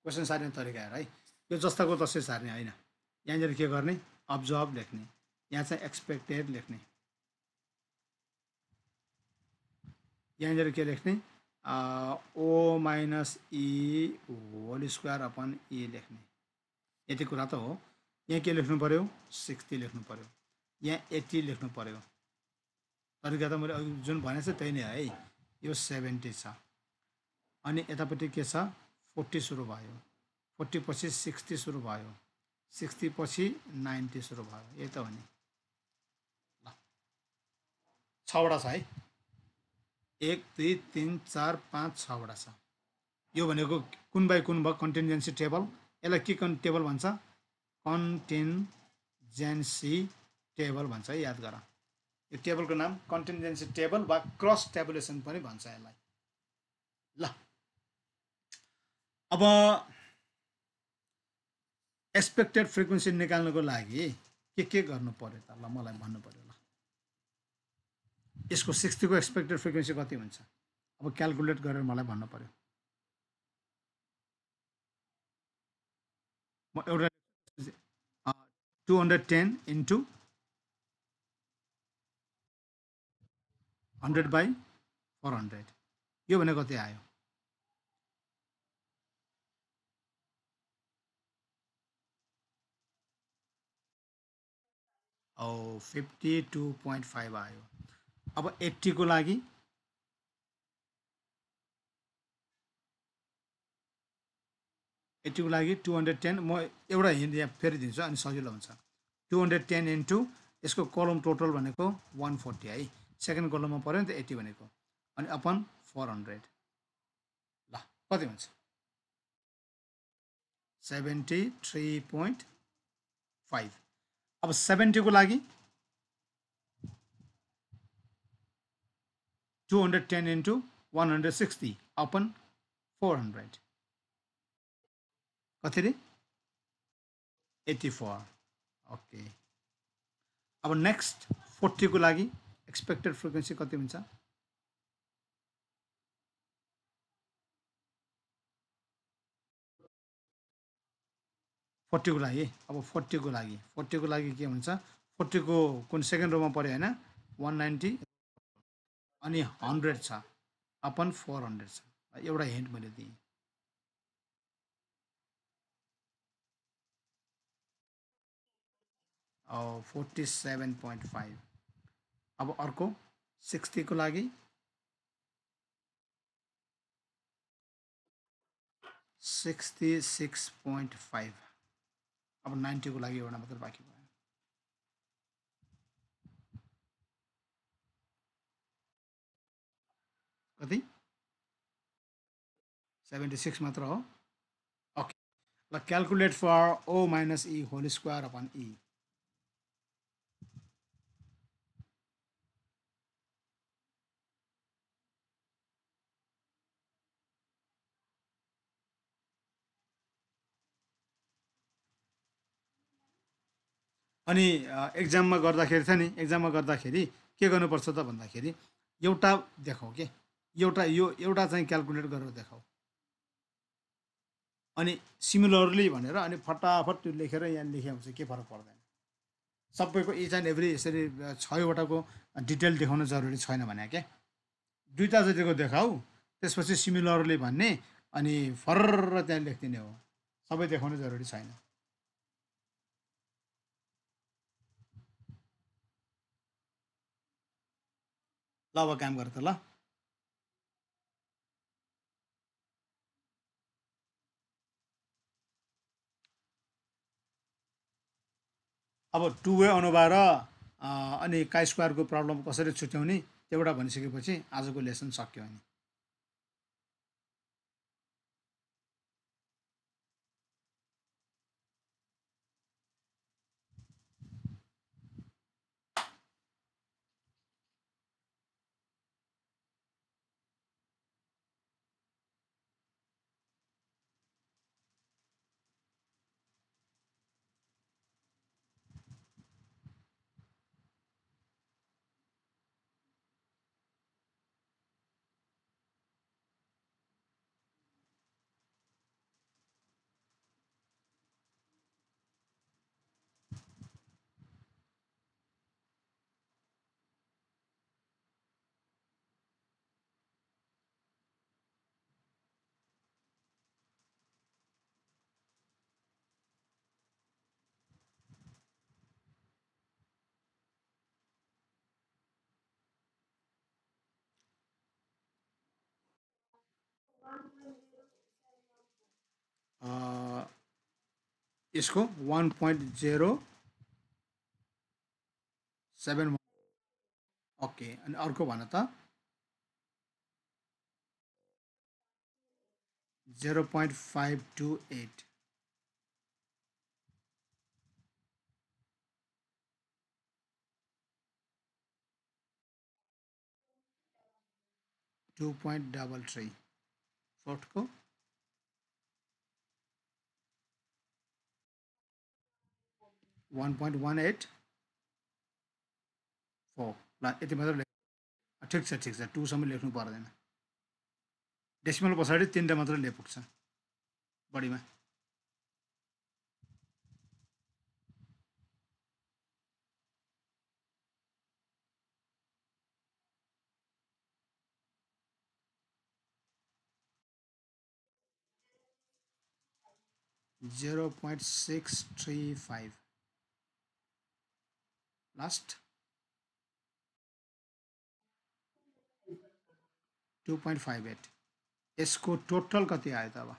S1: क्वेसन सार्ने तरिका हेर है, यो जस्ताको तस्तै सार्ने होइन। यहाँनिर के गर्ने, अब्जर्भ लेख्ने, यहाँ चाहिँ एक्सपेक्टेड लेख्ने, यहाँनिर के लेख्ने, ओ माइनस ई होल स्क्वायर अपन ई लेख्ने, यति कुरा त हो। यहाँ के लेख्नु पऱ्यो, 60 लेख्नु पऱ्यो, यहाँ 80 लेख्नु पऱ्यो। तरिका त मैले अघि जुन भनेको छु त्यही नै है। यो 70 छ, अनि यतापट्टि के छ, 40 सुरु भयो, 40 पछि 60 सुरु भयो, 60 पछि 90 सुरु भयो, यही त हो नि ल। 6वटा छ है, 1 2 3 4 5 6वटा छ। यो भनेको कुन बाई कुन भयो, कन्टिन्जेन्सी टेबल। यसलाई के टेबल भन्छ, कन्टिन्जेन्सी टेबल भन्छ है, याद गर। यो टेबलको नाम कन्टिन्जेन्सी टेबल वा क्रस टेबुलेसन पनि भन्छ यसलाई ल। अब एक्सपेक्टेड फ्रिक्वेन्सी निकाल्नको लागि के गर्नु पर्यो त ल, मलाई भन्नु पर्यो ल। यसको 60 को एक्सपेक्टेड फ्रिक्वेन्सी कति हुन्छ, अब क्यालकुलेट गरेर मलाई भन्नु पर्यो। म एउटा 210 इन्टु 100/400 यो भने कति आयो 52.5 आयो अब 80 को लागि 80 को लागि 210 म एउटा हिन्ट यहाँ फेरि दिन्छु अनि सजिलो हुन्छ 210 इन्टु यसको कलम टोटल भनेको 140 है सेकेन्ड कलममा पऱ्यो नि त 80 भनेको अनि अपन 400 ल कति हुन्छ 73.5 अब 70 को लागि 210 इन्टु 160 अपन 400 कति रे 84 ओके अब नेक्स्ट 40 को लागि एक्सपेक्टेड फ्रिक्वेन्सी कति हुन्छ 40 को लागि अब 40 को लागि 40 को लागि के हुन्छ 40 को कुन सेकेन्ड रोमा पर्यो होइन 190 अनि 100 छ अपन 400 छ एउटा हिन्ट मैले दिएँ 47.5 अब अर्को 60 को लागि 66.5 अब 90 को लागि एउटा मात्र बाँकी भयो कति 76 मात्र हो ओके ल calculate for O minus E whole square upon E अनि एक्जाममा गर्दाखेरि छ नि एक्जाममा गर्दाखेरि के गर्नुपर्छ त भन्दाखेरि एउटा देखाऊ के एउटा यो एउटा चाहिँ क्यालकुलेट गरेर देखाऊ अनि सिमिलरली भनेर अनि फटाफट त्यो लेखेर यहाँ लेख्या हुन्छ के फरक पर्दैन सबैको इच एन्ड एभ्री यसरी 6वटाको डिटेल देखाउन जरुरी छैन भने क्या दुईवटा जतिको देखाऊ त्यसपछि सिमिलरली भन्ने अनि फर्र त्यहाँ लेखिदिने हो सबै देखाउनु जरुरी छैन ल अब काम गर त ल अब टु वे अनुभाव र अनि काई स्क्वायरको प्रब्लम कसरी छुट्याउने एउटा भनिसकेपछि आजको लेसन सक्यो अनि यसको 1.071 ओके अनि अर्को भन त 0.528 2.33 फोर्थको 1.184 ल यति मात्र ठिक छ 2 सम्म लेख्नु पर्दैन डेसिमल पछाडि 3 मात्र ले पुग्छ बढीमा 0.635 लास्ट 2.58 यसको टोटल कति आयो त अब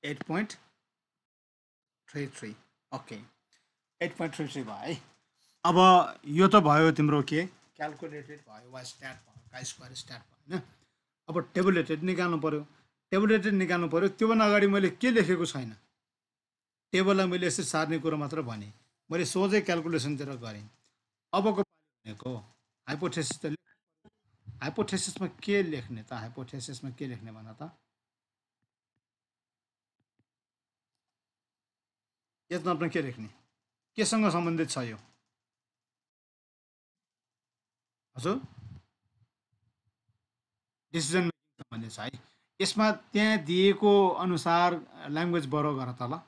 S1: 8.33 ओके 8.33 भयो है अब यो त भयो तिम्रो के क्यालकुलेटेड भयो वा स्ट्याट भयो काई स्क्वायर स्ट्याट भयो होइन अब टेबुलेटेड निकाल्नु पऱ्यो टेबुलेटेड निकाल्नु पऱ्यो त्योभन्दा अगाडि मैले के लेखेको छैन टेबललाई मैले यसरी सार्ने कुरो मात्र भने मैले सोझै क्यालकुलेसनतिर गरेँ अबको पालि भनेको हाइपोथेसिस त हाइपोथेसिसमा के लेख्ने त हाइपोथेसिसमा के लेख्ने भन त यसमा आफ्नो के लेख्ने केसँग सम्बन्धित छ यो हजुर डिसिजन मेकिङ सम्बन्धित छ है यसमा त्यहाँ दिएको अनुसार ल्याङ्ग्वेज बरो गर त ल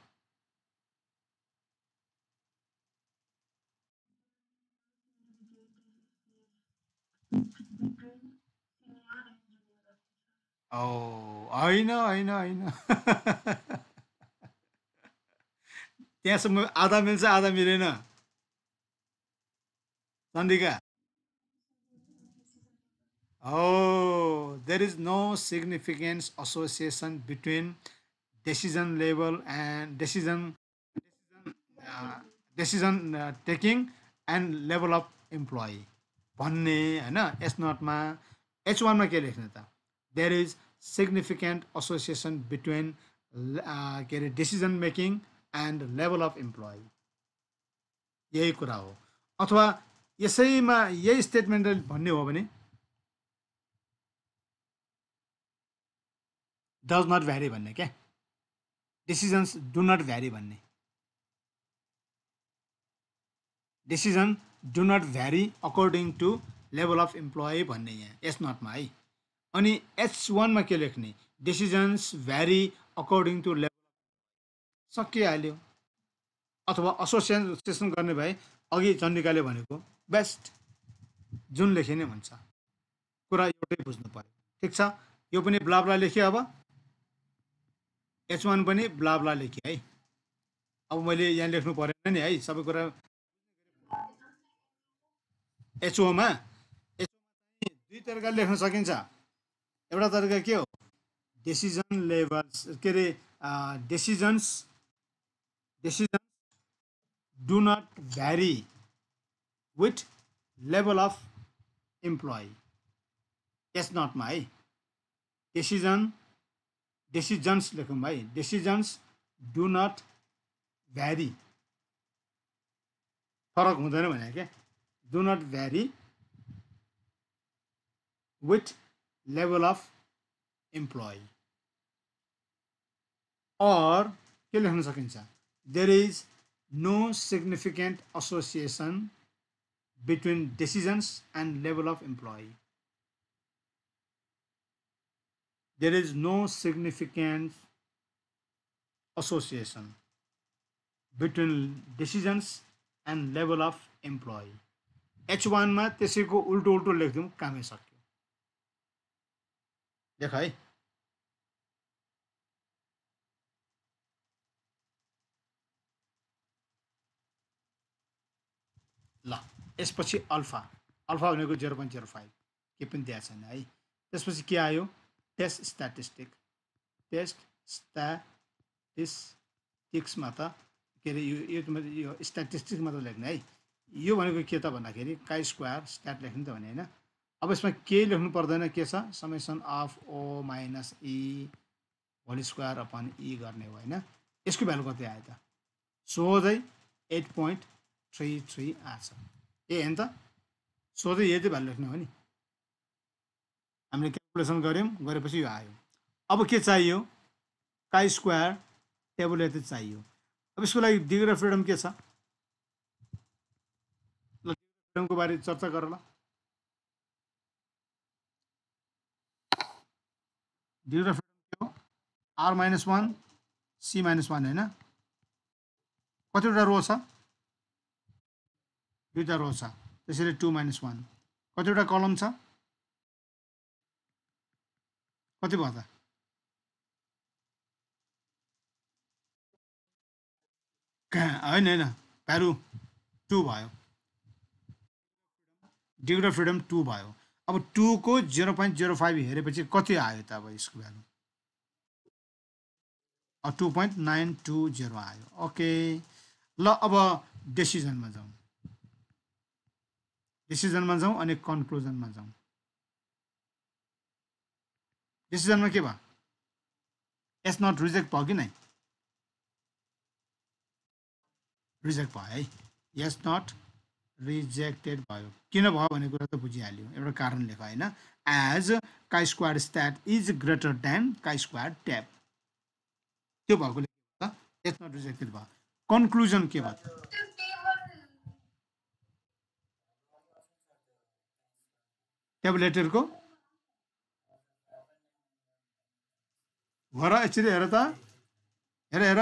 S1: ओ होइन होइन होइन त्यहाँसम्म आधा मिल्छ आधा मिलेन Chandrika Oh, there is no significance association between decision level and uh, decision taking and level of employee. भन्ने होइन एस नटमा एच वानमा के लेख्ने त there is significant association between के अरे decision making and level of employee यही कुरा हो अथवा यसैमा यही स्टेटमेन्ट भन्ने हो भने डज नट भ्यारी भन्ने क्या डिसिजन्स डु नट भ्यारी भन्ने decision do not vary according to level of employee भन्ने यहाँ एस नटमा है अनि एच वानमा के लेख्ने decisions vary according to level सकिहाल्यो अथवा एसोसिएसन गर्ने भए अघि चण्डिकाले भनेको बेस्ट जुन लेखे नै हुन्छ कुरा एउटै बुझ्नु पर्यो ठिक छ यो पनि ब्लाब्ला लेखेँ अब एच वान पनि ब्लाब्ला लेखेँ है अब मैले यहाँ लेख्नु परेन नि है सबै कुरा एचओमा एचओमा दुई तरिकाले लेख्न सकिन्छ एउटा तरिका के हो डिसिजन लेभल्स के अरे decisions decision do not vary with level of employees नटमा है डिसिजन्स लेखौँ है डिसिजन्स डु नट भ्यारी फरक हुँदैन भने क्या do not vary with level of employee or के लेख्न सकिन्छ there is no significant association between decisions and level of employee there is no significant association between decisions and level of employee. H1 मा त्यसैको उल्टो उल्टो लेख्दिउँ कामै सक्यो देख है ल यसपछि अल्फा अल्फा भनेको 0.05 के पनि दिएको छैन है त्यसपछि के आयो टेस्ट स्ट्याटिस्टिक्समा त के अरे यो स्ट्याटिस्टिक्समा त लेख्ने है यो भनेको के त भन्दाखेरि काई स्क्वायर स्ट्याट लेख्ने त भने होइन अब यसमा केही लेख्नु पर्दैन के छ summation of oh minus E whole square upon E गर्ने हो होइन यसको भ्यालु कति आयो त सोझै 8.33 आछ ए होइन त सोझै यही चाहिँ भ्यालु लेख्ने हो नि हामीले क्यालकुलेसन गऱ्यौँ गरेपछि यो आयो अब के चाहियो काई स्क्वायर टेबुलेटेड चाहियो अब यसको लागि डिग्री अफ फ्रिडम के छ ल फ्रिडमको बारे चर्चा गर ल डिग्री अफ फ्रिडम के हो R-1 C-1 होइन कतिवटा रो छ दुईवटा रो छ त्यसैले 2-1 कतिवटा कलम छ कति भयो त होइन होइन भ्यालु 2 भयो डिग्री अफ फ्रिडम 2 भयो अब 2 को 0.05 हेरेपछि कति आयो त अब यसको भ्यालु 2.920 आयो ओके ल अब डिसिजनमा जाउँ अनि कन्क्लुजनमा जाउँ डिसिजनमा के भयो एस नट रिजेक्ट भयो कि नै रिजेक्ट भयो है यस नट रिजेक्टेड भयो किन भयो भन्ने कुरा त बुझिहाल्यो एउटा कारण लेख होइन as chi square stat is greater than chi square tab त्यो भएकोले यस नट रिजेक्टेड भयो कन्क्लुजन के भयो ट्याबुलेटरको घर एकचोटि हेर त हेर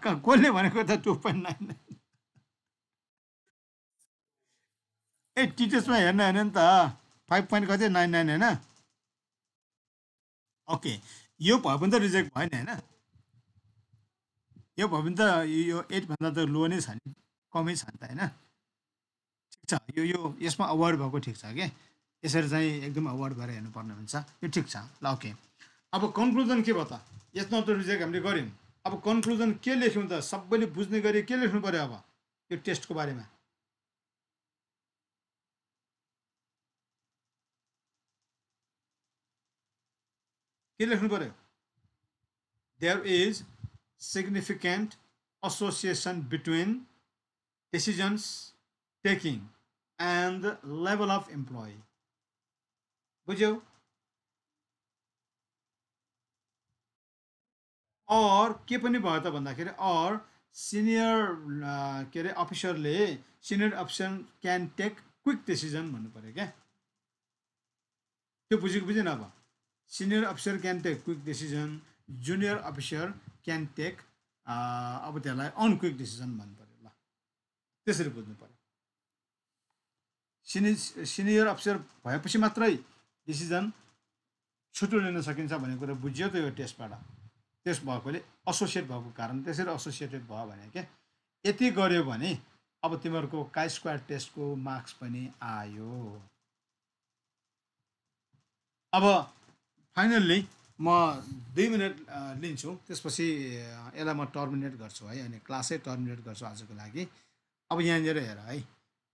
S1: कसले भनेको त 2.9 ए टिचर्समा हेर्न हेर्ने नि त 5.99 होइन ओके यो भयो भने त रिजेक्ट भयो नि होइन यो भयो भने त यो 8 भन्दा त लो नै छ नि कमै छ नि त होइन ठिक छ यो यसमा अवार्ड भएको ठिक छ के यसरी चाहिँ एकदम अवार्ड भएर हेर्नुपर्ने हुन्छ यो ठिक छ ल ओके अब कन्क्लुजन के भयो त यसमा त रिजेक्ट हामीले गऱ्यौँ अब कन्क्लुजन के लेख्यौँ त सबैले बुझ्ने गरी के लेख्नु पऱ्यो अब यो टेस्टको बारेमा के लेख्नु पऱ्यो there is significant association between decisions taking and the level of employee बुझ्यौ और के पनि भयो त भन्दाखेरि और सिनियर के अरे अफिसरले senior officer can take quick decision भन्नु पऱ्यो क्या त्यो बुझेको बुझेन अब senior officer can take quick decision junior officer can take अब त्यसलाई अनक्विक डिसिजन भन्नु पऱ्यो ल त्यसरी बुझ्नु पऱ्यो सिनियर अफिसर भएपछि मात्रै डिसिजन छुटो लिन सकिन्छ भन्ने कुरा बुझ्यो त यो टेस्टबाट त्यस भएकोले एसोसिएट भएको कारण त्यसरी एसोसिएटेड भयो भने क्या यति गर्यो भने अब तिमीहरूको काई स्क्वायर टेस्टको मार्क्स पनि आयो अब फाइनल्ली म 2 मिनट लिन्छु त्यसपछि यसलाई म टर्मिनेट गर्छु है अनि क्लासै टर्मिनेट गर्छु आजको लागि अब यहाँनिर हेर है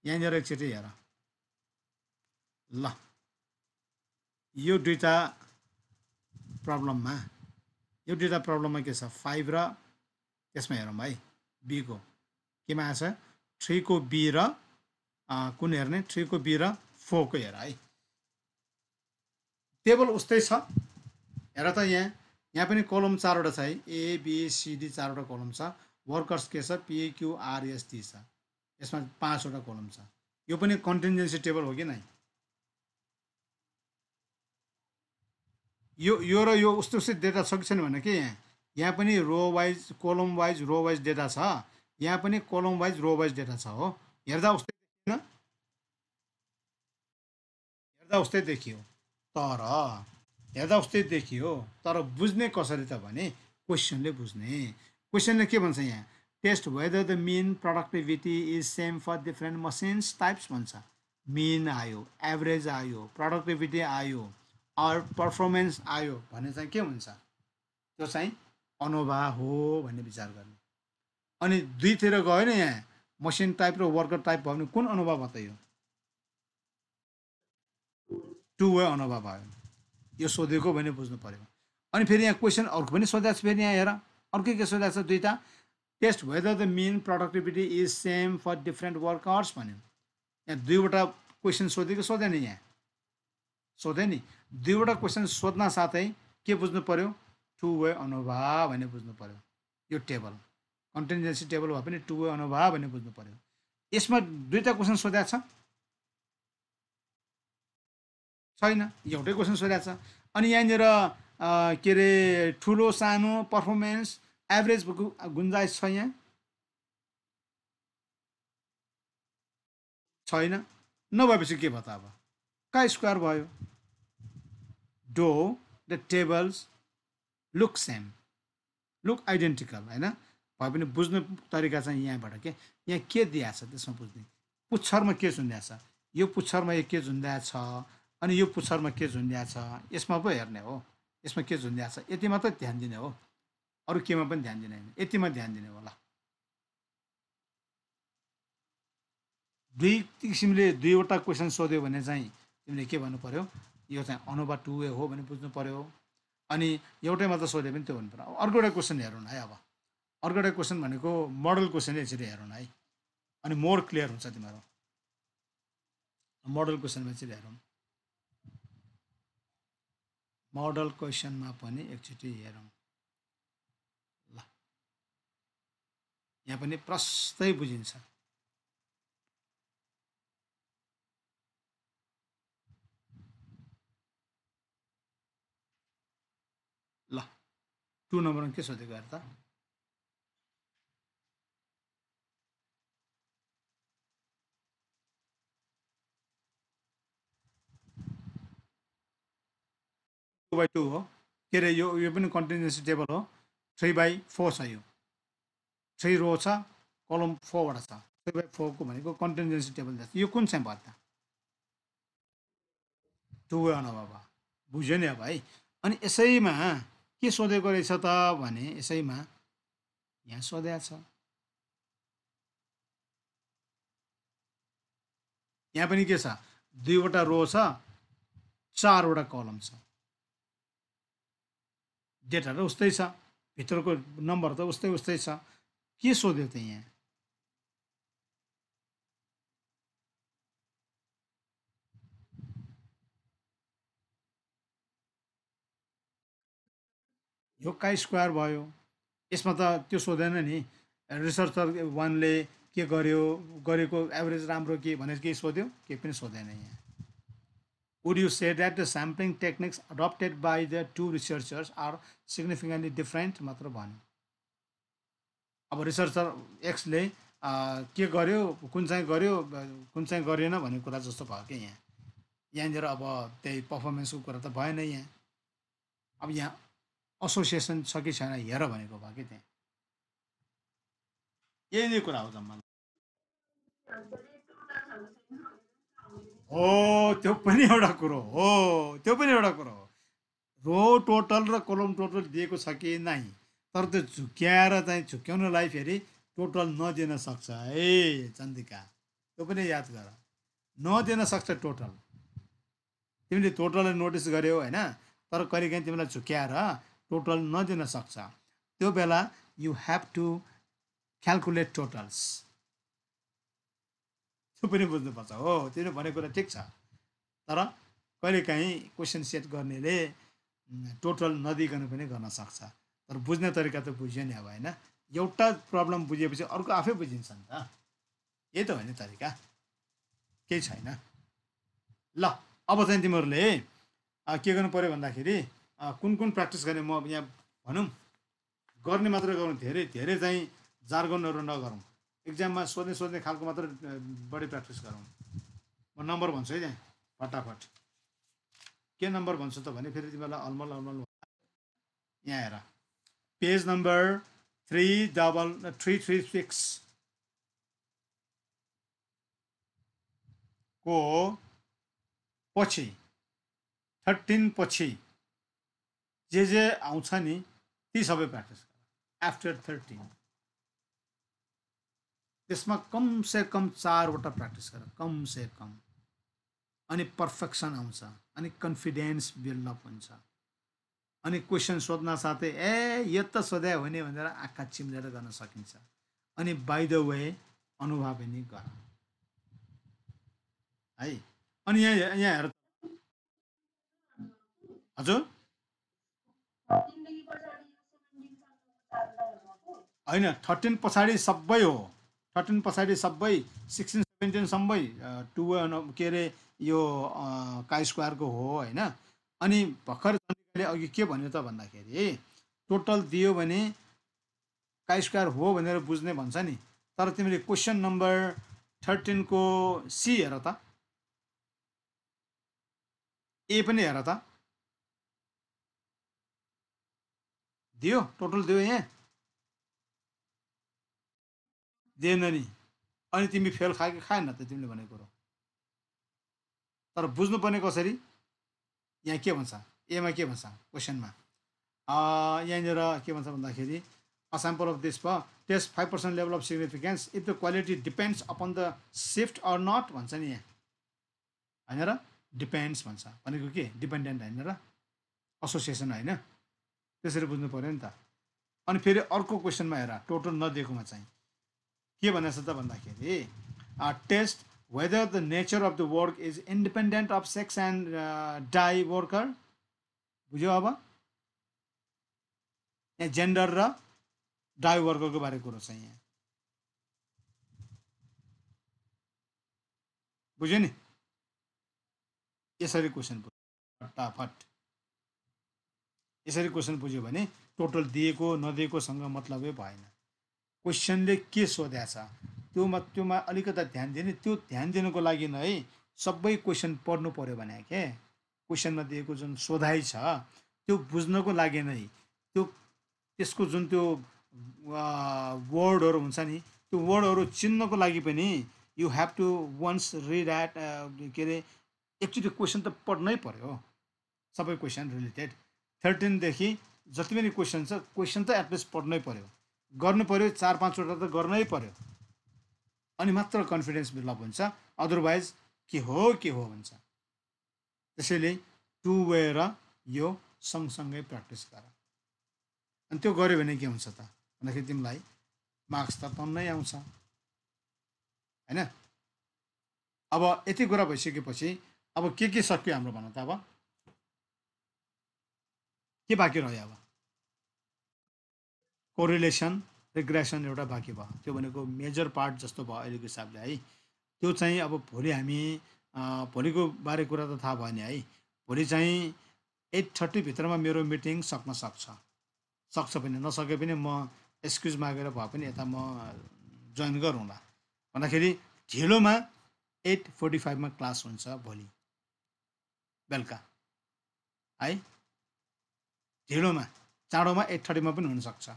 S1: यहाँनिर एकचोटि हेर ल यो दुईवटा प्रब्लममा के छ 5 र त्यसमा हेरौँ है बीको केमा आछ 3 को बी र कुन हेर्ने 3 को बी र 4 को हेर है टेबल उस्तै छ हेर त यहाँ पनि कलम 4वटा छ है ए बी सी डी 4वटा कलम छ वर्कर्स के छ P Q R S T छ यसमा 5वटा कलम छ यो पनि कन्टिन्जेन्सी टेबल हो कि नै यो र यो उस्तै उस्तै डेटा छ कि छैन भने कि यहाँ पनि रो वाइज कलम वाइज डेटा छ यहाँ पनि कलम वाइज रो वाइज डेटा छ हो हेर्दा उस्तै देखिएन हेर्दा उस्तै देखियो तर बुझ्ने कसरी त भने क्वेसनले बुझ्ने क्वेसनले के भन्छ यहाँ test whether the mean productivity is same for different machines types भन्छ मिन आयो एभरेज आयो प्रोडक्टिभिटी आयो अर पर्फर्मेन्स आयो भने चाहिँ के हुन्छ त्यो चाहिँ अनोभा हो भन्ने विचार गर्ने अनि दुईतिर गयो नि यहाँ मसिन टाइप र वर्कर टाइप भयो भने कुन अनुभव भयो त यो 2 वे अनुभव भयो यो सोधेको भने बुझ्नु पर्यो अनि फेरि यहाँ क्वेसन अर्को पनि सोधेको छ फेरि यहाँ हेर अर्को के सोधेको छ दुईवटा test whether the mean productivity is same for different workers भन्यो यहाँ दुईवटा क्वेसन सोधेको सोधेन यहाँ सोधे नि दुईवटा क्वेसन सोध्न साथै के बुझ्नु पर्यो 2 वे अनुभव भन्ने बुझ्नु पर्यो यो टेबल कन्टिन्जेन्सी टेबल भए पनि 2 वे अनुभव भन्ने बुझ्नु पर्यो यसमा दुईवटा क्वेसन सोधेको छ छैन, एउटै क्वेसन सोधेको छ। अनि यहाँनिर के अरे ठुलो सानो पर्फर्मेन्स एभरेज गुन्जाइस छ यहाँ छैन। नभएपछि के भयो त अब का स्क्वायर भयो। Do the tables look same, look identical होइन। भए पनि बुझ्ने तरिका चाहिँ यहाँबाट के यहाँ के दिएको छ त्यसमा बुझ्ने। पुच्छरमा के झुन्ड्या छ, यो पुच्छरमा यो के झुन्ड्या छ, अनि यो पुच्छरमा के झुन्ड्या छ, यसमा पो हेर्ने हो यसमा के झुन्ड्या छ, यति मात्रै ध्यान दिने हो, अरू केमा पनि ध्यान दिने होइन, यतिमा ध्यान दिने होला। दुई किसिमले दुईवटा क्वेसन सोध्यो भने चाहिँ तिमीले के भन्नु पऱ्यो, यो चाहिँ अनोभा टु वे हो भने बुझ्नु पऱ्यो। अनि एउटै मात्र सोध्यो भने त्यो भन्नु पऱ्यो। अर्को एउटा क्वेसन हेरौँ न है। अब अर्को एउटा क्वेसन भनेको मोडल क्वेसन यसरी हेरौँ न है, अनि मोर क्लियर हुन्छ तिमीहरू। मोडल क्वेसनमा चाहिँ हेरौँ, मोडल क्वेसनमा पनि एकचोटि हेरौँ ल। यहाँ पनि प्रस्तै बुझिन्छ। ल 2 नम्बरमा के सोधेको हेर त। टू बाई टू हो के अरे यो पनि कन्टिन्युएन्सी टेबल हो। 3/4 छ, यो 3 रो छ, कलम 4बाट छ। 3/4 को भनेको कन्टिन्युएन्सी टेबल जस्तो। यो कुन चाहिँ भयो त, टु वे अनोभा बुझ्यो नि अब है। अनि यसैमा के सोधेको रहेछ त भने यसैमा यहाँ सोधेको छ। यहाँ पनि के छ, दुईवटा रो छ, 4वटा कलम छ, डेटा त उस्तै छ, भित्रको नम्बर त उस्तै उस्तै छ। के सोध्यो त यहाँ, यो का स्क्वायर भयो। यसमा त त्यो सोधेन नि, रिसर्चर वानले के गर्यो, गरेको एभरेज राम्रो के भनेर केही सोध्यो, केही पनि सोधेन यहाँ। Would you say that the sampling techniques adopted by the two researchers are significantly different मात्र भन्यो। अब रिसर्चर एक्सले के गर्यो, कुन चाहिँ गर्यो, कुन चाहिँ गरेन भन्ने कुरा जस्तो भयो क्या यहाँ। यहाँनिर अब त्यही पर्फर्मेन्सको कुरा त भएन यहाँ। अब यहाँ एसोसिएसन छ कि छैन हेर भनेको भयो कि त्यहाँ, यही नै कुरा हो जम्मा। हो त्यो पनि एउटा कुरो हो, त्यो पनि एउटा कुरो हो। रो टोटल र कोलम टोटल दिएको छ कि नै, तर त्यो झुक्क्याएर चाहिँ झुक्क्याउनलाई फेरि टोटल नदिन सक्छ है चन्द्रिका, त्यो पनि याद गर। नदिन सक्छ टोटल, तिमीले टोटललाई नोटिस गर्यौ होइन, तर कहिलेकाहीँ तिमीलाई झुक्क्याएर टोटल नदिन सक्छ। त्यो बेला you have to calculate totals, त्यो पनि बुझ्नुपर्छ। हो तिमीले भनेको कुरा ठिक छ, तर कहिलेकाहीँ क्वेसन सेट गर्नेले टोटल नदिकन पनि गर्न सक्छ, तर बुझ्ने तरिका त बुझ्यो नि अब होइन। एउटा प्रब्लम बुझेपछि अर्को आफै बुझिन्छ नि त, यही त हो नि तरिका, केही छैन। ल अब चाहिँ तिमीहरूले के गर्नु पऱ्यो भन्दाखेरि कुन कुन प्र्याक्टिस गर्ने म यहाँ भनौँ, गर्ने मात्रै गरौँ, धेरै धेरै चाहिँ जार्गनहरू नगरौँ। इक्जाममा सोध्ने सोध्ने खालको मात्र बढी प्र्याक्टिस गरौँ। म नम्बर भन्छु है त्यहाँ फटाफट। के नम्बर भन्छु त भने फेरि तिमीलाई अलमल अलमल यहाँ हेर, पेज नम्बर 336 को पछि 13 पछि जे आउँछ नि ती सबै प्र्याक्टिस गर आफ्टर 13। त्यसमा कमसे कम 4वटा प्र्याक्टिस गर कमसे कम, अनि पर्फेक्सन आउँछ, अनि कन्फिडेन्स बिल्डअप हुन्छ, अनि क्वेसन सोध्न साथै यो त सोध्या हो नि भनेर आँखा चिम्लेर गर्न सकिन्छ। अनि बाई द वे अनुभव पनि गर है। अनि यहाँ यहाँ हेर, हजुर होइन 13 पछाडि सबै हो, 13 पछाडि सबै 16 17सम्मै टु के अरे यो काई स्क्वायरको हो होइन। अनि भर्खर चन्द्रिकाले अघि के भन्यो त भन्दाखेरि टोटल दियो भने काई स्क्वायर हो भनेर बुझ्ने भन्छ नि। तर तिमीले क्वेसन नम्बर 13 को सी हेर त, ए पनि हेर त, दियो टोटल दियो यहाँ दिएन नि। अनि तिमी फेल खायो कि खाएन त तिमीले भनेको कुरो। तर बुझ्नुपर्ने कसरी, यहाँ के भन्छ एमा के भन्छ क्वेसनमा यहाँनिर के भन्छ भन्दाखेरि अ स्याम्पल अफ दिस भयो test 5% level of significance if the quality depends upon the shift or not भन्छ नि यहाँ होइन र। डिपेन्ड्स भन्छ भनेको के डिपेन्डेन्ट होइन र, एसोसिएसन होइन। त्यसरी बुझ्नु पऱ्यो नि त। अनि फेरि अर्को क्वेसनमा हेर टोटल नदिएकोमा चाहिँ के भनेको छ त भन्दाखेरि test whether the nature of the work is independent of sex and डाई वर्कर। बुझ्यो अब यहाँ जेन्डर र डाई वर्करको बारे कुरो छ यहाँ, बुझ्यो नि। यसरी क्वेसन फटाफट यसरी क्वेसन बुझ्यो भने टोटल दिएको नदिएकोसँग मतलबै भएन। क्वेसनले के सोधेको छ त्योमा अलिकता ध्यान दिने, त्यो ध्यान दिनुको लागि नै है सबै क्वेसन पढ्नु पऱ्यो भने के क्वेसनमा दिएको जुन सोधाइ छ त्यो बुझ्नको लागि नै त्यो त्यसको जुन त्यो वर्डहरू हुन्छ नि त्यो वर्डहरू चिन्नको लागि पनि you have to once read at के अरे एकचोटि क्वेसन त पढ्नै पऱ्यो सबै क्वेसन रिलेटेड। 13 देखि जति पनि क्वेसन छ क्वेसन त एटलिस्ट पढ्नै पऱ्यो, गर्नु पऱ्यो, 4-5 वटा त गर्नै पऱ्यो। अनि मात्र कन्फिडेन्स डेभलप हुन्छ, अदरवाइज के हो भन्छ। त्यसैले टु वे र यो सँगसँगै प्र्याक्टिस गर। अनि त्यो गऱ्यो भने के हुन्छ त भन्दाखेरि तिमीलाई मार्क्स त टन्नै आउँछ होइन। अब यति कुरा भइसकेपछि अब के सक्यो हाम्रो भन त, अब के बाँकी रह्यो। अब कोरिलेसन रिग्रेसन एउटा बाँकी भयो, त्यो भनेको मेजर पार्ट जस्तो भयो अहिलेको हिसाबले है। त्यो चाहिँ अब भोलि हामी भोलिको बारे कुरा त थाहा भयो नि है। भोलि चाहिँ 8:30 भित्रमा मेरो मिटिङ सक्छ पनि, नसके पनि म एक्सक्युज मागेर भए पनि यता म जोइन गरौँला। भन्दाखेरि ढिलोमा 8:45 क्लास हुन्छ भोलि बेलुका है। ढिलोमा चाँडोमा 8:30 पनि हुनसक्छ।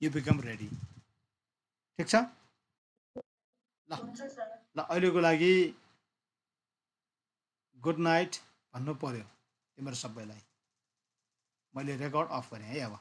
S1: यु बिकम रेडी, ठिक छ। ल अहिलेको लागि गुड नाइट भन्नु पऱ्यो तिम्रो सबैलाई। मैले रेकर्ड अफ गरेँ है अब।